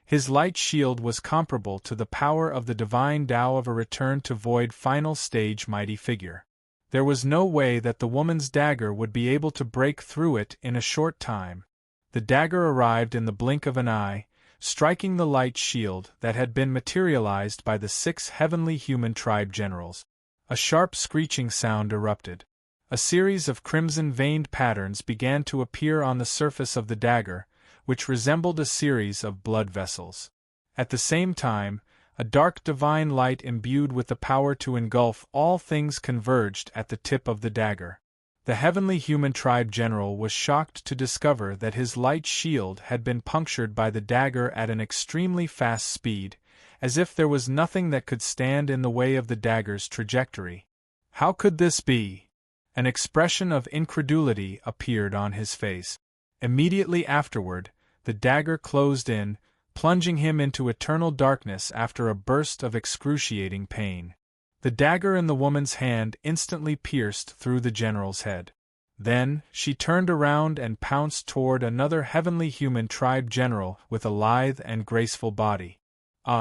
His light shield was comparable to the power of the divine Tao of a return to void final stage mighty figure. There was no way that the woman's dagger would be able to break through it in a short time. The dagger arrived in the blink of an eye, striking the light shield that had been materialized by the 6 heavenly human tribe generals. A sharp screeching sound erupted. A series of crimson-veined patterns began to appear on the surface of the dagger, which resembled a series of blood vessels. At the same time, a dark divine light imbued with the power to engulf all things converged at the tip of the dagger. The heavenly human tribe general was shocked to discover that his light shield had been punctured by the dagger at an extremely fast speed, as if there was nothing that could stand in the way of the dagger's trajectory. How could this be? An expression of incredulity appeared on his face. Immediately afterward, the dagger closed in, plunging him into eternal darkness after a burst of excruciating pain. The dagger in the woman's hand instantly pierced through the general's head. Then, she turned around and pounced toward another heavenly human tribe general with a lithe and graceful body.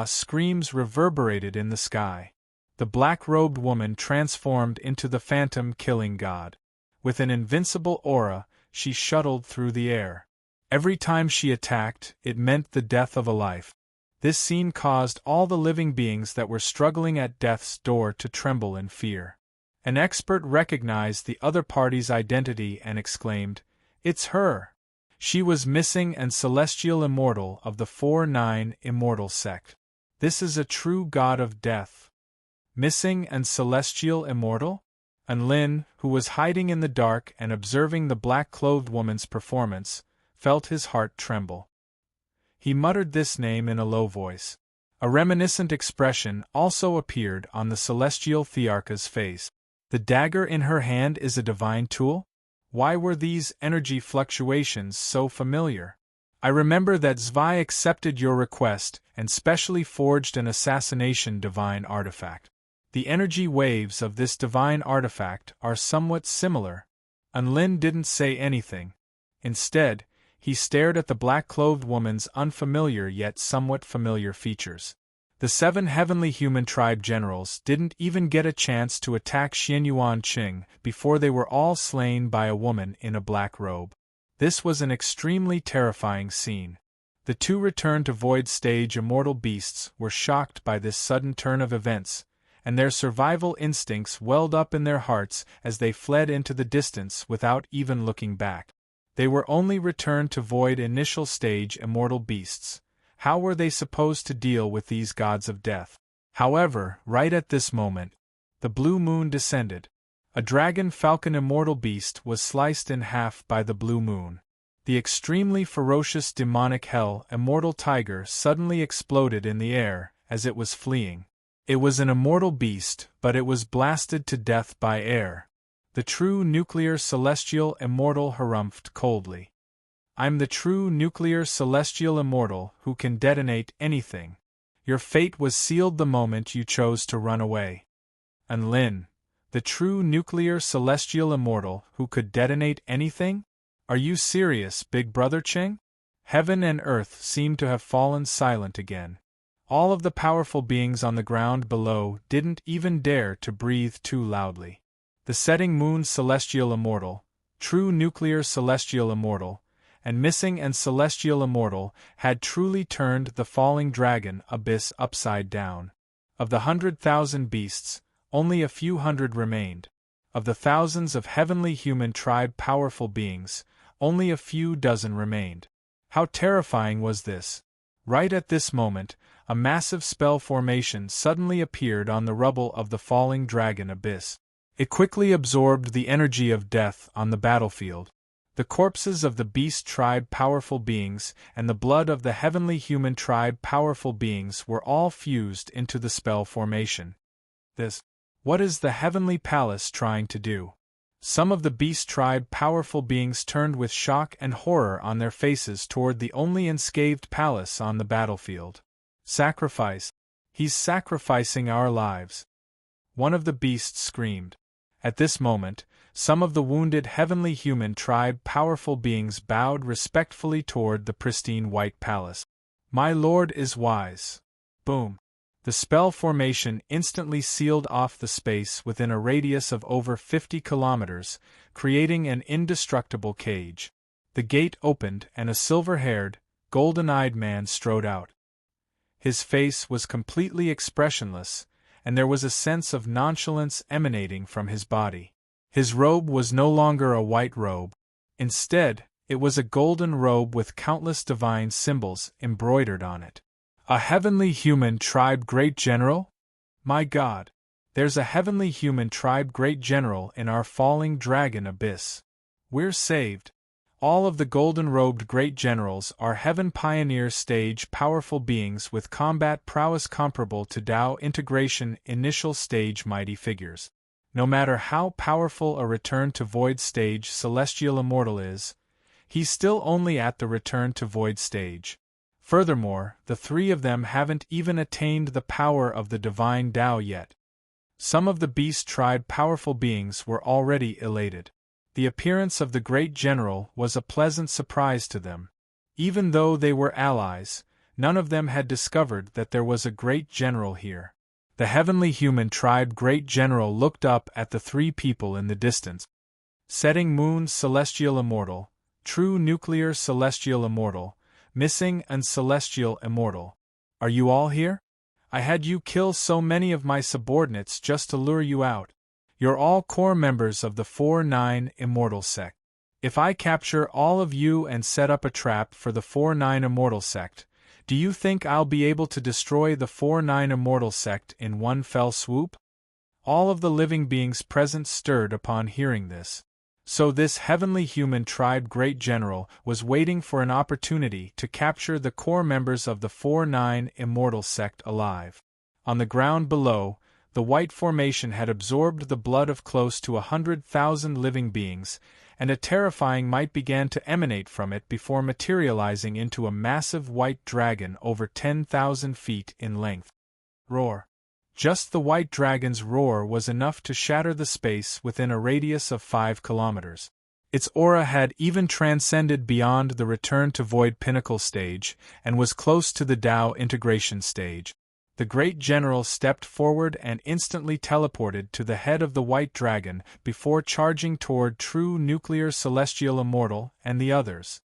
Screams reverberated in the sky. The black-robed woman transformed into the phantom killing god. With an invincible aura, she shuttled through the air. Every time she attacked, it meant the death of a life. This scene caused all the living beings that were struggling at death's door to tremble in fear. An expert recognized the other party's identity and exclaimed, "It's her! She was missing and celestial immortal of the 4-9 immortal sect. This is a true god of death." Missing and celestial immortal? Unlin, who was hiding in the dark and observing the black-clothed woman's performance, felt his heart tremble. He muttered this name in a low voice. A reminiscent expression also appeared on the celestial Thearcha's face. The dagger in her hand is a divine tool? Why were these energy fluctuations so familiar? I remember that Zwei accepted your request and specially forged an assassination divine artifact. The energy waves of this divine artifact are somewhat similar. Unlin didn't say anything. Instead, he stared at the black-clothed woman's unfamiliar yet somewhat familiar features. The 7 heavenly human tribe generals didn't even get a chance to attack Xianyuan Qing before they were all slain by a woman in a black robe. This was an extremely terrifying scene. The 2 return to void stage immortal beasts were shocked by this sudden turn of events, and their survival instincts welled up in their hearts as they fled into the distance without even looking back. They were only returned to void initial stage immortal beasts. How were they supposed to deal with these gods of death? However, right at this moment, the blue moon descended. A dragon falcon immortal beast was sliced in half by the blue moon. The extremely ferocious demonic hell immortal tiger suddenly exploded in the air as it was fleeing. It was an immortal beast, but it was blasted to death by air. The true nuclear celestial immortal harumphed coldly. I'm the true nuclear celestial immortal who can detonate anything. Your fate was sealed the moment you chose to run away. Unlin, the true nuclear celestial immortal who could detonate anything? Are you serious, Big Brother Qing? Heaven and earth seemed to have fallen silent again. All of the powerful beings on the ground below didn't even dare to breathe too loudly. The setting moon celestial immortal, true nuclear celestial immortal, and missing and celestial immortal had truly turned the falling dragon abyss upside down. Of the 100,000 beasts, only a few hundred remained. Of the thousands of heavenly human tribe powerful beings, only a few dozen remained. How terrifying was this? Right at this moment, a massive spell formation suddenly appeared on the rubble of the falling dragon abyss. It quickly absorbed the energy of death on the battlefield. The corpses of the beast tribe powerful beings and the blood of the heavenly human tribe powerful beings were all fused into the spell formation. This. What is the heavenly palace trying to do? Some of the beast tribe powerful beings turned with shock and horror on their faces toward the only unscathed palace on the battlefield. Sacrifice. He's sacrificing our lives. One of the beasts screamed. At this moment, some of the wounded heavenly human tribe powerful beings bowed respectfully toward the pristine white palace. My lord is wise. Boom. The spell formation instantly sealed off the space within a radius of over 50 kilometers, creating an indestructible cage. The gate opened and a silver-haired, golden-eyed man strode out. His face was completely expressionless, and there was a sense of nonchalance emanating from his body. His robe was no longer a white robe. Instead, it was a golden robe with countless divine symbols embroidered on it. A heavenly human tribe great general? My God! There's a heavenly human tribe great general in our falling dragon abyss. We're saved. All of the golden-robed great generals are heaven pioneer stage powerful beings with combat prowess comparable to Tao integration initial stage mighty figures. No matter how powerful a return to void stage celestial immortal is, he's still only at the return to void stage. Furthermore, the three of them haven't even attained the power of the divine Tao yet. Some of the beast tribe powerful beings were already elated. The appearance of the great general was a pleasant surprise to them. Even though they were allies, none of them had discovered that there was a great general here. The heavenly human tribe great general looked up at the three people in the distance. Setting moon celestial immortal, true nuclear celestial immortal, missing and celestial immortal. Are you all here? I had you kill so many of my subordinates just to lure you out. You're all core members of the 4-9 immortal sect. If I capture all of you and set up a trap for the 4-9 immortal sect, do you think I'll be able to destroy the 4-9 immortal sect in one fell swoop? All of the living beings present stirred upon hearing this. So this heavenly human tribe great general was waiting for an opportunity to capture the core members of the 4-9 immortal sect alive. On the ground below, the white formation had absorbed the blood of close to 100,000 living beings, and a terrifying might began to emanate from it before materializing into a massive white dragon over 10,000 feet in length. Roar. Just the white dragon's roar was enough to shatter the space within a radius of 5 kilometers. Its aura had even transcended beyond the return to void pinnacle stage and was close to the Tao integration stage. The great general stepped forward and instantly teleported to the head of the white dragon before charging toward true nuclear celestial immortal and the others.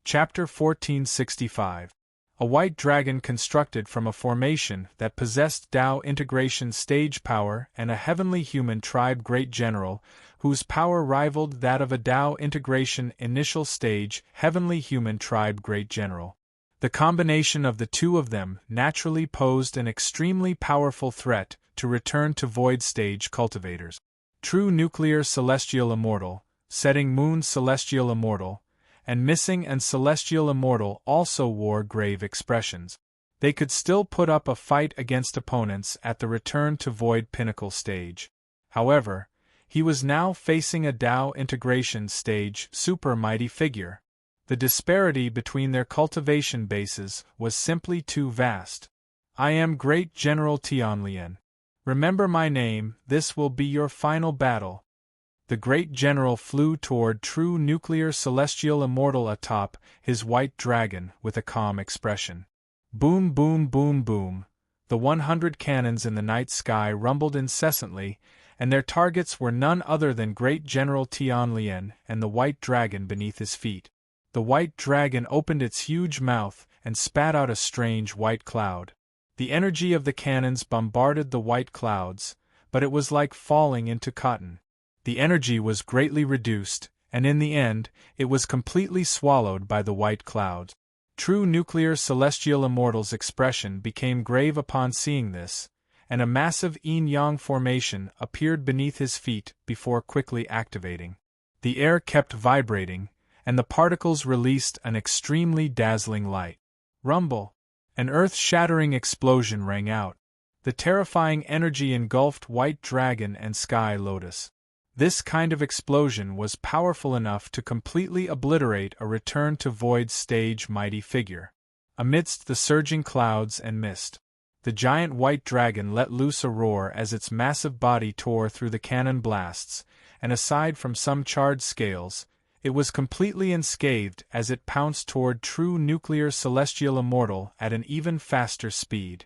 Chapter 1465. A white dragon constructed from a formation that possessed Tao integration stage power and a heavenly human tribe great general, whose power rivaled that of a Tao integration initial stage heavenly human tribe great general. The combination of the two of them naturally posed an extremely powerful threat to return to void stage cultivators. True nuclear celestial immortal, setting moon celestial immortal, and missing and celestial immortal also wore grave expressions. They could still put up a fight against opponents at the return to void pinnacle stage. However, he was now facing a Tao integration stage super mighty figure. The disparity between their cultivation bases was simply too vast. I am Great General Tianlian. Remember my name, this will be your final battle. The great general flew toward true nuclear celestial immortal atop his white dragon with a calm expression. Boom boom boom boom. The 100 cannons in the night sky rumbled incessantly, and their targets were none other than Great General Tianlian and the white dragon beneath his feet. The white dragon opened its huge mouth and spat out a strange white cloud. The energy of the cannons bombarded the white clouds, but it was like falling into cotton. The energy was greatly reduced, and in the end, it was completely swallowed by the white clouds. True nuclear celestial immortal's expression became grave upon seeing this, and a massive yin-yang formation appeared beneath his feet before quickly activating. The air kept vibrating, and the particles released an extremely dazzling light. Rumble! An earth-shattering explosion rang out. The terrifying energy engulfed White Dragon and Sky Lotus. This kind of explosion was powerful enough to completely obliterate a Return to Void stage mighty figure. Amidst the surging clouds and mist, the giant white dragon let loose a roar as its massive body tore through the cannon blasts, and aside from some charred scales, it was completely unscathed as it pounced toward true nuclear celestial immortal at an even faster speed.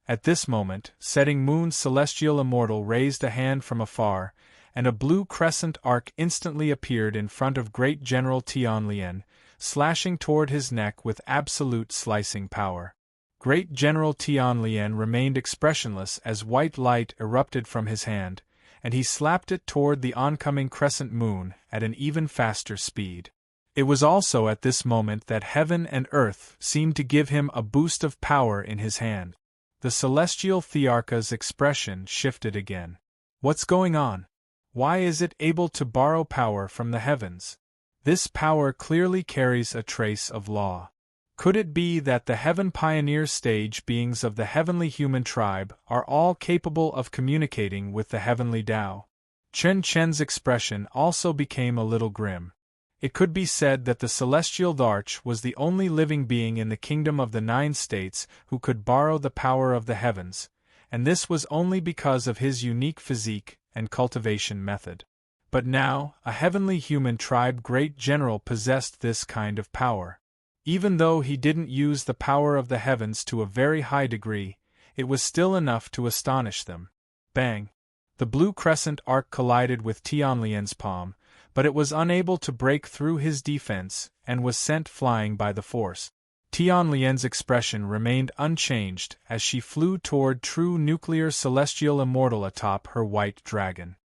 At this moment, Setting Moon's celestial immortal raised a hand from afar, and a blue crescent arc instantly appeared in front of Great General Tianlian, slashing toward his neck with absolute slicing power. Great General Tianlian remained expressionless as white light erupted from his hand, and he slapped it toward the oncoming crescent moon at an even faster speed. It was also at this moment that heaven and earth seemed to give him a boost of power in his hand. The celestial Thearcha's expression shifted again. What's going on? Why is it able to borrow power from the heavens? This power clearly carries a trace of law. Could it be that the Heaven Pioneer stage beings of the heavenly human tribe are all capable of communicating with the heavenly Tao? Chen Chen's expression also became a little grim. It could be said that the celestial Tharch was the only living being in the kingdom of the 9 states who could borrow the power of the heavens, and this was only because of his unique physique and cultivation method. But now, a heavenly human tribe great general possessed this kind of power. Even though he didn't use the power of the heavens to a very high degree, it was still enough to astonish them. Bang! The blue crescent arc collided with Tianlian's palm, but it was unable to break through his defense and was sent flying by the force. Tianlian's expression remained unchanged as she flew toward true nuclear celestial immortal atop her white dragon.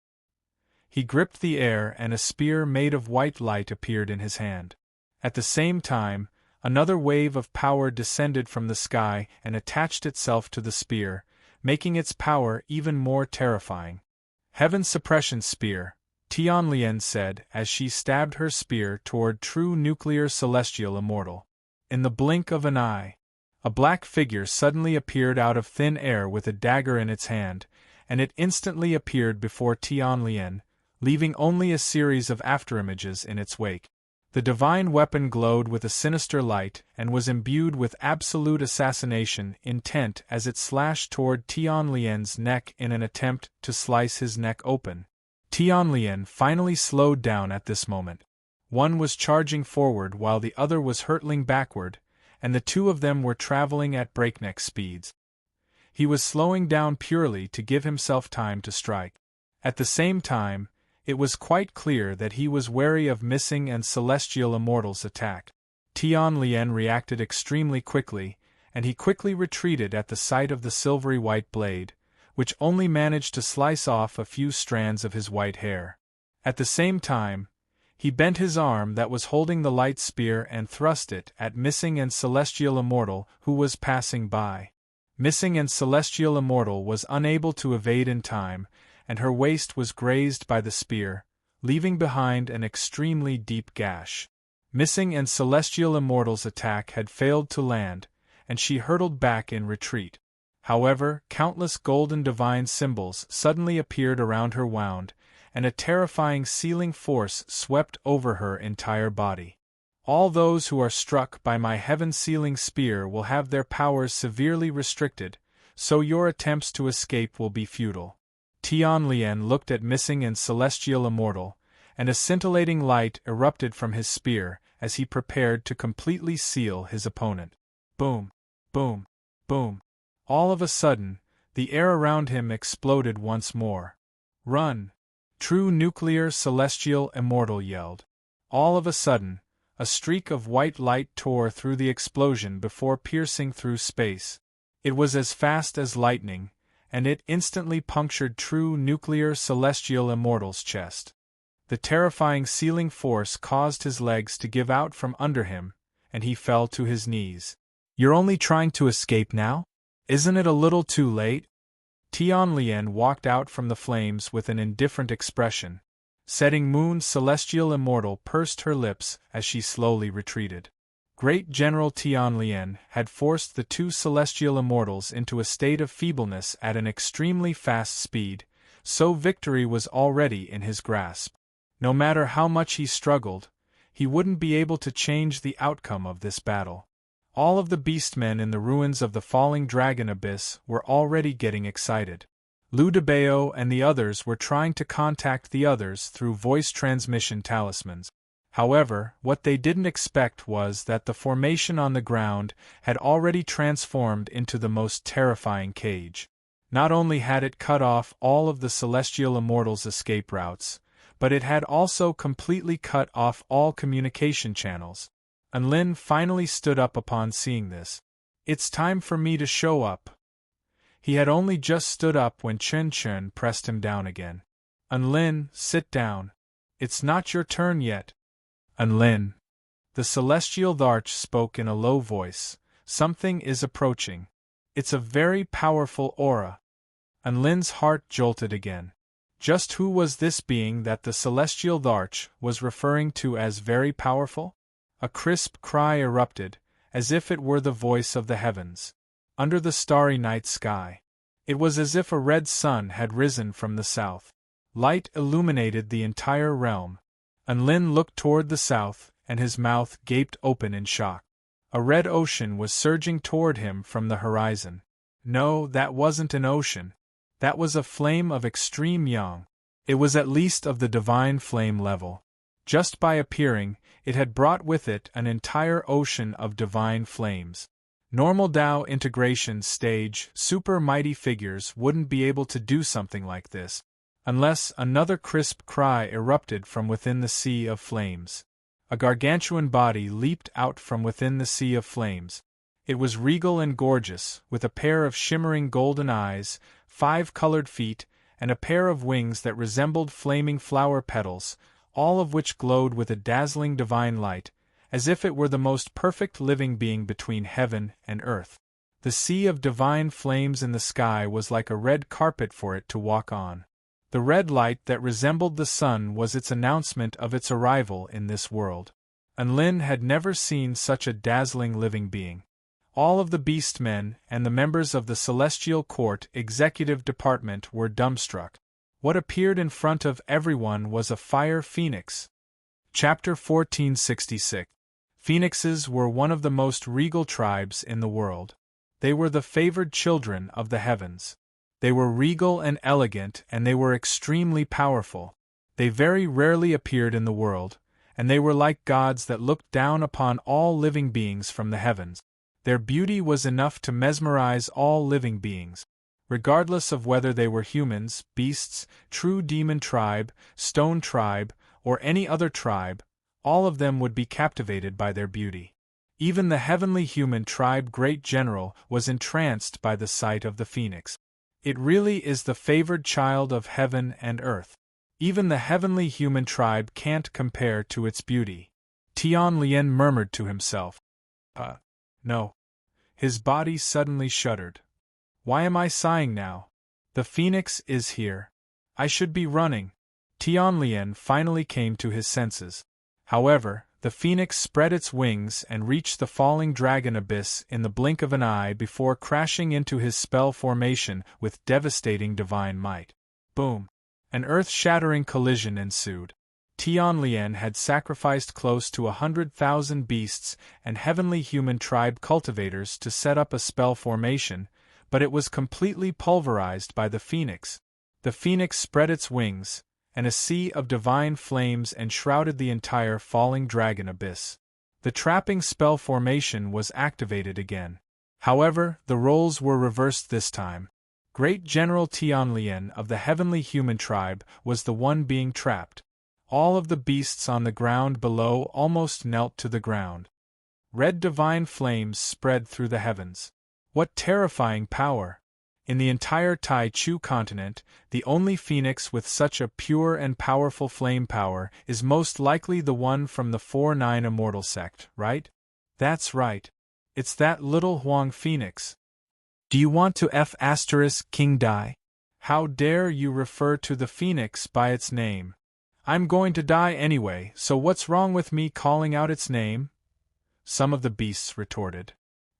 He gripped the air and a spear made of white light appeared in his hand. At the same time, another wave of power descended from the sky and attached itself to the spear, making its power even more terrifying. Heaven Suppression Spear, Tianlian said as she stabbed her spear toward true nuclear celestial immortal. In the blink of an eye, a black figure suddenly appeared out of thin air with a dagger in its hand, and it instantly appeared before Tianlian, leaving only a series of afterimages in its wake. The divine weapon glowed with a sinister light and was imbued with absolute assassination intent as it slashed toward Tianlian's neck in an attempt to slice his neck open. Tianlian finally slowed down at this moment. One was charging forward while the other was hurtling backward, and the two of them were traveling at breakneck speeds. He was slowing down purely to give himself time to strike. At the same time, it was quite clear that he was wary of Missing and Celestial Immortal's attack. Tianlian reacted extremely quickly, and he quickly retreated at the sight of the silvery white blade, which only managed to slice off a few strands of his white hair. At the same time, he bent his arm that was holding the light spear and thrust it at Missing and Celestial Immortal who was passing by. Missing and Celestial Immortal was unable to evade in time, and her waist was grazed by the spear, leaving behind an extremely deep gash. Missing and Celestial Immortal's attack had failed to land, and she hurtled back in retreat. However, countless golden divine symbols suddenly appeared around her wound, and a terrifying sealing force swept over her entire body. All those who are struck by my heaven-sealing spear will have their powers severely restricted, so your attempts to escape will be futile. Tianlian looked at Missing and Celestial Immortal, and a scintillating light erupted from his spear as he prepared to completely seal his opponent. Boom! Boom! Boom! All of a sudden, the air around him exploded once more. Run! True nuclear celestial immortal yelled. All of a sudden, a streak of white light tore through the explosion before piercing through space. It was as fast as lightning, and it instantly punctured true nuclear celestial immortal's chest. The terrifying sealing force caused his legs to give out from under him, and he fell to his knees. You're only trying to escape now? Isn't it a little too late? Tianlian walked out from the flames with an indifferent expression. Setting Moon's celestial immortal pursed her lips as she slowly retreated. Great General Tianlian had forced the two celestial immortals into a state of feebleness at an extremely fast speed, so victory was already in his grasp. No matter how much he struggled, he wouldn't be able to change the outcome of this battle. All of the beastmen in the ruins of the falling dragon abyss were already getting excited. Liu Debao and the others were trying to contact the others through voice transmission talismans. However, what they didn't expect was that the formation on the ground had already transformed into the most terrifying cage. Not only had it cut off all of the celestial immortals' escape routes, but it had also completely cut off all communication channels. Enlin finally stood up upon seeing this. "It's time for me to show up." He had only just stood up when Chen Chen pressed him down again. "Enlin, sit down. It's not your turn yet." "Enlin." The celestial Tharch spoke in a low voice, "Something is approaching. It's a very powerful aura." Enlin's heart jolted again. Just who was this being that the celestial Tharch was referring to as very powerful? A crisp cry erupted, as if it were the voice of the heavens. Under the starry night sky, it was as if a red sun had risen from the south. Light illuminated the entire realm. Enlin looked toward the south, and his mouth gaped open in shock. A red ocean was surging toward him from the horizon. No, that wasn't an ocean. That was a flame of extreme yang. It was at least of the divine flame level. Just by appearing, it had brought with it an entire ocean of divine flames. Normal Tao integration stage super mighty figures wouldn't be able to do something like this, unless another crisp cry erupted from within the sea of flames. A gargantuan body leaped out from within the sea of flames. It was regal and gorgeous, with a pair of shimmering golden eyes, 5 colored feet, and a pair of wings that resembled flaming flower petals, all of which glowed with a dazzling divine light, as if it were the most perfect living being between heaven and earth. The sea of divine flames in the sky was like a red carpet for it to walk on. The red light that resembled the sun was its announcement of its arrival in this world. Enlin had never seen such a dazzling living being. All of the beastmen and the members of the Celestial Court Executive Department were dumbstruck. What appeared in front of everyone was a fire phoenix. Chapter 1466. Phoenixes were one of the most regal tribes in the world. They were the favored children of the heavens. They were regal and elegant, and they were extremely powerful. They very rarely appeared in the world, and they were like gods that looked down upon all living beings from the heavens. Their beauty was enough to mesmerize all living beings. Regardless of whether they were humans, beasts, true demon tribe, stone tribe, or any other tribe, all of them would be captivated by their beauty. Even the heavenly human tribe Great General was entranced by the sight of the phoenix. It really is the favored child of heaven and earth. Even the heavenly human tribe can't compare to its beauty. Tianlian murmured to himself. No. His body suddenly shuddered. Why am I sighing now? The phoenix is here. I should be running. Tianlian finally came to his senses. However, the phoenix spread its wings and reached the falling dragon abyss in the blink of an eye before crashing into his spell formation with devastating divine might. Boom! An earth-shattering collision ensued. Tianlian had sacrificed close to 100,000 beasts and heavenly human tribe cultivators to set up a spell formation, but it was completely pulverized by the phoenix. The phoenix spread its wings, and a sea of divine flames enshrouded the entire falling dragon abyss. The trapping spell formation was activated again. However, the roles were reversed this time. Great General Tianlian of the heavenly human tribe was the one being trapped. All of the beasts on the ground below almost knelt to the ground. Red divine flames spread through the heavens. What terrifying power! In the entire Tai Chu continent, the only phoenix with such a pure and powerful flame power is most likely the one from the 4-9 Immortal sect, right? That's right. It's that little Huang phoenix. Do you want to King die? How dare you refer to the phoenix by its name? I'm going to die anyway, so what's wrong with me calling out its name? some of the beasts retorted.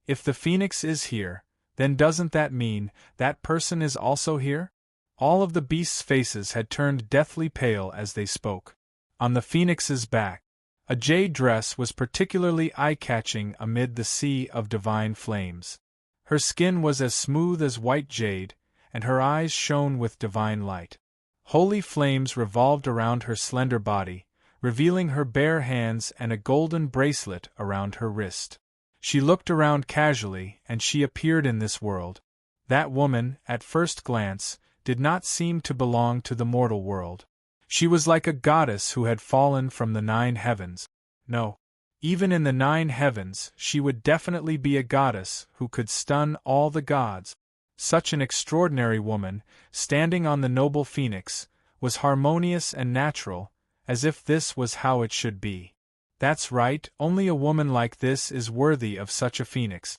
If the phoenix is here, then doesn't that mean that person is also here? All of the beasts' faces had turned deathly pale as they spoke. On the phoenix's back, a jade dress was particularly eye-catching amid the sea of divine flames. Her skin was as smooth as white jade, and her eyes shone with divine light. Holy flames revolved around her slender body, revealing her bare hands and a golden bracelet around her wrist. She looked around casually, and she appeared in this world. That woman, at first glance, did not seem to belong to the mortal world. She was like a goddess who had fallen from the 9 heavens. No. Even in the 9 heavens, she would definitely be a goddess who could stun all the gods. Such an extraordinary woman, standing on the noble phoenix, was harmonious and natural, as if this was how it should be. That's right, only a woman like this is worthy of such a phoenix.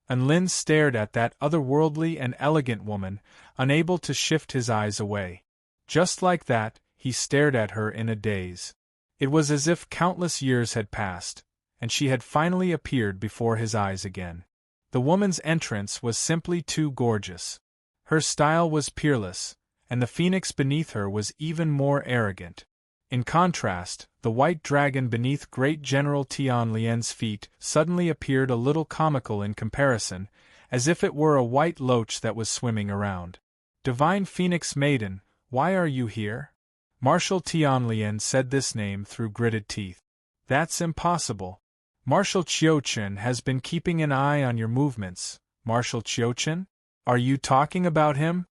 And Lin stared at that otherworldly and elegant woman, unable to shift his eyes away. Just like that, he stared at her in a daze. It was as if countless years had passed, and she had finally appeared before his eyes again. The woman's entrance was simply too gorgeous. Her style was peerless, and the phoenix beneath her was even more arrogant. In contrast, the white dragon beneath Great General Tianlian's feet suddenly appeared a little comical in comparison, as if it were a white loach that was swimming around. "Divine Phoenix Maiden, why are you here?" Marshal Tianlian said this name through gritted teeth. "That's impossible. Marshal Qiuchen has been keeping an eye on your movements." "Marshal Qiuchen? Are you talking about him?"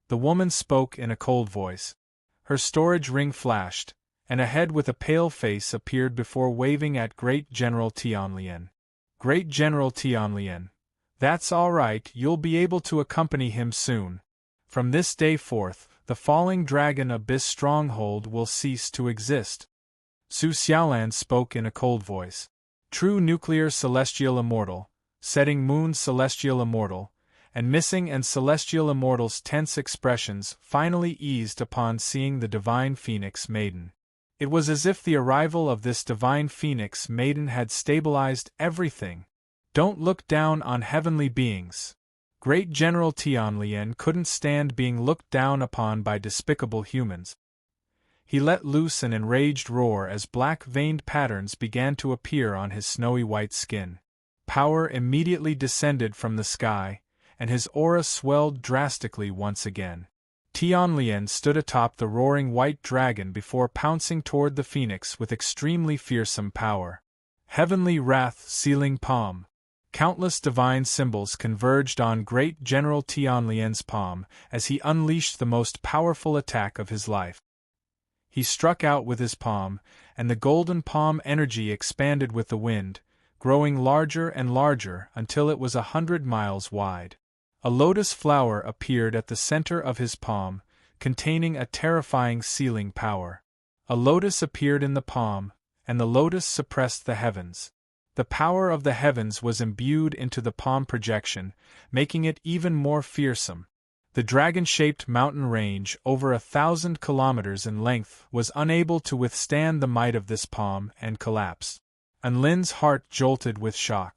The woman spoke in a cold voice. Her storage ring flashed, and a head with a pale face appeared before waving at Great General Tianlian. "Great General Tianlian. That's all right, you'll be able to accompany him soon. From this day forth, the Falling Dragon Abyss stronghold will cease to exist." Su Xiaolan spoke in a cold voice. "True Nuclear Celestial Immortal, Setting Moon Celestial Immortal, and Missing and Celestial Immortal's tense expressions finally eased upon seeing the Divine Phoenix Maiden. It was as if the arrival of this Divine Phoenix Maiden had stabilized everything. Don't look down on heavenly beings. Great General Tianlian couldn't stand being looked down upon by despicable humans. He let loose an enraged roar as black-veined patterns began to appear on his snowy white skin. Power immediately descended from the sky, and his aura swelled drastically once again. Tianlian stood atop the roaring white dragon before pouncing toward the phoenix with extremely fearsome power. Heavenly Wrath Sealing Palm. Countless divine symbols converged on Great General Tianlian's palm as he unleashed the most powerful attack of his life. He struck out with his palm, and the golden palm energy expanded with the wind, growing larger and larger until it was 100 miles wide. A lotus flower appeared at the center of his palm, containing a terrifying sealing power. A lotus appeared in the palm, and the lotus suppressed the heavens. The power of the heavens was imbued into the palm projection, making it even more fearsome. The dragon-shaped mountain range, over 1,000 kilometers in length, was unable to withstand the might of this palm and collapsed. And Lin's heart jolted with shock.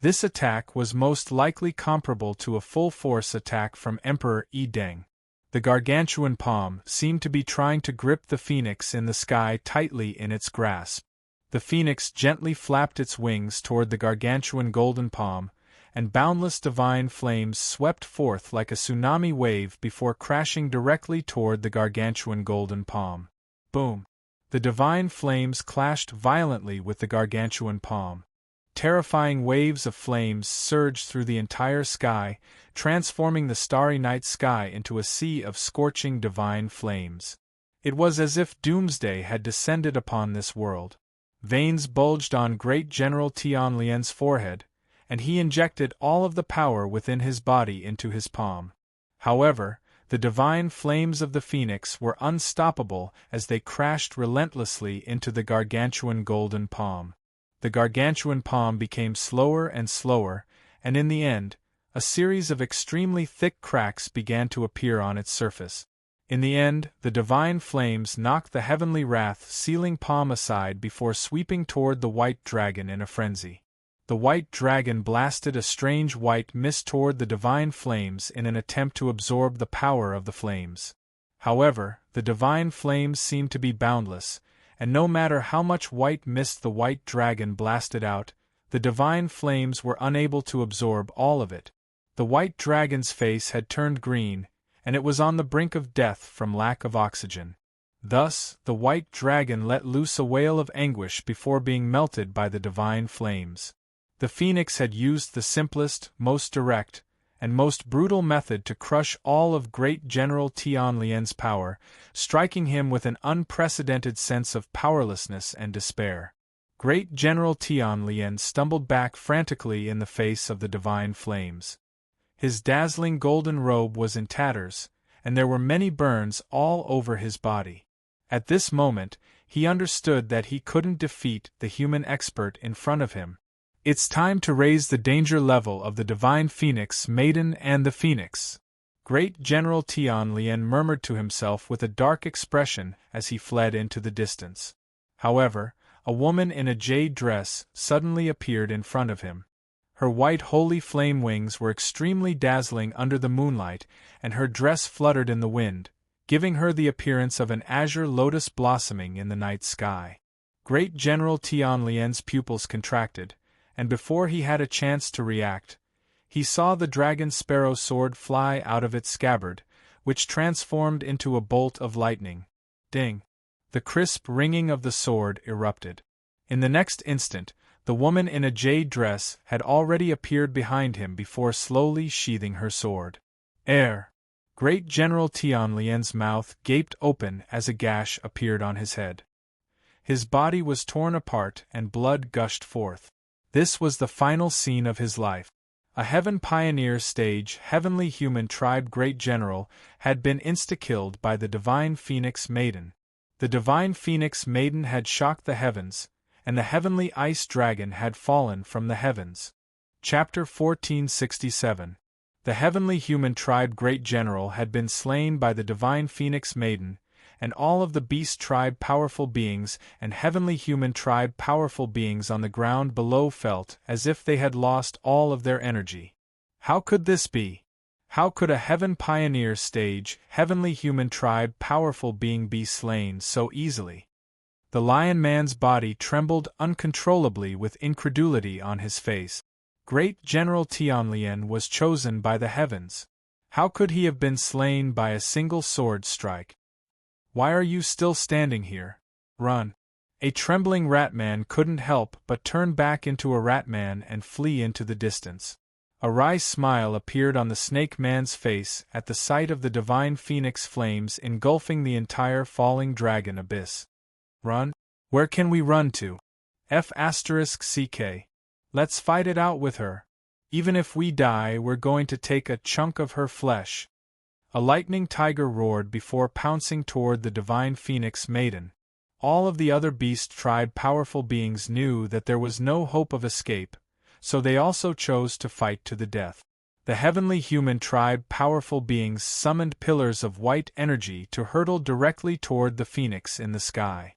This attack was most likely comparable to a full-force attack from Emperor Yi Deng. The gargantuan palm seemed to be trying to grip the phoenix in the sky tightly in its grasp. The phoenix gently flapped its wings toward the gargantuan golden palm, and boundless divine flames swept forth like a tsunami wave before crashing directly toward the gargantuan golden palm. Boom! The divine flames clashed violently with the gargantuan palm. Terrifying waves of flames surged through the entire sky, transforming the starry night sky into a sea of scorching divine flames. It was as if doomsday had descended upon this world. Veins bulged on Great General Tianlian's forehead, and he injected all of the power within his body into his palm. However, the divine flames of the phoenix were unstoppable as they crashed relentlessly into the gargantuan golden palm. The gargantuan palm became slower and slower, and in the end, a series of extremely thick cracks began to appear on its surface. In the end, the divine flames knocked the heavenly wrath sealing palm aside before sweeping toward the white dragon in a frenzy. the white dragon blasted a strange white mist toward the divine flames in an attempt to absorb the power of the flames. However, the divine flames seemed to be boundless, and no matter how much white mist the white dragon blasted out, the divine flames were unable to absorb all of it. The white dragon's face had turned green, and it was on the brink of death from lack of oxygen. Thus, the white dragon let loose a wail of anguish before being melted by the divine flames. The phoenix had used the simplest, most direct, and most brutal method to crush all of Great General Tianlian's power, striking him with an unprecedented sense of powerlessness and despair. Great General Tianlian stumbled back frantically in the face of the divine flames. His dazzling golden robe was in tatters, and there were many burns all over his body. At this moment, he understood that he couldn't defeat the human expert in front of him. It's time to raise the danger level of the divine phoenix maiden and the phoenix. Great General Tianlian murmured to himself with a dark expression as he fled into the distance. However, a woman in a jade dress suddenly appeared in front of him. Her white holy flame wings were extremely dazzling under the moonlight, and her dress fluttered in the wind, giving her the appearance of an azure lotus blossoming in the night sky. Great General Tianlian's pupils contracted, and before he had a chance to react, he saw the dragon sparrow sword fly out of its scabbard, which transformed into a bolt of lightning. Ding! The crisp ringing of the sword erupted. In the next instant, the woman in a jade dress had already appeared behind him before slowly sheathing her sword. Air! Great General Tianlian's mouth gaped open as a gash appeared on his head. His body was torn apart and blood gushed forth. This was the final scene of his life. A heaven pioneer stage heavenly human tribe great general had been insta-killed by the divine phoenix maiden. The divine phoenix maiden had shocked the heavens, and the heavenly ice dragon had fallen from the heavens. Chapter 1467. The heavenly human tribe great general had been slain by the divine phoenix maiden, and all of the beast tribe powerful beings and heavenly human tribe powerful beings on the ground below felt as if they had lost all of their energy. How could this be? How could a heaven pioneer stage heavenly human tribe powerful being be slain so easily? The lion man's body trembled uncontrollably with incredulity on his face. Great General Tianlian was chosen by the heavens. How could he have been slain by a single sword strike? Why are you still standing here? Run! A trembling ratman couldn't help but turn back into a ratman and flee into the distance. A wry smile appeared on the snake man's face at the sight of the divine phoenix flames engulfing the entire falling dragon abyss. Run? Where can we run to? F***CK. Let's fight it out with her. Even if we die, we're going to take a chunk of her flesh. A lightning tiger roared before pouncing toward the divine phoenix maiden. All of the other beast tribe powerful beings knew that there was no hope of escape, so they also chose to fight to the death. The heavenly human tribe powerful beings summoned pillars of white energy to hurtle directly toward the phoenix in the sky.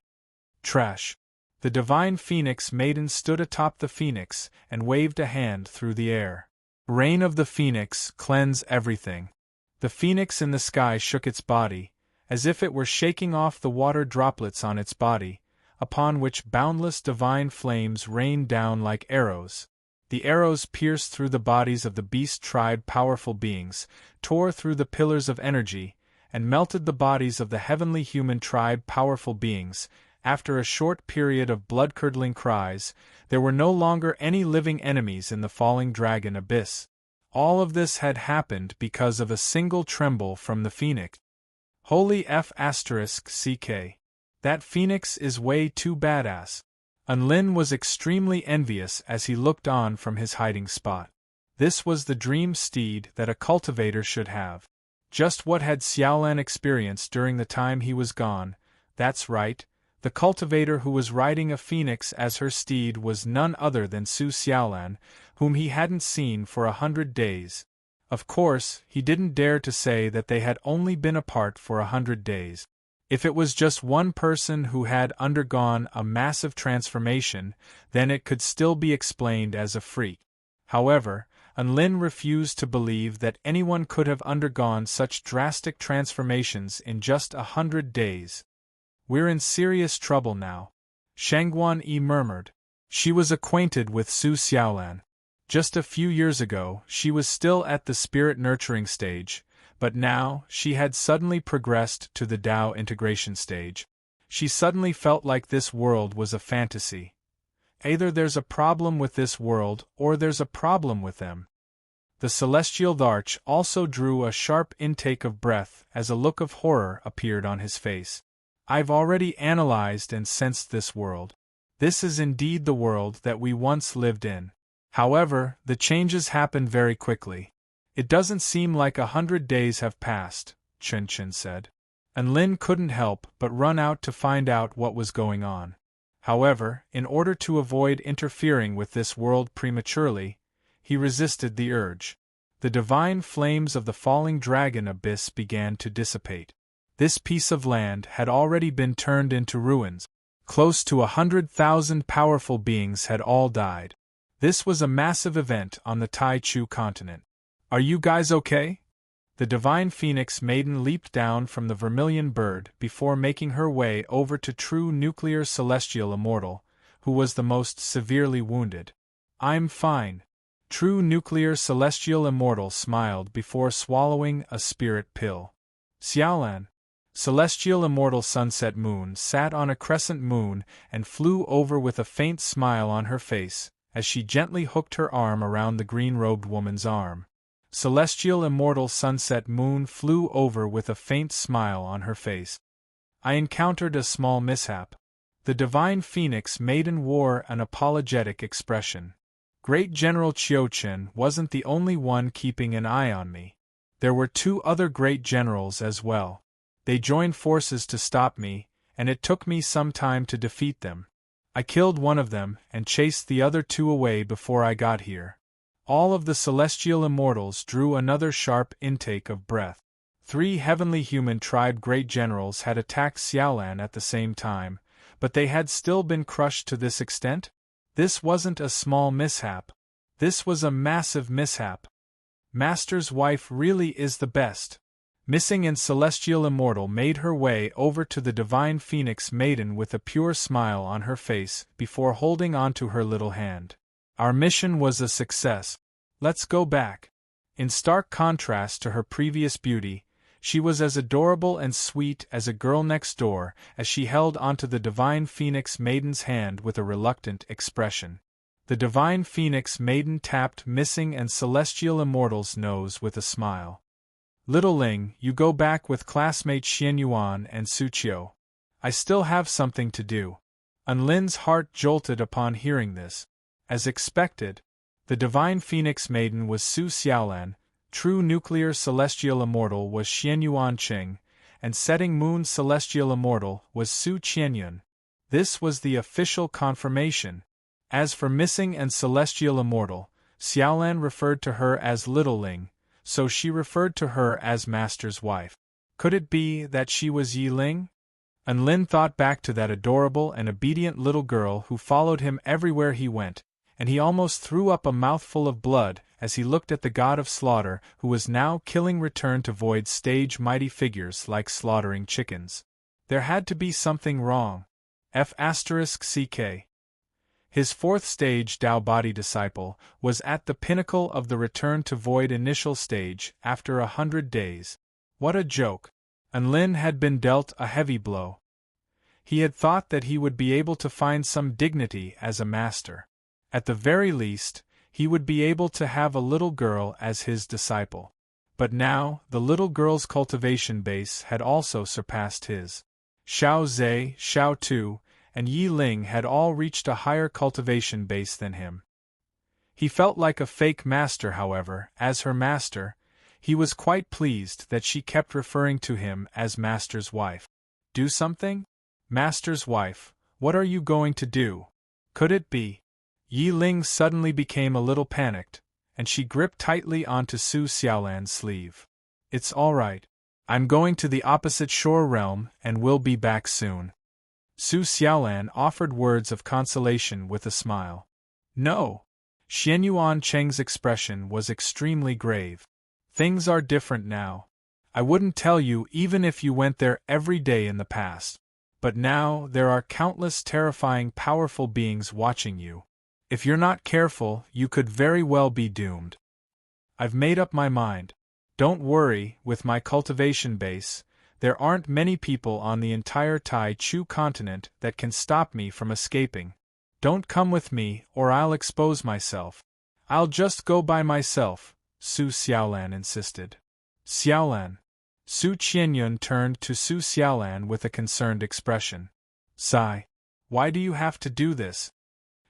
Trash! The divine phoenix maiden stood atop the phoenix and waved a hand through the air. Rain of the phoenix, cleanse everything. The phoenix in the sky shook its body, as if it were shaking off the water droplets on its body, upon which boundless divine flames rained down like arrows. The arrows pierced through the bodies of the beast tribe powerful beings, tore through the pillars of energy, and melted the bodies of the heavenly human tribe powerful beings. After a short period of blood-curdling cries, there were no longer any living enemies in the falling dragon abyss. All of this had happened because of a single tremble from the phoenix. Holy F***CK. That phoenix is way too badass. Unlin was extremely envious as he looked on from his hiding spot. This was the dream steed that a cultivator should have. Just what had Xiaolan experienced during the time he was gone. That's right. The cultivator who was riding a phoenix as her steed was none other than Su Xiaolan, whom he hadn't seen for 100 days. Of course, he didn't dare to say that they had only been apart for 100 days. If it was just one person who had undergone a massive transformation, then it could still be explained as a freak. However, Unlin refused to believe that anyone could have undergone such drastic transformations in just 100 days. "We're in serious trouble now," Shangguan Yi murmured. She was acquainted with Su Xiaolan. Just a few years ago, she was still at the spirit nurturing stage, but now she had suddenly progressed to the Tao integration stage. She suddenly felt like this world was a fantasy. Either there's a problem with this world, or there's a problem with them. The celestial Dharch also drew a sharp intake of breath as a look of horror appeared on his face. "I've already analyzed and sensed this world. This is indeed the world that we once lived in. However, the changes happened very quickly. It doesn't seem like 100 days have passed," Chen Chen said. And Lin couldn't help but run out to find out what was going on. However, in order to avoid interfering with this world prematurely, he resisted the urge. The divine flames of the falling dragon abyss began to dissipate. This piece of land had already been turned into ruins. Close to 100,000 powerful beings had all died. This was a massive event on the Taichu continent. "Are you guys okay?" The divine phoenix maiden leaped down from the vermilion bird before making her way over to true nuclear celestial immortal, who was the most severely wounded. "I'm fine." True nuclear celestial immortal smiled before swallowing a spirit pill. Xiaolan, celestial immortal sunset moon, sat on a crescent moon and flew over with a faint smile on her face, as she gently hooked her arm around the green-robed woman's arm. Celestial immortal sunset moon flew over with a faint smile on her face. "I encountered a small mishap." The divine phoenix maiden wore an apologetic expression. "Great General Qiuchen wasn't the only one keeping an eye on me. There were 2 other great generals as well. They joined forces to stop me, and it took me some time to defeat them. I killed one of them and chased the other 2 away before I got here." All of the celestial immortals drew another sharp intake of breath. 3 heavenly human tribe great generals had attacked Xiaolan at the same time, but they had still been crushed to this extent? This wasn't a small mishap. This was a massive mishap. Master's wife really is the best. Missing and celestial immortal made her way over to the divine phoenix maiden with a pure smile on her face before holding onto her little hand. "Our mission was a success. Let's go back." In stark contrast to her previous beauty, she was as adorable and sweet as a girl next door as she held onto the divine phoenix maiden's hand with a reluctant expression. The divine phoenix maiden tapped missing and celestial immortal's nose with a smile. "Little Ling, you go back with classmates Xianyuan and Suqiu. I still have something to do." Unlin's heart jolted upon hearing this. As expected, the divine phoenix maiden was Su Xiaolan, true nuclear celestial immortal was Xianyuan Qing, and setting moon celestial immortal was Su Qianyun. This was the official confirmation. As for missing and celestial immortal, Xiaolan referred to her as Little Ling, so she referred to her as Master's wife. Could it be that she was Yi Ling? Unlin thought back to that adorable and obedient little girl who followed him everywhere he went, and he almost threw up a mouthful of blood as he looked at the god of slaughter who was now killing Return to Void stage mighty figures like slaughtering chickens. There had to be something wrong. F***CK. His 4th stage Tao body disciple was at the pinnacle of the Return to Void initial stage after 100 days. What a joke. Unlin had been dealt a heavy blow. He had thought that he would be able to find some dignity as a master. At the very least, he would be able to have a little girl as his disciple. But now, the little girl's cultivation base had also surpassed his. Xiao Zhe, Xiao Tu, and Yi Ling had all reached a higher cultivation base than him. He felt like a fake master, however. As her master, he was quite pleased that she kept referring to him as Master's wife. "Do something? Master's wife, what are you going to do? Could it be?" Yi Ling suddenly became a little panicked, and she gripped tightly onto Su Xiaolan's sleeve. "It's all right. I'm going to the opposite shore realm and will be back soon. Su Xiaolan offered words of consolation with a smile. No. Xianyuan Cheng's expression was extremely grave. Things are different now. I wouldn't tell you even if you went there every day in the past. But now there are countless terrifying powerful beings watching you. If you're not careful, you could very well be doomed. I've made up my mind. Don't worry, with my cultivation base, there aren't many people on the entire Tai Chu continent that can stop me from escaping. Don't come with me, or I'll expose myself. I'll just go by myself, Su Xiaolan insisted. Xiaolan. Su Qianyun turned to Su Xiaolan with a concerned expression. Sigh. Why do you have to do this?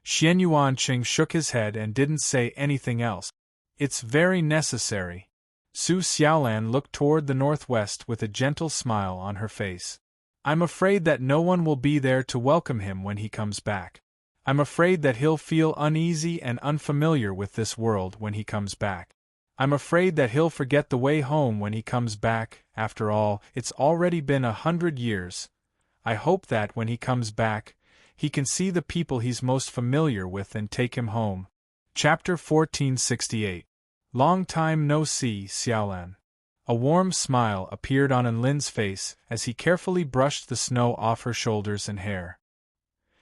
Xianyuan Qing shook his head and didn't say anything else. It's very necessary. Su Xiaolan looked toward the northwest with a gentle smile on her face. I'm afraid that no one will be there to welcome him when he comes back. I'm afraid that he'll feel uneasy and unfamiliar with this world when he comes back. I'm afraid that he'll forget the way home when he comes back. After all, it's already been 100 years. I hope that when he comes back, he can see the people he's most familiar with and take him home. Chapter 1468. Long time no see, Xiaolan. A warm smile appeared on Enlin's face as he carefully brushed the snow off her shoulders and hair.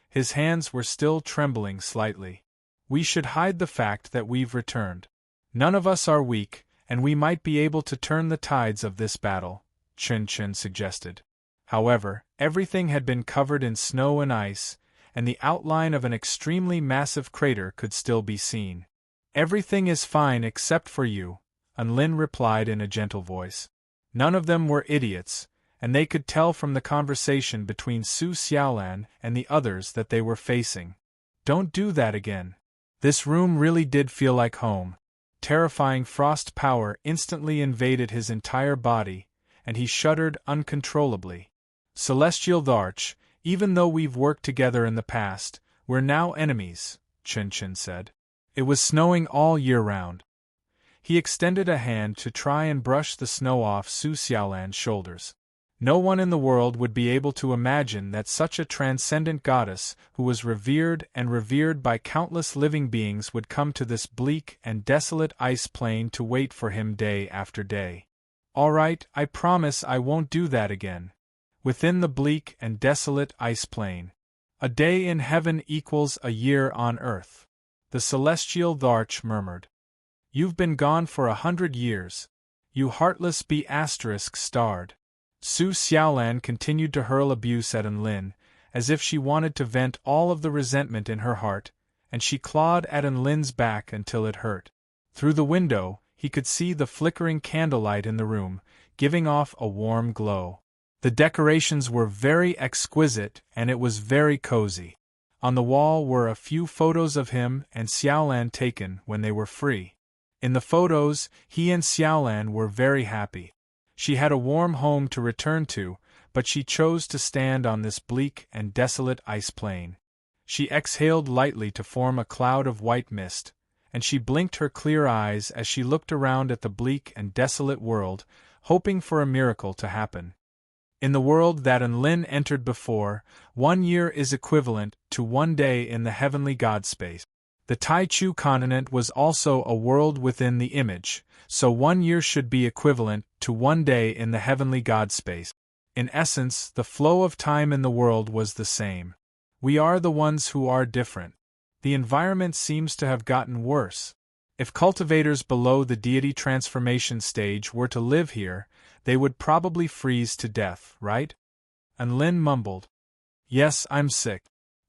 His hands were still trembling slightly. We should hide the fact that we've returned. None of us are weak, and we might be able to turn the tides of this battle, Chen suggested. However, everything had been covered in snow and ice, and the outline of an extremely massive crater could still be seen. Everything is fine except for you, Enlin replied in a gentle voice. None of them were idiots, and they could tell from the conversation between Su Xiaolan and the others that they were facing. Don't do that again. This room really did feel like home. Terrifying frost power instantly invaded his entire body, and he shuddered uncontrollably. Celestial Dharch, even though we've worked together in the past, we're now enemies, Chen said. It was snowing all year round. He extended a hand to try and brush the snow off Su Xiaolan's shoulders. No one in the world would be able to imagine that such a transcendent goddess, who was revered and revered by countless living beings, would come to this bleak and desolate ice plain to wait for him day after day. All right, I promise I won't do that again. Within the bleak and desolate ice plain, a day in heaven equals a year on earth. The celestial Dharch murmured. You've been gone for 100 years. You heartless be***starred. Su Xiaolan continued to hurl abuse at Enlin, as if she wanted to vent all of the resentment in her heart, and she clawed at Enlin's back until it hurt. Through the window, he could see the flickering candlelight in the room, giving off a warm glow. The decorations were very exquisite, and it was very cozy. On the wall were a few photos of him and Xiaolan taken when they were free. In the photos, he and Xiaolan were very happy. She had a warm home to return to, but she chose to stand on this bleak and desolate ice plain. She exhaled lightly to form a cloud of white mist, and she blinked her clear eyes as she looked around at the bleak and desolate world, hoping for a miracle to happen. In the world that Enlin entered before, 1 year is equivalent to 1 day in the heavenly god space. The Tai Chu continent was also a world within the image, so 1 year should be equivalent to 1 day in the heavenly god space. In essence, the flow of time in the world was the same. We are the ones who are different. The environment seems to have gotten worse. If cultivators below the deity transformation stage were to live here, they would probably freeze to death, right? Enlin mumbled. Yes, I'm sick.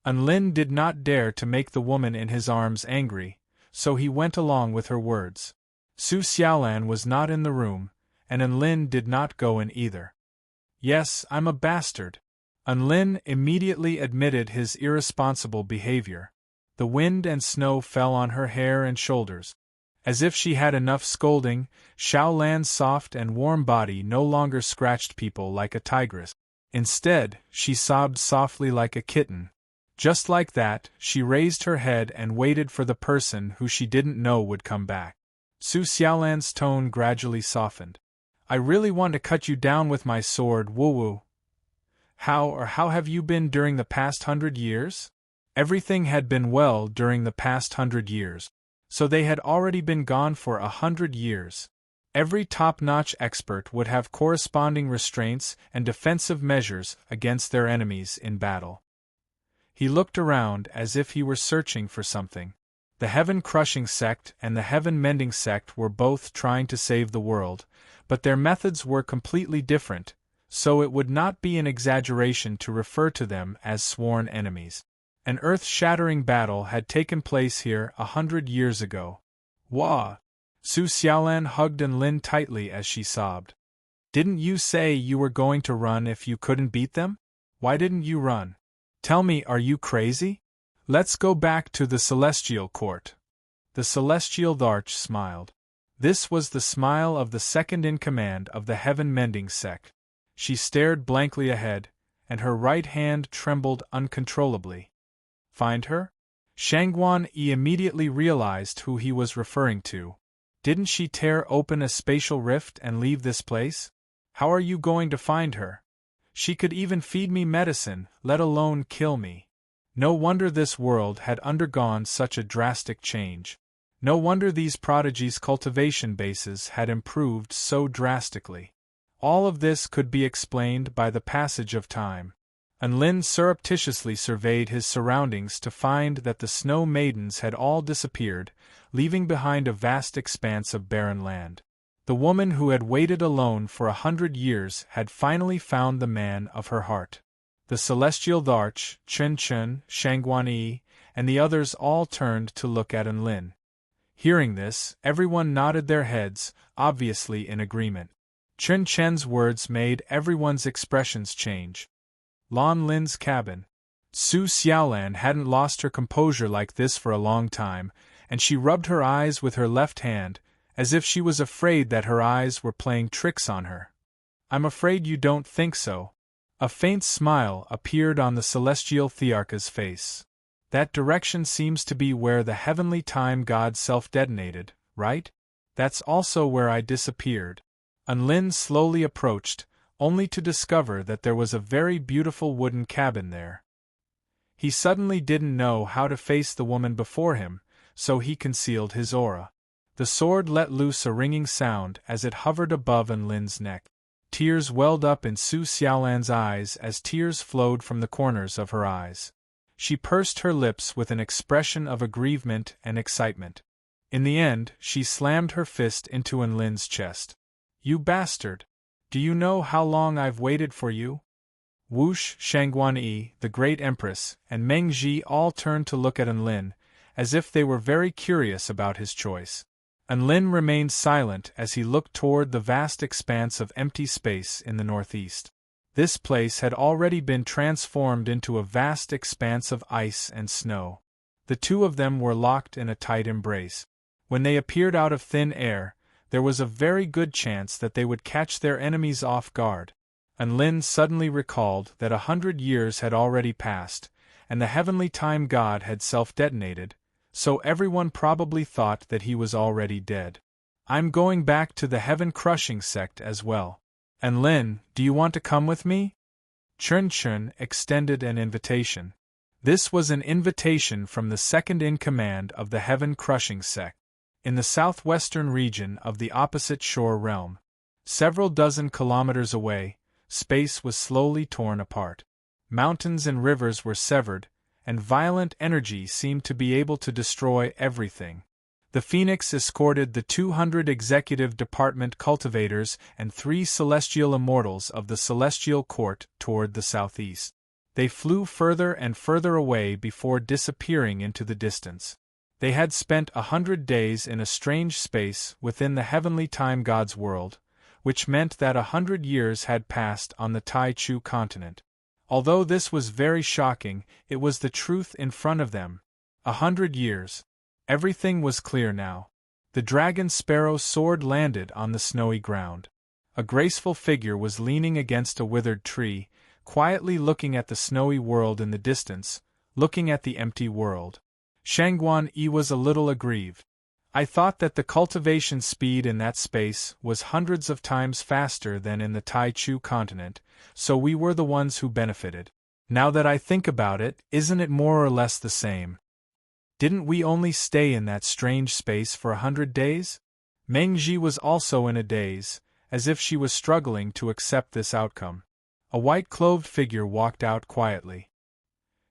Enlin did not dare to make the woman in his arms angry, so he went along with her words. Su Xiaolan was not in the room, and Enlin did not go in either. Yes, I'm a bastard. Enlin immediately admitted his irresponsible behavior. The wind and snow fell on her hair and shoulders. As if she had enough scolding, Xiaolan's soft and warm body no longer scratched people like a tigress. Instead, she sobbed softly like a kitten. Just like that, she raised her head and waited for the person who she didn't know would come back. Su Xiaolan's tone gradually softened. I really want to cut you down with my sword, woo-woo. How have you been during the past 100 years? Everything had been well during the past 100 years. So they had already been gone for 100 years. Every top-notch expert would have corresponding restraints and defensive measures against their enemies in battle. He looked around as if he were searching for something. The heaven-crushing sect and the heaven-mending sect were both trying to save the world, but their methods were completely different, so it would not be an exaggeration to refer to them as sworn enemies. An earth-shattering battle had taken place here 100 years ago. Wah! Su Xiaolan hugged Lin tightly as she sobbed. Didn't you say you were going to run if you couldn't beat them? Why didn't you run? Tell me, are you crazy? Let's go back to the celestial court. The celestial Dharch smiled. This was the smile of the second-in-command of the heaven-mending sect. She stared blankly ahead, and her right hand trembled uncontrollably. Find her? Shangguan Yi immediately realized who he was referring to. Didn't she tear open a spatial rift and leave this place? How are you going to find her? She could even feed me medicine, let alone kill me. No wonder this world had undergone such a drastic change. No wonder these prodigies' cultivation bases had improved so drastically. All of this could be explained by the passage of time. Lin surreptitiously surveyed his surroundings to find that the snow maidens had all disappeared, leaving behind a vast expanse of barren land. The woman who had waited alone for 100 years had finally found the man of her heart. The celestial Dharch, Chen Chen, Shangguan Yi, and the others all turned to look at Lin. Hearing this, everyone nodded their heads, obviously in agreement. Chen Chen's words made everyone's expressions change. Lan Lin's cabin. Su Xiaolan hadn't lost her composure like this for a long time, and she rubbed her eyes with her left hand, as if she was afraid that her eyes were playing tricks on her. I'm afraid you don't think so. A faint smile appeared on the celestial Thearcha's face. That direction seems to be where the heavenly time god self-detonated, right? That's also where I disappeared. Lin slowly approached, only to discover that there was a very beautiful wooden cabin there. He suddenly didn't know how to face the woman before him, so he concealed his aura. The sword let loose a ringing sound as it hovered above Lin's neck. Tears welled up in Su Xiaolan's eyes as tears flowed from the corners of her eyes. She pursed her lips with an expression of aggrievement and excitement. In the end, she slammed her fist into Lin's chest. You bastard! Do you know how long I've waited for you? Whoosh, Shangguan Yi, the great empress, and Meng Ji all turned to look at Lin, as if they were very curious about his choice. Lin remained silent as he looked toward the vast expanse of empty space in the northeast. This place had already been transformed into a vast expanse of ice and snow. The two of them were locked in a tight embrace. When they appeared out of thin air, there was a very good chance that they would catch their enemies off guard. Lin suddenly recalled that 100 years had already passed, and the heavenly time god had self-detonated, so everyone probably thought that he was already dead. I'm going back to the heaven-crushing sect as well. Lin, do you want to come with me? Chen Chen extended an invitation. This was an invitation from the second-in-command of the heaven-crushing sect. In the southwestern region of the opposite shore realm, several dozen kilometers away, space was slowly torn apart. Mountains and rivers were severed, and violent energy seemed to be able to destroy everything. The Phoenix escorted the 200 executive department cultivators and 3 celestial immortals of the celestial court toward the southeast. They flew further and further away before disappearing into the distance. They had spent 100 days in a strange space within the heavenly time god's world, which meant that 100 years had passed on the Tai Chu continent. Although this was very shocking, it was the truth in front of them. 100 years. Everything was clear now. The dragon sparrow's sword landed on the snowy ground. A graceful figure was leaning against a withered tree, quietly looking at the snowy world in the distance, looking at the empty world. Shangguan Yi was a little aggrieved. I thought that the cultivation speed in that space was hundreds of times faster than in the Tai-Chu continent, so we were the ones who benefited. Now that I think about it, isn't it more or less the same? Didn't we only stay in that strange space for 100 days? Meng Ji was also in a daze, as if she was struggling to accept this outcome. A white-clothed figure walked out quietly.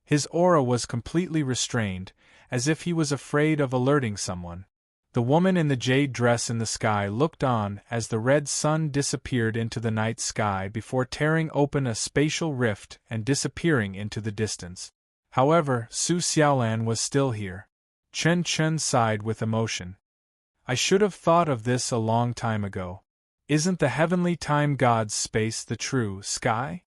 His aura was completely restrained, as if he was afraid of alerting someone. The woman in the jade dress in the sky looked on as the red sun disappeared into the night sky before tearing open a spatial rift and disappearing into the distance. However, Su Xiaolan was still here. Chen Chen sighed with emotion. I should have thought of this a long time ago. Isn't the heavenly time god's space the true sky?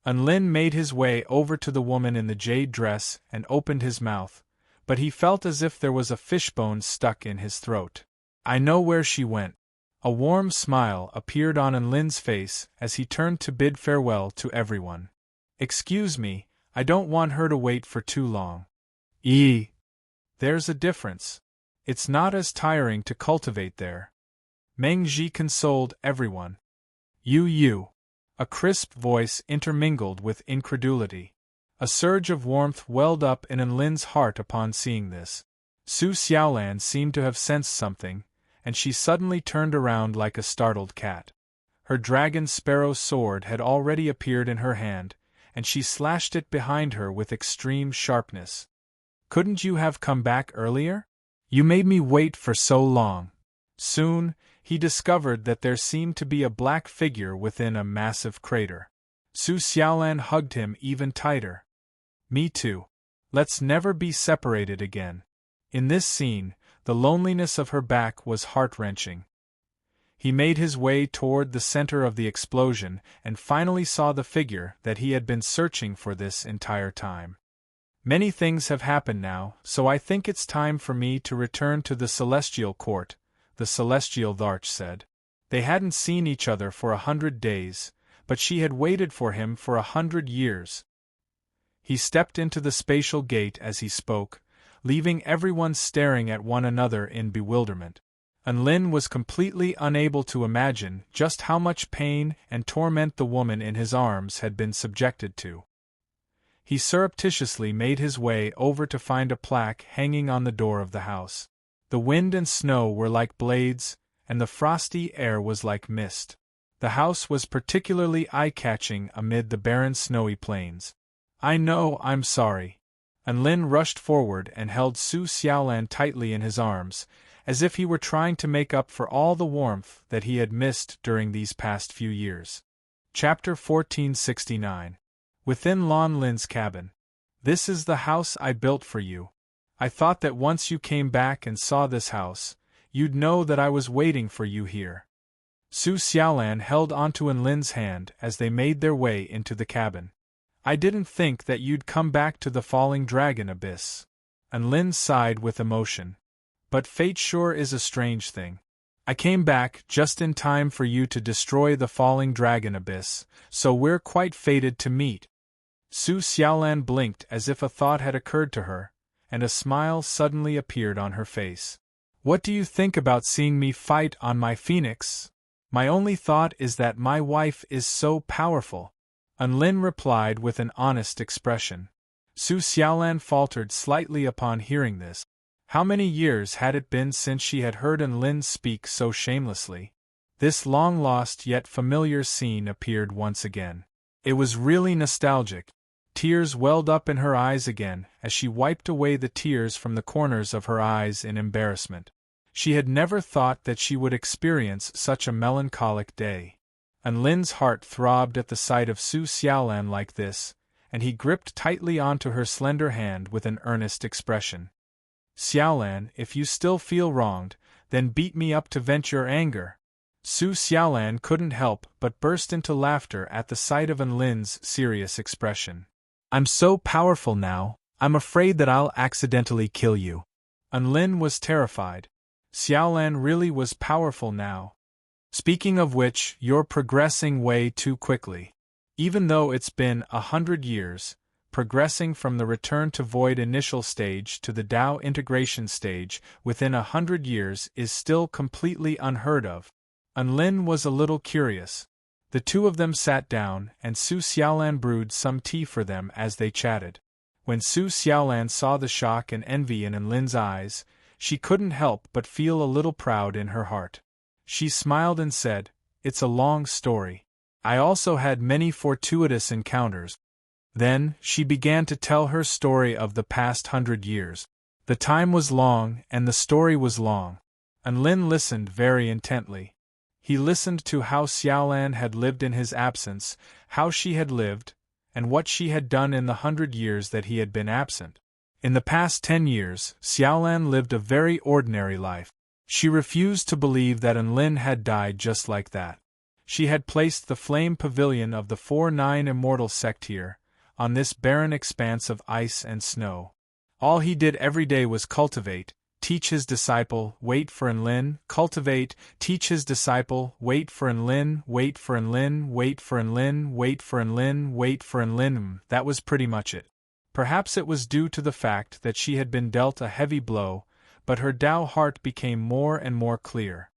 Unlin made his way over to the woman in the jade dress and opened his mouth, but he felt as if there was a fishbone stuck in his throat. I know where she went. A warm smile appeared on Unlin's face as he turned to bid farewell to everyone. Excuse me, I don't want her to wait for too long. There's a difference. It's not as tiring to cultivate there. Meng Ji consoled everyone. You. A crisp voice intermingled with incredulity. A surge of warmth welled up in Enlin's heart upon seeing this. Su Xiaolan seemed to have sensed something, and she suddenly turned around like a startled cat. Her dragon sparrow sword had already appeared in her hand, and she slashed it behind her with extreme sharpness. Couldn't you have come back earlier? You made me wait for so long. Soon, he discovered that there seemed to be a black figure within a massive crater. Su Xiaolan hugged him even tighter. Me too. Let's never be separated again. In this scene, the loneliness of her back was heart-wrenching. He made his way toward the center of the explosion and finally saw the figure that he had been searching for this entire time. Many things have happened now, so I think it's time for me to return to the Celestial Court, the Celestial Dharch said. They hadn't seen each other for 100 days, but she had waited for him for 100 years. He stepped into the spatial gate as he spoke, leaving everyone staring at one another in bewilderment. Unlin was completely unable to imagine just how much pain and torment the woman in his arms had been subjected to. He surreptitiously made his way over to find a plaque hanging on the door of the house. The wind and snow were like blades, and the frosty air was like mist. The house was particularly eye-catching amid the barren snowy plains. I know, I'm sorry. Unlin rushed forward and held Su Xiaolan tightly in his arms, as if he were trying to make up for all the warmth that he had missed during these past few years. Chapter 1469. Within Lan Lin's cabin. This is the house I built for you. I thought that once you came back and saw this house, you'd know that I was waiting for you here. Su Xiaolan held onto Enlin's hand as they made their way into the cabin. I didn't think that you'd come back to the falling dragon abyss. Enlin sighed with emotion. But fate sure is a strange thing. I came back just in time for you to destroy the falling dragon abyss, so we're quite fated to meet. Su Xiaolan blinked as if a thought had occurred to her, and a smile suddenly appeared on her face. What do you think about seeing me fight on my phoenix? My only thought is that my wife is so powerful. Unlin replied with an honest expression. Su Xiaolan faltered slightly upon hearing this. How many years had it been since she had heard Unlin speak so shamelessly? This long-lost yet familiar scene appeared once again. It was really nostalgic. Tears welled up in her eyes again as she wiped away the tears from the corners of her eyes in embarrassment. She had never thought that she would experience such a melancholic day. Unlin's heart throbbed at the sight of Su Xiaolan like this, and he gripped tightly onto her slender hand with an earnest expression. Xiaolan, if you still feel wronged, then beat me up to vent your anger. Su Xiaolan couldn't help but burst into laughter at the sight of Enlin's serious expression. I'm so powerful now, I'm afraid that I'll accidentally kill you. Enlin was terrified. Xiaolan really was powerful now. Speaking of which, you're progressing way too quickly. Even though it's been 100 years, progressing from the return to void initial stage to the Tao integration stage within 100 years is still completely unheard of. Enlin was a little curious. The two of them sat down, and Su Xiaolan brewed some tea for them as they chatted. When Su Xiaolan saw the shock and envy in Enlin's eyes, she couldn't help but feel a little proud in her heart. She smiled and said, "It's a long story. I also had many fortuitous encounters." Then, she began to tell her story of the past 100 years. The time was long, and the story was long. Enlin listened very intently. He listened to how Xiaolan had lived in his absence, how she had lived, and what she had done in the 100 years that he had been absent. In the past 10 years, Xiaolan lived a very ordinary life. She refused to believe that Enlin had died just like that. She had placed the flame pavilion of the 4-9 immortal sect here, on this barren expanse of ice and snow. All he did every day was cultivate, teach his disciple, wait for Enlin, cultivate, teach his disciple, wait for Enlin, wait for Enlin, wait for Enlin, wait for Enlin, wait for Enlin. That was pretty much it. Perhaps it was due to the fact that she had been dealt a heavy blow, but her Tao heart became more and more clear.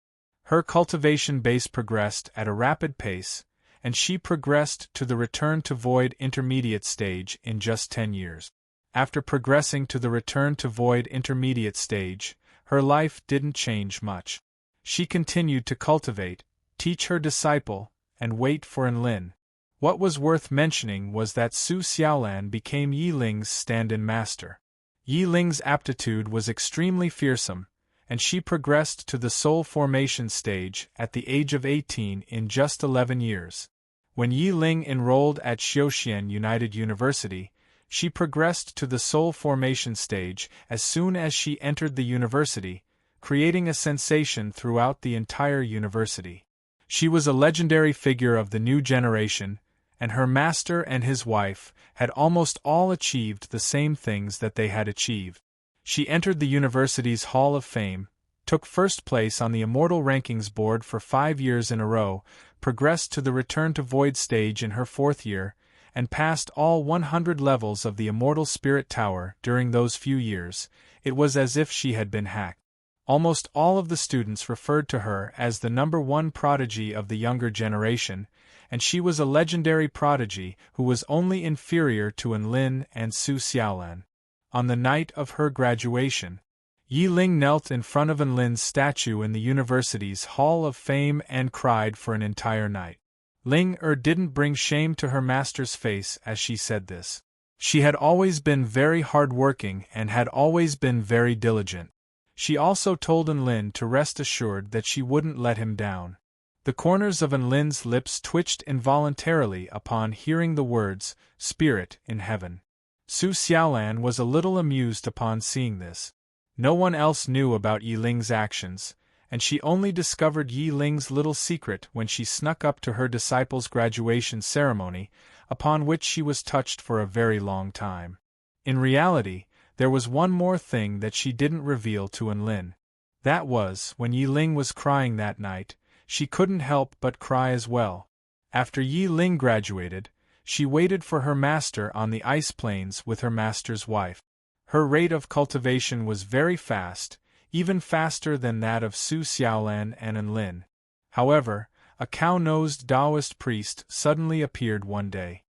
Her cultivation base progressed at a rapid pace, and she progressed to the return to void intermediate stage in just 10 years. After progressing to the return to void intermediate stage, her life didn't change much. She continued to cultivate, teach her disciple, and wait for Enlin. What was worth mentioning was that Su Xiaolan became Yi Ling's stand-in master. Yi Ling's aptitude was extremely fearsome, and she progressed to the soul formation stage at the age of 18 in just 11 years. When Yi Ling enrolled at Xiaoxian United University, she progressed to the soul formation stage as soon as she entered the university, creating a sensation throughout the entire university. She was a legendary figure of the new generation, and her master and his wife had almost all achieved the same things that they had achieved. She entered the university's Hall of Fame, took first place on the Immortal Rankings board for 5 years in a row, progressed to the Return to Void stage in her 4th year, and passed all 100 levels of the Immortal Spirit Tower during those few years. It was as if she had been hacked. Almost all of the students referred to her as the #1 prodigy of the younger generation, and she was a legendary prodigy who was only inferior to Enlin and Su Xiaolan. On the night of her graduation, Yi Ling knelt in front of Enlin's statue in the university's Hall of Fame and cried for an entire night. Ling didn't bring shame to her master's face as she said this. She had always been very hard-working and had always been very diligent. She also told Enlin to rest assured that she wouldn't let him down. The corners of Enlin's lips twitched involuntarily upon hearing the words, "Spirit in Heaven." Su Xiaolan was a little amused upon seeing this. No one else knew about Yi Ling's actions, and she only discovered Yi Ling's little secret when she snuck up to her disciple's graduation ceremony, upon which she was touched for a very long time. In reality, there was one more thing that she didn't reveal to Enlin. That was, when Yi Ling was crying that night, she couldn't help but cry as well. After Yi Ling graduated, she waited for her master on the ice plains with her master's wife. Her rate of cultivation was very fast, even faster than that of Su Xiaolan and Enlin. However, a cow-nosed Taoist priest suddenly appeared one day.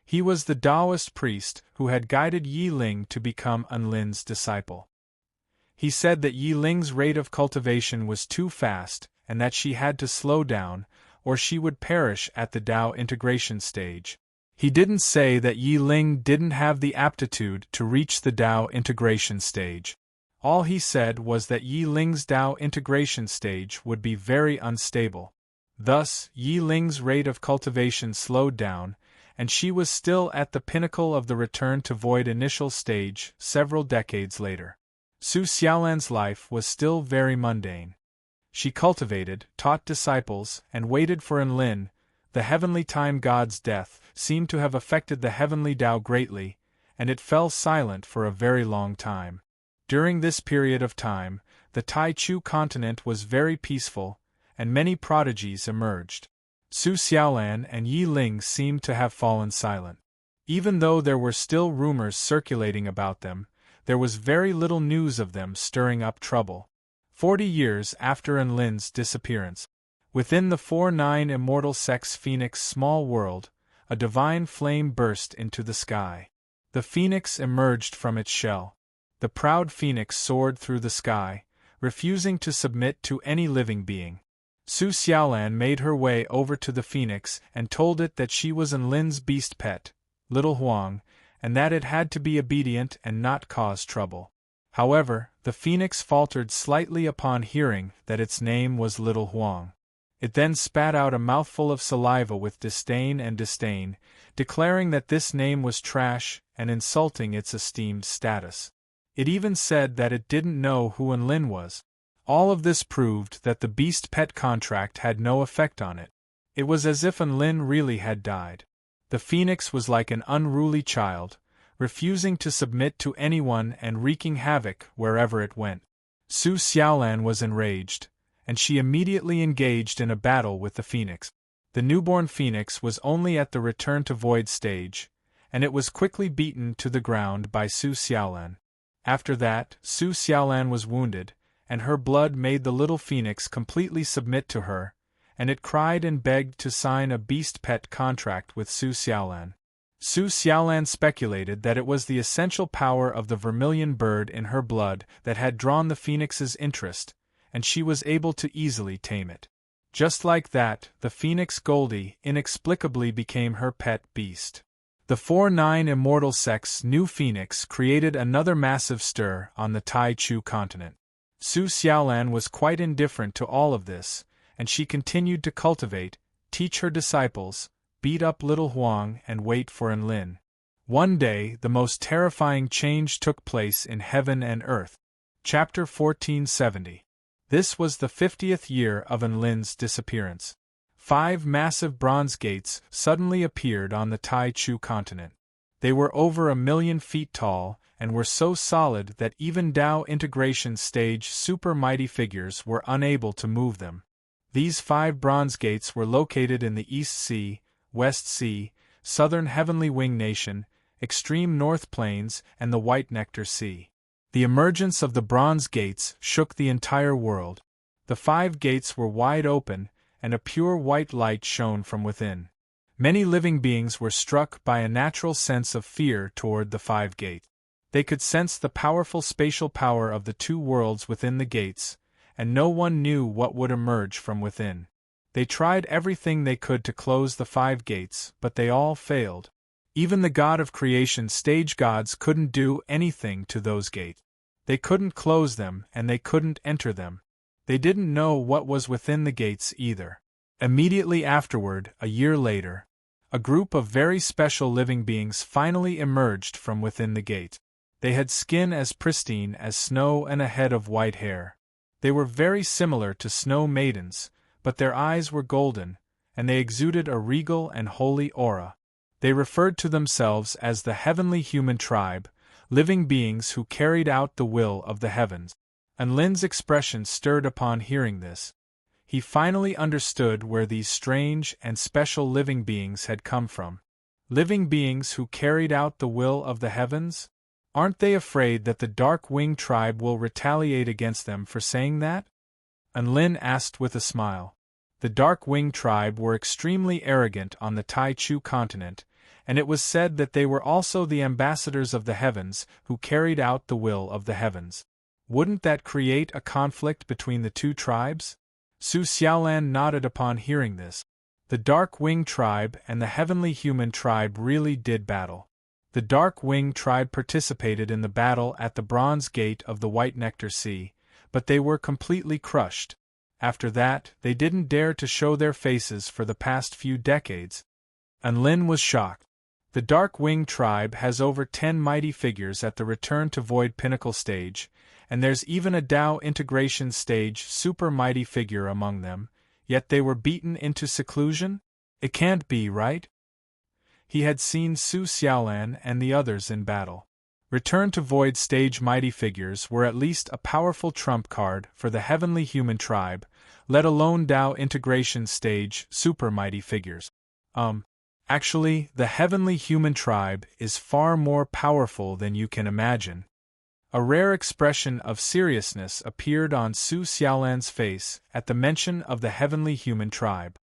He was the Taoist priest who had guided Yi Ling to become Enlin's disciple. He said that Yi Ling's rate of cultivation was too fast and that she had to slow down, or she would perish at the Tao integration stage. He didn't say that Yi Ling didn't have the aptitude to reach the Tao integration stage. All he said was that Yi Ling's Tao integration stage would be very unstable. Thus, Yi Ling's rate of cultivation slowed down, and she was still at the pinnacle of the return to void initial stage several decades later. Su Xiaolan's life was still very mundane. She cultivated, taught disciples, and waited for Enlin. The heavenly time god's death seemed to have affected the heavenly Tao greatly, and it fell silent for a very long time. During this period of time, the Tai-Chu continent was very peaceful, and many prodigies emerged. Su Xiaolan and Yi Ling seemed to have fallen silent. Even though there were still rumors circulating about them, there was very little news of them stirring up trouble. 40 years after Enlin's disappearance, within the 4-9 immortal sex phoenix small world, a divine flame burst into the sky. The phoenix emerged from its shell. The proud phoenix soared through the sky, refusing to submit to any living being. Su Xiaolan made her way over to the phoenix and told it that she was Enlin's beast pet, Little Huang, and that it had to be obedient and not cause trouble. However, the phoenix faltered slightly upon hearing that its name was Little Huang. It then spat out a mouthful of saliva with disdain, declaring that this name was trash and insulting its esteemed status. It even said that it didn't know who Enlin was. All of this proved that the beast pet contract had no effect on it. It was as if Enlin really had died. The phoenix was like an unruly child, refusing to submit to anyone and wreaking havoc wherever it went. Su Xiaolan was enraged, and she immediately engaged in a battle with the phoenix. The newborn phoenix was only at the return to void stage, and it was quickly beaten to the ground by Su Xiaolan. After that, Su Xiaolan was wounded, and her blood made the little phoenix completely submit to her, and it cried and begged to sign a beast pet contract with Su Xiaolan. Su Xiaolan speculated that it was the essential power of the vermilion bird in her blood that had drawn the phoenix's interest, and she was able to easily tame it. Just like that, the phoenix Goldie inexplicably became her pet beast. The 4-9 immortal sex new phoenix created another massive stir on the Tai Chu continent. Su Xiaolan was quite indifferent to all of this, and she continued to cultivate, teach her disciples, beat up Little Huang and wait for Enlin. One day the most terrifying change took place in heaven and earth. Chapter 1470. This was the 50th year of Enlin's disappearance. 5 massive bronze gates suddenly appeared on the Tai Chu continent. They were over 1,000,000 feet tall, and were so solid that even Tao integration stage super mighty figures were unable to move them. These 5 bronze gates were located in the East Sea, West Sea, Southern Heavenly Wing Nation, Extreme North Plains, and the White Nectar Sea. The emergence of the bronze gates shook the entire world. The 5 gates were wide open, and a pure white light shone from within. Many living beings were struck by a natural sense of fear toward the 5 gates. They could sense the powerful spatial power of the 2 worlds within the gates, and no one knew what would emerge from within. They tried everything they could to close the 5 gates, but they all failed. Even the God of Creation stage gods couldn't do anything to those gates. They couldn't close them, and they couldn't enter them. They didn't know what was within the gates either. Immediately afterward, a year later, a group of very special living beings finally emerged from within the gate. They had skin as pristine as snow and a head of white hair. They were very similar to snow maidens, but their eyes were golden, and they exuded a regal and holy aura. They referred to themselves as the Heavenly Human Tribe, living beings who carried out the will of the heavens. Enlin's expression stirred upon hearing this. He finally understood where these strange and special living beings had come from. Living beings who carried out the will of the heavens? Aren't they afraid that the Dark Wing Tribe will retaliate against them for saying that? Enlin asked with a smile. The Dark Wing Tribe were extremely arrogant on the Tai Chu continent, and it was said that they were also the ambassadors of the heavens who carried out the will of the heavens. Wouldn't that create a conflict between the 2 tribes? Su Xiaolan nodded upon hearing this. The Dark Wing Tribe and the Heavenly Human Tribe really did battle. The Dark Wing Tribe participated in the battle at the Bronze Gate of the White Nectar Sea, but they were completely crushed. After that, they didn't dare to show their faces for the past few decades. Enlin was shocked. The Dark Wing Tribe has over 10 mighty figures at the Return to Void Pinnacle stage, and there's even a Tao integration stage super mighty figure among them, yet they were beaten into seclusion? It can't be, right? He had seen Su Xiaolan and the others in battle. Return to Void stage mighty figures were at least a powerful trump card for the Heavenly Human Tribe, let alone Tao integration stage super mighty figures. Actually, the heavenly human tribe is far more powerful than you can imagine. A rare expression of seriousness appeared on Su Xiaolan's face at the mention of the heavenly human tribe.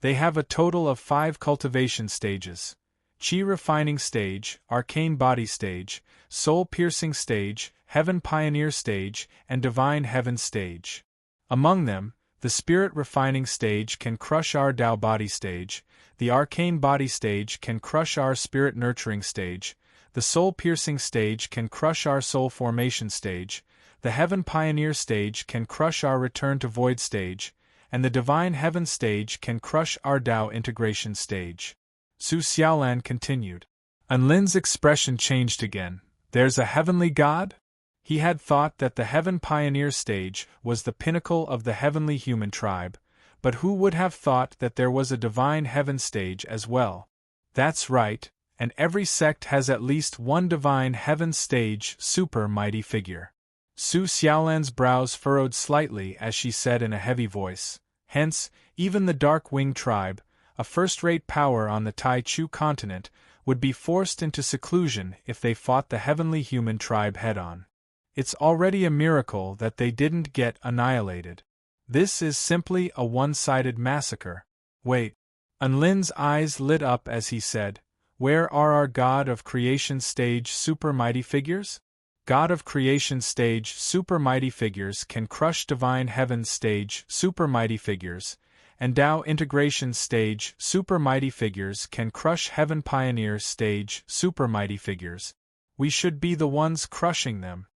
They have a total of 5 cultivation stages: Qi refining stage, arcane body stage, soul piercing stage, heaven pioneer stage, and divine heaven stage. Among them, the spirit refining stage can crush our Tao body stage, the arcane body stage can crush our spirit nurturing stage, the soul-piercing stage can crush our soul formation stage, the heaven pioneer stage can crush our return to void stage, and the divine heaven stage can crush our Tao integration stage. Su Xiaolan continued. Anlin's expression changed again. There's a heavenly god? He had thought that the heaven pioneer stage was the pinnacle of the heavenly human tribe, but who would have thought that there was a divine heaven stage as well? That's right. And every sect has at least one divine heaven stage super mighty figure. Su Xiaolan's brows furrowed slightly as she said in a heavy voice, hence, even the Dark Wing tribe, a first-rate power on the Tai Chu continent, would be forced into seclusion if they fought the heavenly human tribe head-on. It's already a miracle that they didn't get annihilated. This is simply a one-sided massacre. Wait. Anlin's eyes lit up as he said, where are our God of Creation stage super mighty figures? God of Creation stage super mighty figures can crush Divine Heaven stage super mighty figures, and Tao integration stage super mighty figures can crush Heaven Pioneer stage super mighty figures. We should be the ones crushing them.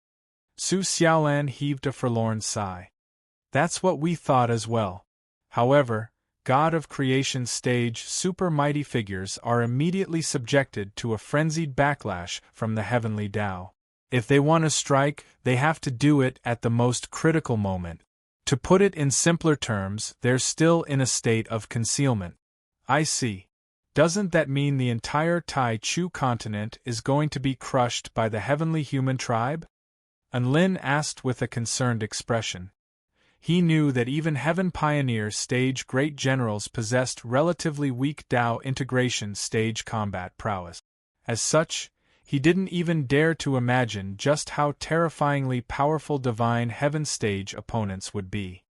Su Xiaolan heaved a forlorn sigh. That's what we thought as well. However, God of Creation stage super mighty figures are immediately subjected to a frenzied backlash from the heavenly Tao. If they want to strike, they have to do it at the most critical moment. To put it in simpler terms, they're still in a state of concealment. I see. Doesn't that mean the entire Tai Chu continent is going to be crushed by the heavenly human tribe? Anlin asked with a concerned expression. He knew that even Heaven Pioneer stage great generals possessed relatively weak Tao integration stage combat prowess. As such, he didn't even dare to imagine just how terrifyingly powerful Divine Heaven stage opponents would be.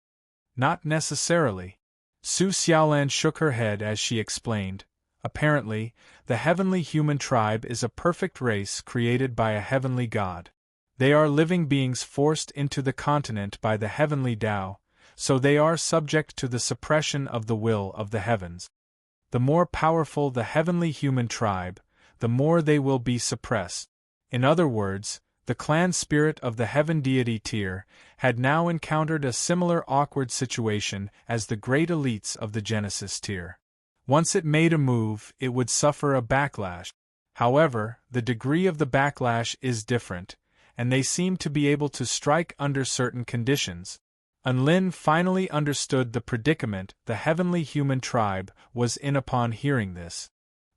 Not necessarily. Su Xiaolan shook her head as she explained. Apparently, the heavenly human tribe is a perfect race created by a heavenly god. They are living beings forced into the continent by the heavenly Tao, so they are subject to the suppression of the will of the heavens. The more powerful the heavenly human tribe, the more they will be suppressed. In other words, the clan spirit of the heaven deity tier had now encountered a similar awkward situation as the great elites of the Genesis tier. Once it made a move, it would suffer a backlash. However, the degree of the backlash is different, and they seem to be able to strike under certain conditions. Anlin finally understood the predicament the heavenly human tribe was in upon hearing this.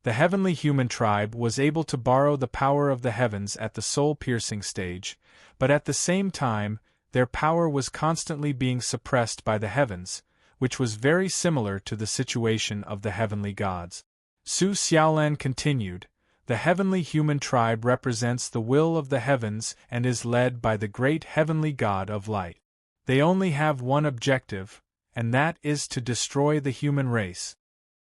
The heavenly human tribe was able to borrow the power of the heavens at the soul-piercing stage, but at the same time, their power was constantly being suppressed by the heavens, which was very similar to the situation of the heavenly gods. Su Xiaolan continued, the heavenly human tribe represents the will of the heavens and is led by the great heavenly god of light. They only have one objective, and that is to destroy the human race.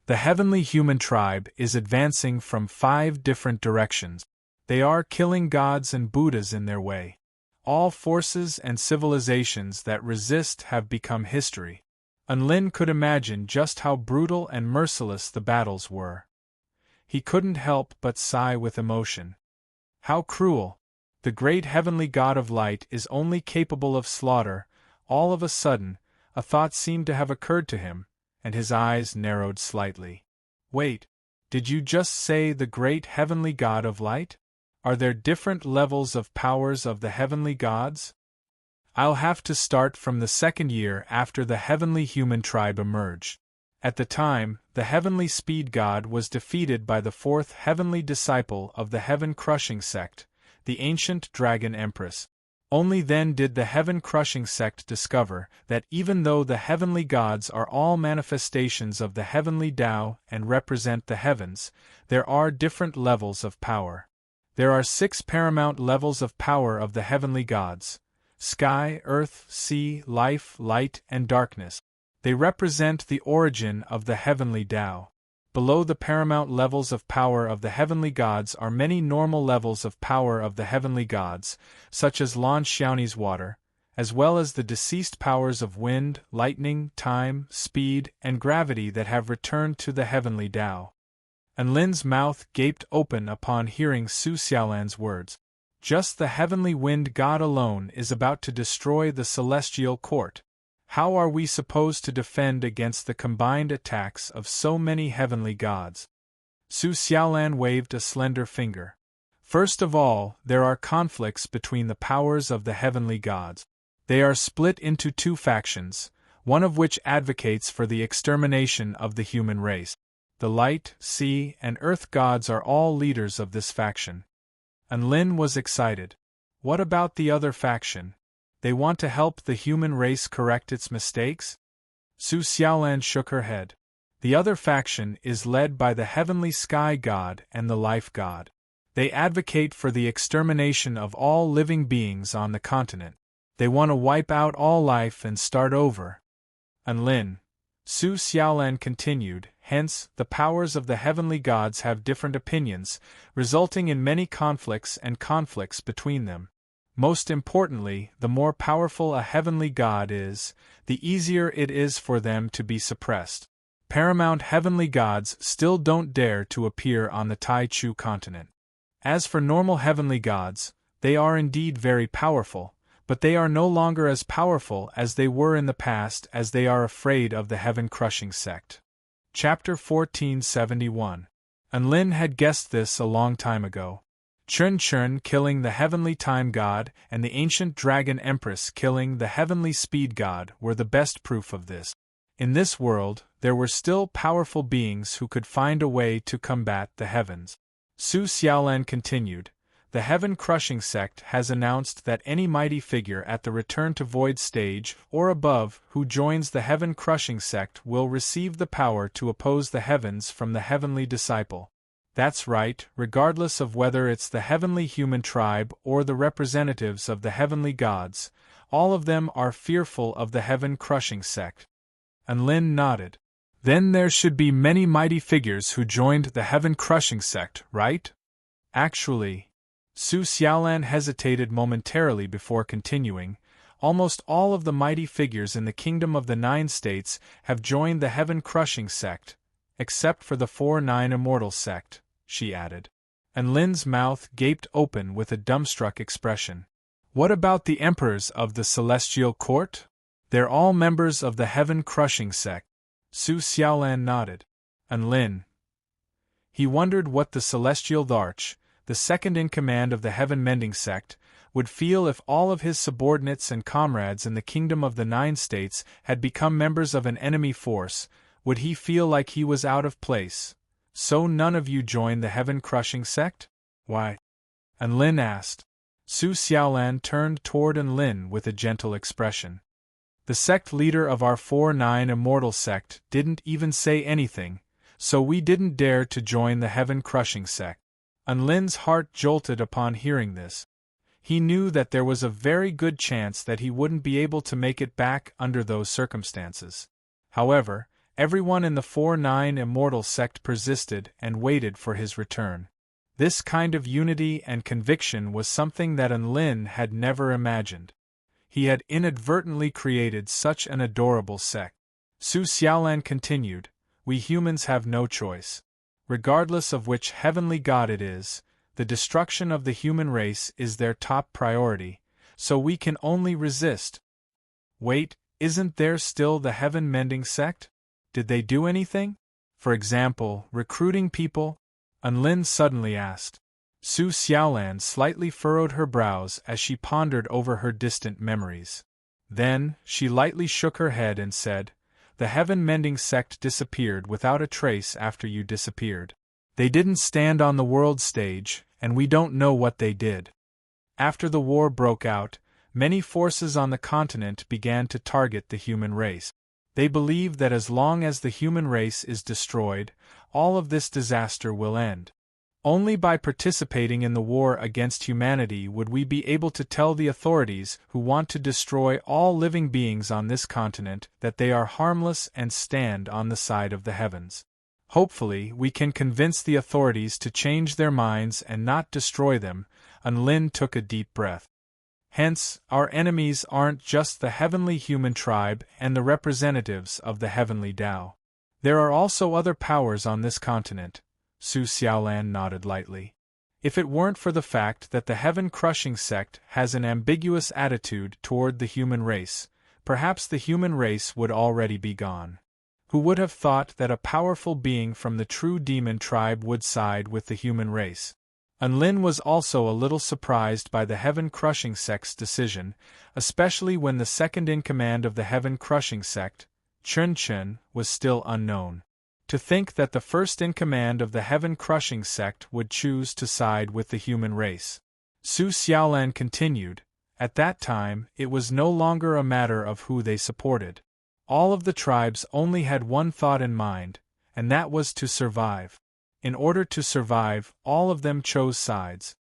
The heavenly human tribe is advancing from 5 different directions. They are killing gods and Buddhas in their way. All forces and civilizations that resist have become history. Anlin could imagine just how brutal and merciless the battles were. He couldn't help but sigh with emotion. How cruel! The great heavenly god of light is only capable of slaughter. All of a sudden, a thought seemed to have occurred to him, and his eyes narrowed slightly. Wait, did you just say the great heavenly god of light? Are there different levels of powers of the heavenly gods? I'll have to start from the 2nd year after the heavenly human tribe emerged. At the time, the heavenly speed god was defeated by the 4th heavenly disciple of the heaven-crushing sect, the ancient dragon empress. Only then did the heaven-crushing sect discover that even though the heavenly gods are all manifestations of the heavenly Tao and represent the heavens, there are different levels of power. There are 6 paramount levels of power of the heavenly gods: sky, earth, sea, life, light, and darkness. They represent the origin of the heavenly Tao. Below the paramount levels of power of the heavenly gods are many normal levels of power of the heavenly gods, such as Lan Xiaoni's water, as well as the deceased powers of wind, lightning, time, speed, and gravity that have returned to the heavenly Tao. And Lin's mouth gaped open upon hearing Su Xiaolan's words. Just the heavenly wind god alone is about to destroy the celestial court. How are we supposed to defend against the combined attacks of so many heavenly gods? Su Xiaolan waved a slender finger. First of all, there are conflicts between the powers of the heavenly gods. They are split into 2 factions, one of which advocates for the extermination of the human race. The light, sea, and earth gods are all leaders of this faction. And Lin was excited. What about the other faction? They want to help the human race correct its mistakes? Su Xiaolan shook her head. The other faction is led by the heavenly sky god and the life god. They advocate for the extermination of all living beings on the continent. They want to wipe out all life and start over. And Lin, Su Xiaolan continued, hence, the powers of the heavenly gods have different opinions, resulting in many conflicts between them. Most importantly, the more powerful a heavenly god is, the easier it is for them to be suppressed. Paramount heavenly gods still don't dare to appear on the Tai Chu continent. As for normal heavenly gods, they are indeed very powerful, but they are no longer as powerful as they were in the past, as they are afraid of the heaven-crushing sect. Chapter 1471. And Lin had guessed this a long time ago. Chun Chun killing the heavenly time god and the ancient dragon empress killing the heavenly speed god were the best proof of this. In this world, there were still powerful beings who could find a way to combat the heavens. Su Xiaolan continued, the heaven-crushing sect has announced that any mighty figure at the Return to Void stage or above who joins the heaven-crushing sect will receive the power to oppose the heavens from the heavenly disciple. That's right, regardless of whether it's the heavenly human tribe or the representatives of the heavenly gods, all of them are fearful of the heaven-crushing sect. And Lin nodded. Then there should be many mighty figures who joined the heaven-crushing sect, right? Actually, Su Xiaolan hesitated momentarily before continuing, almost all of the mighty figures in the Kingdom of the 9 States have joined the heaven-crushing sect, except for the 4-9 Immortal sect, she added. And Lin's mouth gaped open with a dumbstruck expression. What about the emperors of the celestial court? They're all members of the heaven-crushing sect. Su Xiaolan nodded. And Lin. He wondered what the celestial Dharch, the second-in-command of the heaven-mending sect, would feel if all of his subordinates and comrades in the Kingdom of the 9 States had become members of an enemy force. Would he feel like he was out of place? So none of you joined the heaven-crushing sect? Why? And Lin asked. Su Xiaolan turned toward An Lin with a gentle expression. The sect leader of our 4-9 Immortal sect didn't even say anything, so we didn't dare to join the heaven-crushing sect. An Lin's heart jolted upon hearing this. He knew that there was a very good chance that he wouldn't be able to make it back under those circumstances. However, everyone in the 4-9 Immortal sect persisted and waited for his return. This kind of unity and conviction was something that An Lin had never imagined. He had inadvertently created such an adorable sect. Su Xiaolan continued, we humans have no choice. Regardless of which heavenly god it is, the destruction of the human race is their top priority, so we can only resist. Wait, isn't there still the heaven-mending sect? Did they do anything? For example, recruiting people? An Lin suddenly asked. Su Xiaolan slightly furrowed her brows as she pondered over her distant memories. Then, she lightly shook her head and said, the heaven-mending sect disappeared without a trace after you disappeared. They didn't stand on the world stage, and we don't know what they did. After the war broke out, Many forces on the continent began to target the human race. They believe that as long as the human race is destroyed, all of this disaster will end. Only by participating in the war against humanity would we be able to tell the authorities who want to destroy all living beings on this continent that they are harmless and stand on the side of the heavens. Hopefully, we can convince the authorities to change their minds and not destroy them. Unlin took a deep breath. Hence, our enemies aren't just the heavenly human tribe and the representatives of the heavenly Tao. There are also other powers on this continent. Su Xiaolan nodded lightly. If it weren't for the fact that the heaven-crushing sect has an ambiguous attitude toward the human race, perhaps the human race would already be gone. Who would have thought that a powerful being from the true demon tribe would side with the human race? Unlin was also a little surprised by the heaven-crushing sect's decision, especially when the second-in-command of the heaven-crushing sect, Chun Chun, was still unknown. To think that the first-in-command of the heaven-crushing sect would choose to side with the human race. Su Xiaolan continued, at that time, it was no longer a matter of who they supported. All of the tribes only had one thought in mind, and that was to survive. In order to survive, all of them chose sides.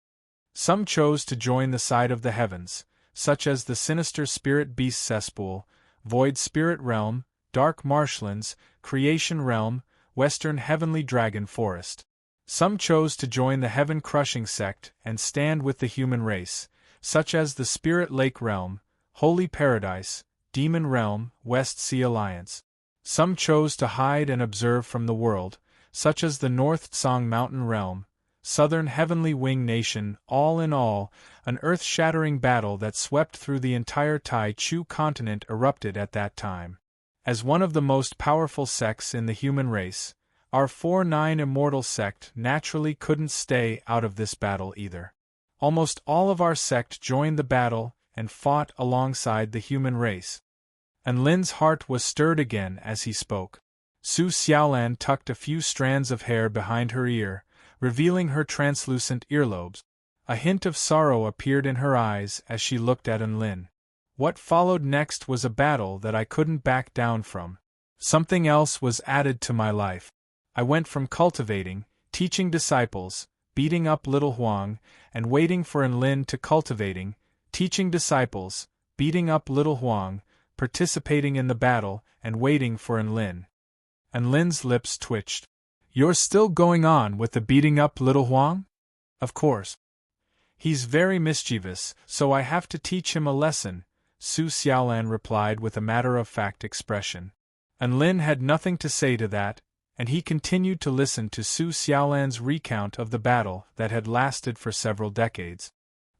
Some chose to join the side of the heavens, such as the sinister spirit beast cesspool, void spirit realm, dark marshlands, creation realm, western heavenly dragon forest. Some chose to join the heaven-crushing sect and stand with the human race, such as the spirit lake realm, holy paradise, demon realm, West Sea Alliance. Some chose to hide and observe from the world, such as the North Tsang Mountain realm, southern heavenly wing nation. All in all, an earth-shattering battle that swept through the entire Tai Chu continent erupted at that time. As one of the most powerful sects in the human race, our 4-9 immortal sect naturally couldn't stay out of this battle either. Almost all of our sect joined the battle and fought alongside the human race. And Lin's heart was stirred again as he spoke. Su Xiaolan tucked a few strands of hair behind her ear, revealing her translucent earlobes. A hint of sorrow appeared in her eyes as she looked at Enlin. What followed next was a battle that I couldn't back down from. Something else was added to my life. I went from cultivating, teaching disciples, beating up little Huang, and waiting for Enlin to cultivating, teaching disciples, beating up little Huang, participating in the battle, and waiting for Enlin. Enlin's lips twitched. You're still going on with the beating up little Huang? Of course. He's very mischievous, so I have to teach him a lesson, Su Xiaolan replied with a matter-of-fact expression. Enlin had nothing to say to that, and he continued to listen to Su Xiaolan's recount of the battle that had lasted for several decades.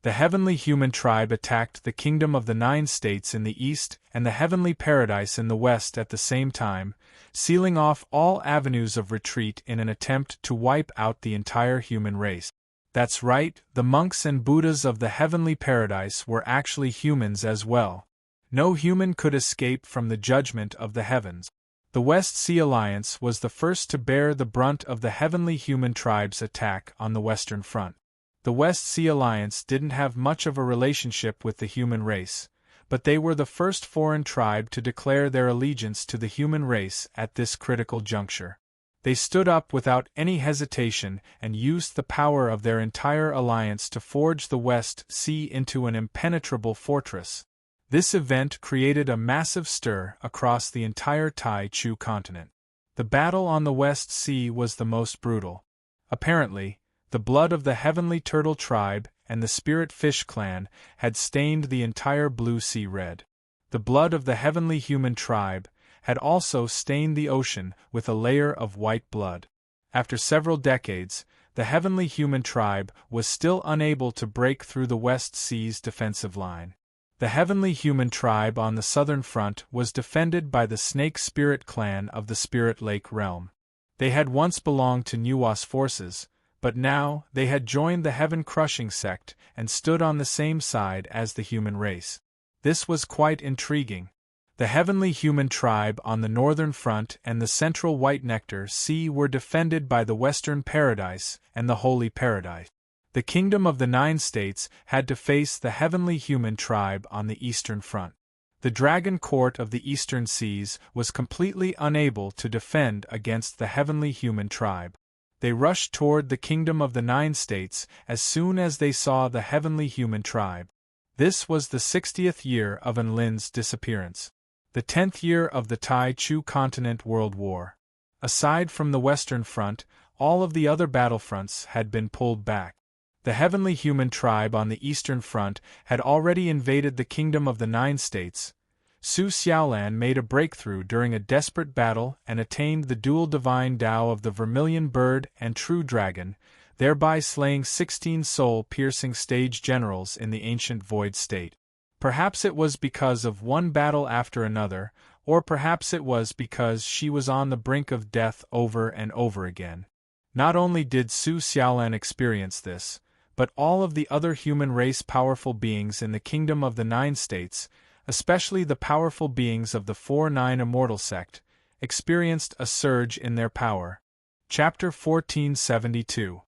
The heavenly human tribe attacked the kingdom of the 9 states in the east and the heavenly paradise in the west at the same time, sealing off all avenues of retreat in an attempt to wipe out the entire human race. That's right, the monks and Buddhas of the heavenly paradise were actually humans as well. No human could escape from the judgment of the heavens. The West Sea Alliance was the first to bear the brunt of the heavenly human tribe's attack on the Western Front. The West Sea Alliance didn't have much of a relationship with the human race, but they were the first foreign tribe to declare their allegiance to the human race at this critical juncture. They stood up without any hesitation and used the power of their entire alliance to forge the West Sea into an impenetrable fortress. This event created a massive stir across the entire Tai Chu continent. The battle on the West Sea was the most brutal. Apparently, the blood of the Heavenly Turtle tribe and the Spirit Fish clan had stained the entire Blue Sea red. The blood of the Heavenly Human tribe had also stained the ocean with a layer of white blood. After several decades, the Heavenly Human tribe was still unable to break through the West Sea's defensive line. The Heavenly Human tribe on the southern front was defended by the Snake Spirit clan of the Spirit Lake realm. They had once belonged to Nuwa's forces, but now they had joined the heaven-crushing sect and stood on the same side as the human race. This was quite intriguing. The Heavenly Human tribe on the northern front and the central White Nectar Sea were defended by the Western Paradise and the Holy Paradise. The Kingdom of the Nine States had to face the heavenly human tribe on the eastern front. The dragon court of the eastern seas was completely unable to defend against the heavenly human tribe. They rushed toward the Kingdom of the Nine States as soon as they saw the heavenly human tribe. This was the 60th year of Enlin's disappearance. The 10th year of the Tai Chu Continent World War. Aside from the Western Front, all of the other battlefronts had been pulled back. The heavenly human tribe on the Eastern Front had already invaded the Kingdom of the Nine States. Su Xiaolan made a breakthrough during a desperate battle and attained the dual divine Tao of the Vermilion Bird and True Dragon, thereby slaying 16 soul-piercing stage generals in the ancient Void State. Perhaps it was because of one battle after another, or perhaps it was because she was on the brink of death over and over again. Not only did Su Xiaolan experience this, but all of the other human race powerful beings in the Kingdom of the Nine States, especially the powerful beings of the 4-9 Immortal Sect, experienced a surge in their power. Chapter 1472.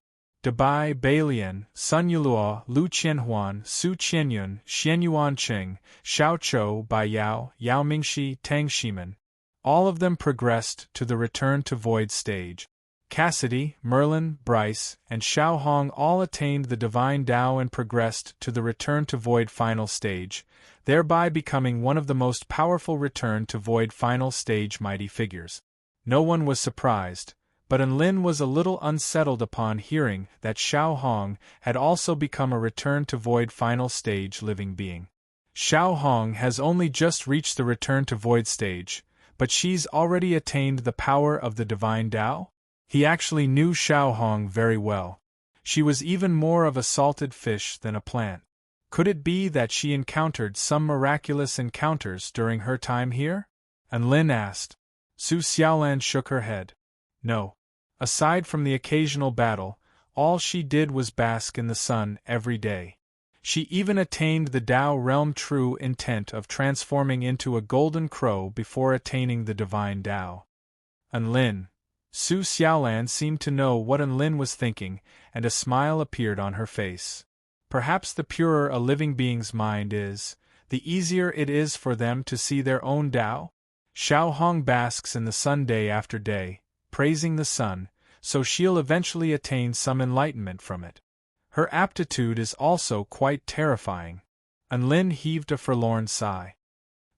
Dabai Bailian, Sun Yuluo, Lu Qianhuan, Su Qianyun, Xianyuan Qing, Xiao Chou, Bai Yao, Yao Mingxi, Tang Shiman. All of them progressed to the Return to Void stage. Cassidy, Merlin, Bryce, and Xiao Hong all attained the Divine Tao and progressed to the Return to Void final stage, thereby becoming one of the most powerful Return to Void final stage mighty figures. No one was surprised, but Enlin was a little unsettled upon hearing that Xiao Hong had also become a Return to Void final stage living being. Xiao Hong has only just reached the Return to Void stage, but she's already attained the power of the Divine Tao? He actually knew Xiao Hong very well. She was even more of a salted fish than a plant. Could it be that she encountered some miraculous encounters during her time here? Enlin asked. Su Xiaolan shook her head. No. Aside from the occasional battle, all she did was bask in the sun every day. She even attained the Tao realm true intent of transforming into a golden crow before attaining the divine Tao. Enlin. Su Xiaolan seemed to know what Enlin was thinking, and a smile appeared on her face. Perhaps the purer a living being's mind is, the easier it is for them to see their own Tao. Xiao Hong basks in the sun day after day, praising the sun, so she'll eventually attain some enlightenment from it. Her aptitude is also quite terrifying. Enlin heaved a forlorn sigh.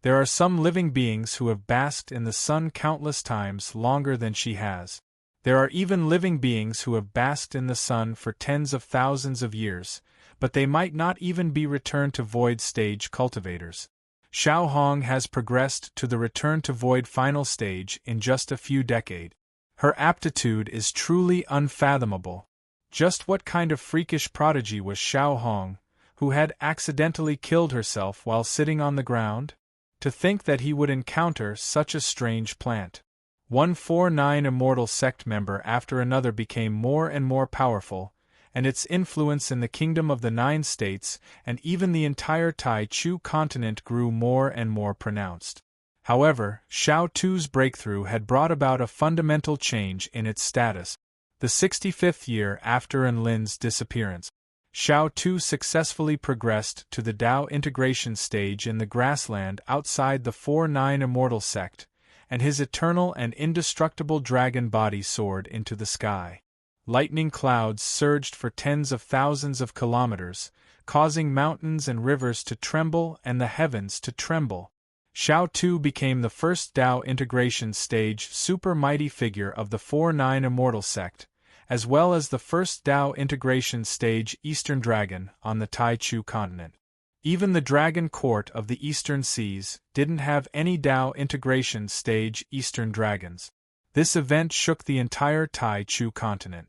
There are some living beings who have basked in the sun countless times longer than she has. There are even living beings who have basked in the sun for tens of thousands of years, but they might not even be returned to void stage cultivators. Xiao Hong has progressed to the return to void final stage in just a few decades. Her aptitude is truly unfathomable. Just what kind of freakish prodigy was Xiao Hong, who had accidentally killed herself while sitting on the ground? To think that he would encounter such a strange plant. 149 Immortal Sect member after another became more and more powerful, and its influence in the Kingdom of the Nine States and even the entire Tai Chu continent grew more and more pronounced. However, Xiao Tu's breakthrough had brought about a fundamental change in its status. The 65th year after Enlin's disappearance, Xiao Tu successfully progressed to the Tao integration stage in the grassland outside the 4-9 Immortal Sect, and his eternal and indestructible dragon body soared into the sky. Lightning clouds surged for tens of thousands of kilometers, causing mountains and rivers to tremble and the heavens to tremble. Xiao Tu became the first Tao integration stage super mighty figure of the 4-9 Immortal Sect, as well as the first Tao integration stage Eastern Dragon on the Tai Chu continent. Even the Dragon Court of the Eastern Seas didn't have any Tao integration stage Eastern Dragons. This event shook the entire Tai Chu continent.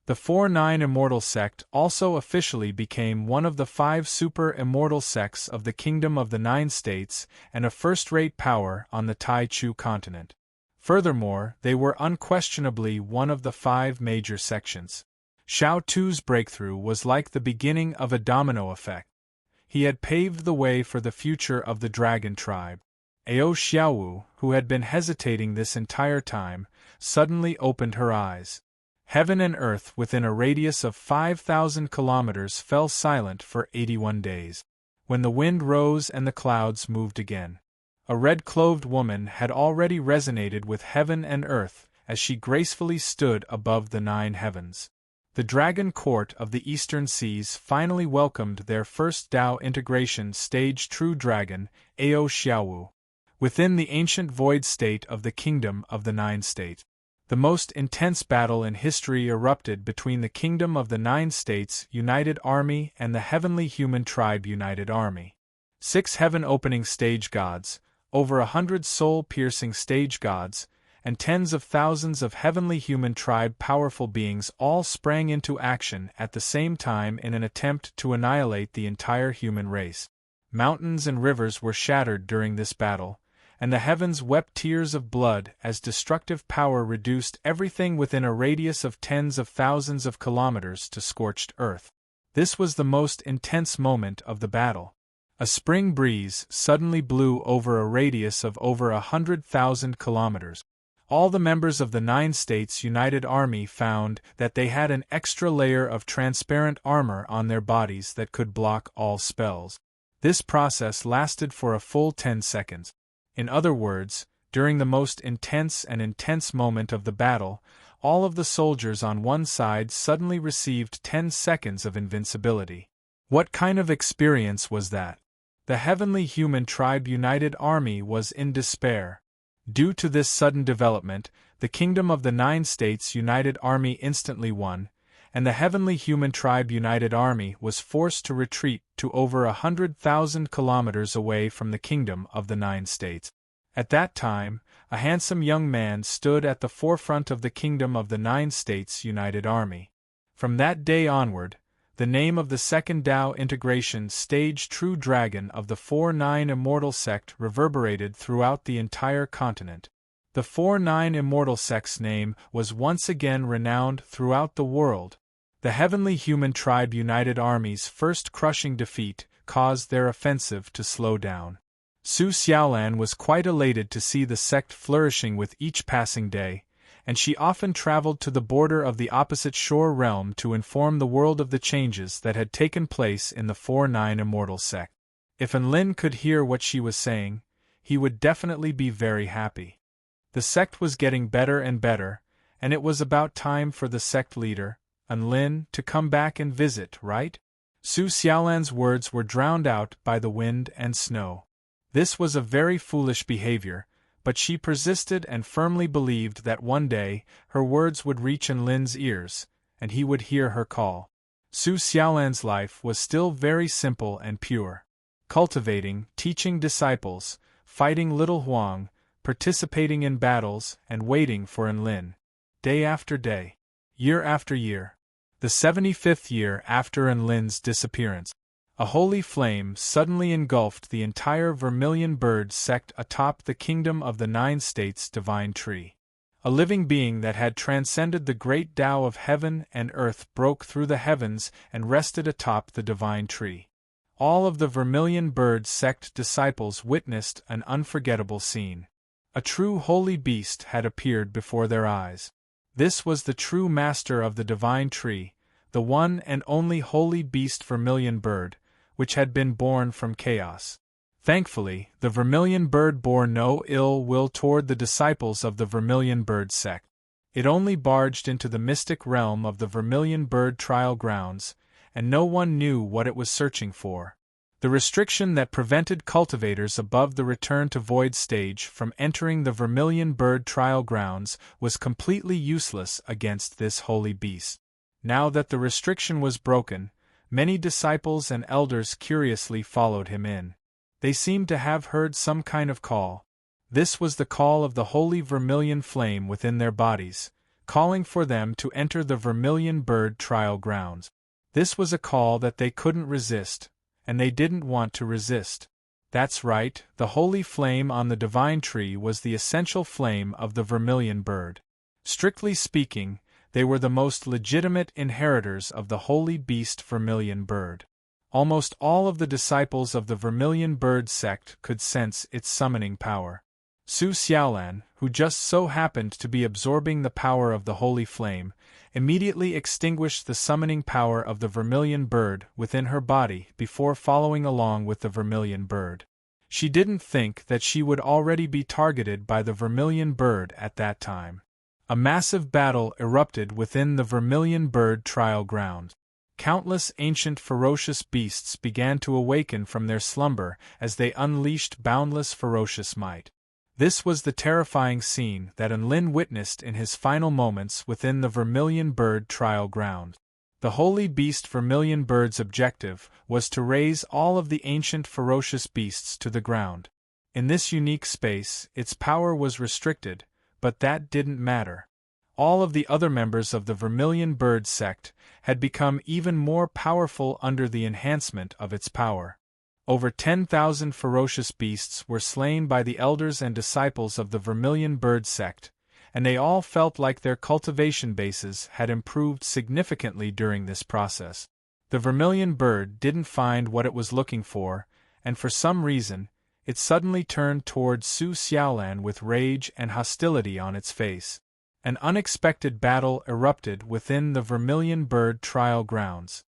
The 4-9 Immortal Sect also officially became one of the 5 super immortal sects of the Kingdom of the Nine States and a first-rate power on the Tai Chu continent. Furthermore, they were unquestionably one of the 5 major sections. Xiao Tu's breakthrough was like the beginning of a domino effect. He had paved the way for the future of the dragon tribe. Ao Xiaowu, who had been hesitating this entire time, suddenly opened her eyes. Heaven and earth within a radius of 5,000 kilometers fell silent for 81 days. When the wind rose and the clouds moved again, a red-clothed woman had already resonated with heaven and earth as she gracefully stood above the 9 heavens. The Dragon Court of the Eastern Seas finally welcomed their first Tao integration stage true dragon, Ao Xiaowu, within the ancient void state of the Kingdom of the 9 States. The most intense battle in history erupted between the Kingdom of the 9 States United Army and the Heavenly Human Tribe United Army. 6 heaven-opening stage gods, over 100 soul-piercing stage gods, and tens of thousands of Heavenly Human Tribe powerful beings all sprang into action at the same time in an attempt to annihilate the entire human race. Mountains and rivers were shattered during this battle, and the heavens wept tears of blood as destructive power reduced everything within a radius of tens of thousands of kilometers to scorched earth. This was the most intense moment of the battle. A spring breeze suddenly blew over a radius of over 100,000 kilometers. All the members of the 9 States United Army found that they had an extra layer of transparent armor on their bodies that could block all spells. This process lasted for a full 10 seconds. In other words, during the most intense moment of the battle, all of the soldiers on one side suddenly received 10 seconds of invincibility. What kind of experience was that? The Heavenly Human Tribe United Army was in despair. Due to this sudden development, the Kingdom of the 9 States United Army instantly won, and the Heavenly Human Tribe United Army was forced to retreat to over 100,000 kilometers away from the Kingdom of the 9 States. At that time, a handsome young man stood at the forefront of the Kingdom of the 9 States United Army. From that day onward, the name of the second Tao integration stage true dragon of the 4-9 Immortal sect reverberated throughout the entire continent. The 4-9 Immortal sect's name was once again renowned throughout the world. The Heavenly Human Tribe United Army's first crushing defeat caused their offensive to slow down. Su Xiaolan was quite elated to see the sect flourishing with each passing day, and she often traveled to the border of the opposite shore realm to inform the world of the changes that had taken place in the 4-9 Immortal sect. If Enlin could hear what she was saying, he would definitely be very happy. The sect was getting better and better, and it was about time for the sect leader, Enlin, to come back and visit, right? Su Xiaolan's words were drowned out by the wind and snow. This was a very foolish behavior, but she persisted and firmly believed that one day her words would reach Enlin's ears, and he would hear her call. Su Xiaolan's life was still very simple and pure. Cultivating, teaching disciples, fighting Little Huang, participating in battles, and waiting for Enlin. Day after day. Year after year. The 75th year after Enlin's disappearance. A holy flame suddenly engulfed the entire Vermilion Bird sect atop the Kingdom of the 9 States Divine Tree. A living being that had transcended the great Tao of heaven and earth broke through the heavens and rested atop the Divine Tree. All of the Vermilion Bird sect disciples witnessed an unforgettable scene. A true holy beast had appeared before their eyes. This was the true master of the Divine Tree, the one and only holy beast Vermilion Bird, which had been born from chaos. Thankfully, the Vermilion Bird bore no ill will toward the disciples of the Vermilion Bird sect. It only barged into the mystic realm of the Vermilion Bird trial grounds, and no one knew what it was searching for. The restriction that prevented cultivators above the return to void stage from entering the Vermilion Bird trial grounds was completely useless against this holy beast. Now that the restriction was broken, many disciples and elders curiously followed him in. They seemed to have heard some kind of call. This was the call of the holy vermilion flame within their bodies, calling for them to enter the Vermilion Bird trial grounds. This was a call that they couldn't resist, and they didn't want to resist. That's right, the holy flame on the Divine Tree was the essential flame of the Vermilion Bird. Strictly speaking, they were the most legitimate inheritors of the holy beast Vermilion Bird. Almost all of the disciples of the Vermilion Bird sect could sense its summoning power. Su Xiaolan, who just so happened to be absorbing the power of the holy flame, immediately extinguished the summoning power of the vermilion bird within her body before following along with the vermilion bird. She didn't think that she would already be targeted by the vermilion bird at that time. A massive battle erupted within the vermilion bird trial ground. Countless ancient ferocious beasts began to awaken from their slumber as they unleashed boundless ferocious might. This was the terrifying scene that Enlin witnessed in his final moments within the vermilion bird trial ground. The holy beast vermilion bird's objective was to raise all of the ancient ferocious beasts to the ground. In this unique space, its power was restricted, but that didn't matter. All of the other members of the vermilion bird sect had become even more powerful under the enhancement of its power. Over 10,000 ferocious beasts were slain by the elders and disciples of the vermilion bird sect, and they all felt like their cultivation bases had improved significantly during this process. The vermilion bird didn't find what it was looking for, and for some reason, it suddenly turned toward Su Xiaolan with rage and hostility on its face. An unexpected battle erupted within the vermilion bird trial grounds.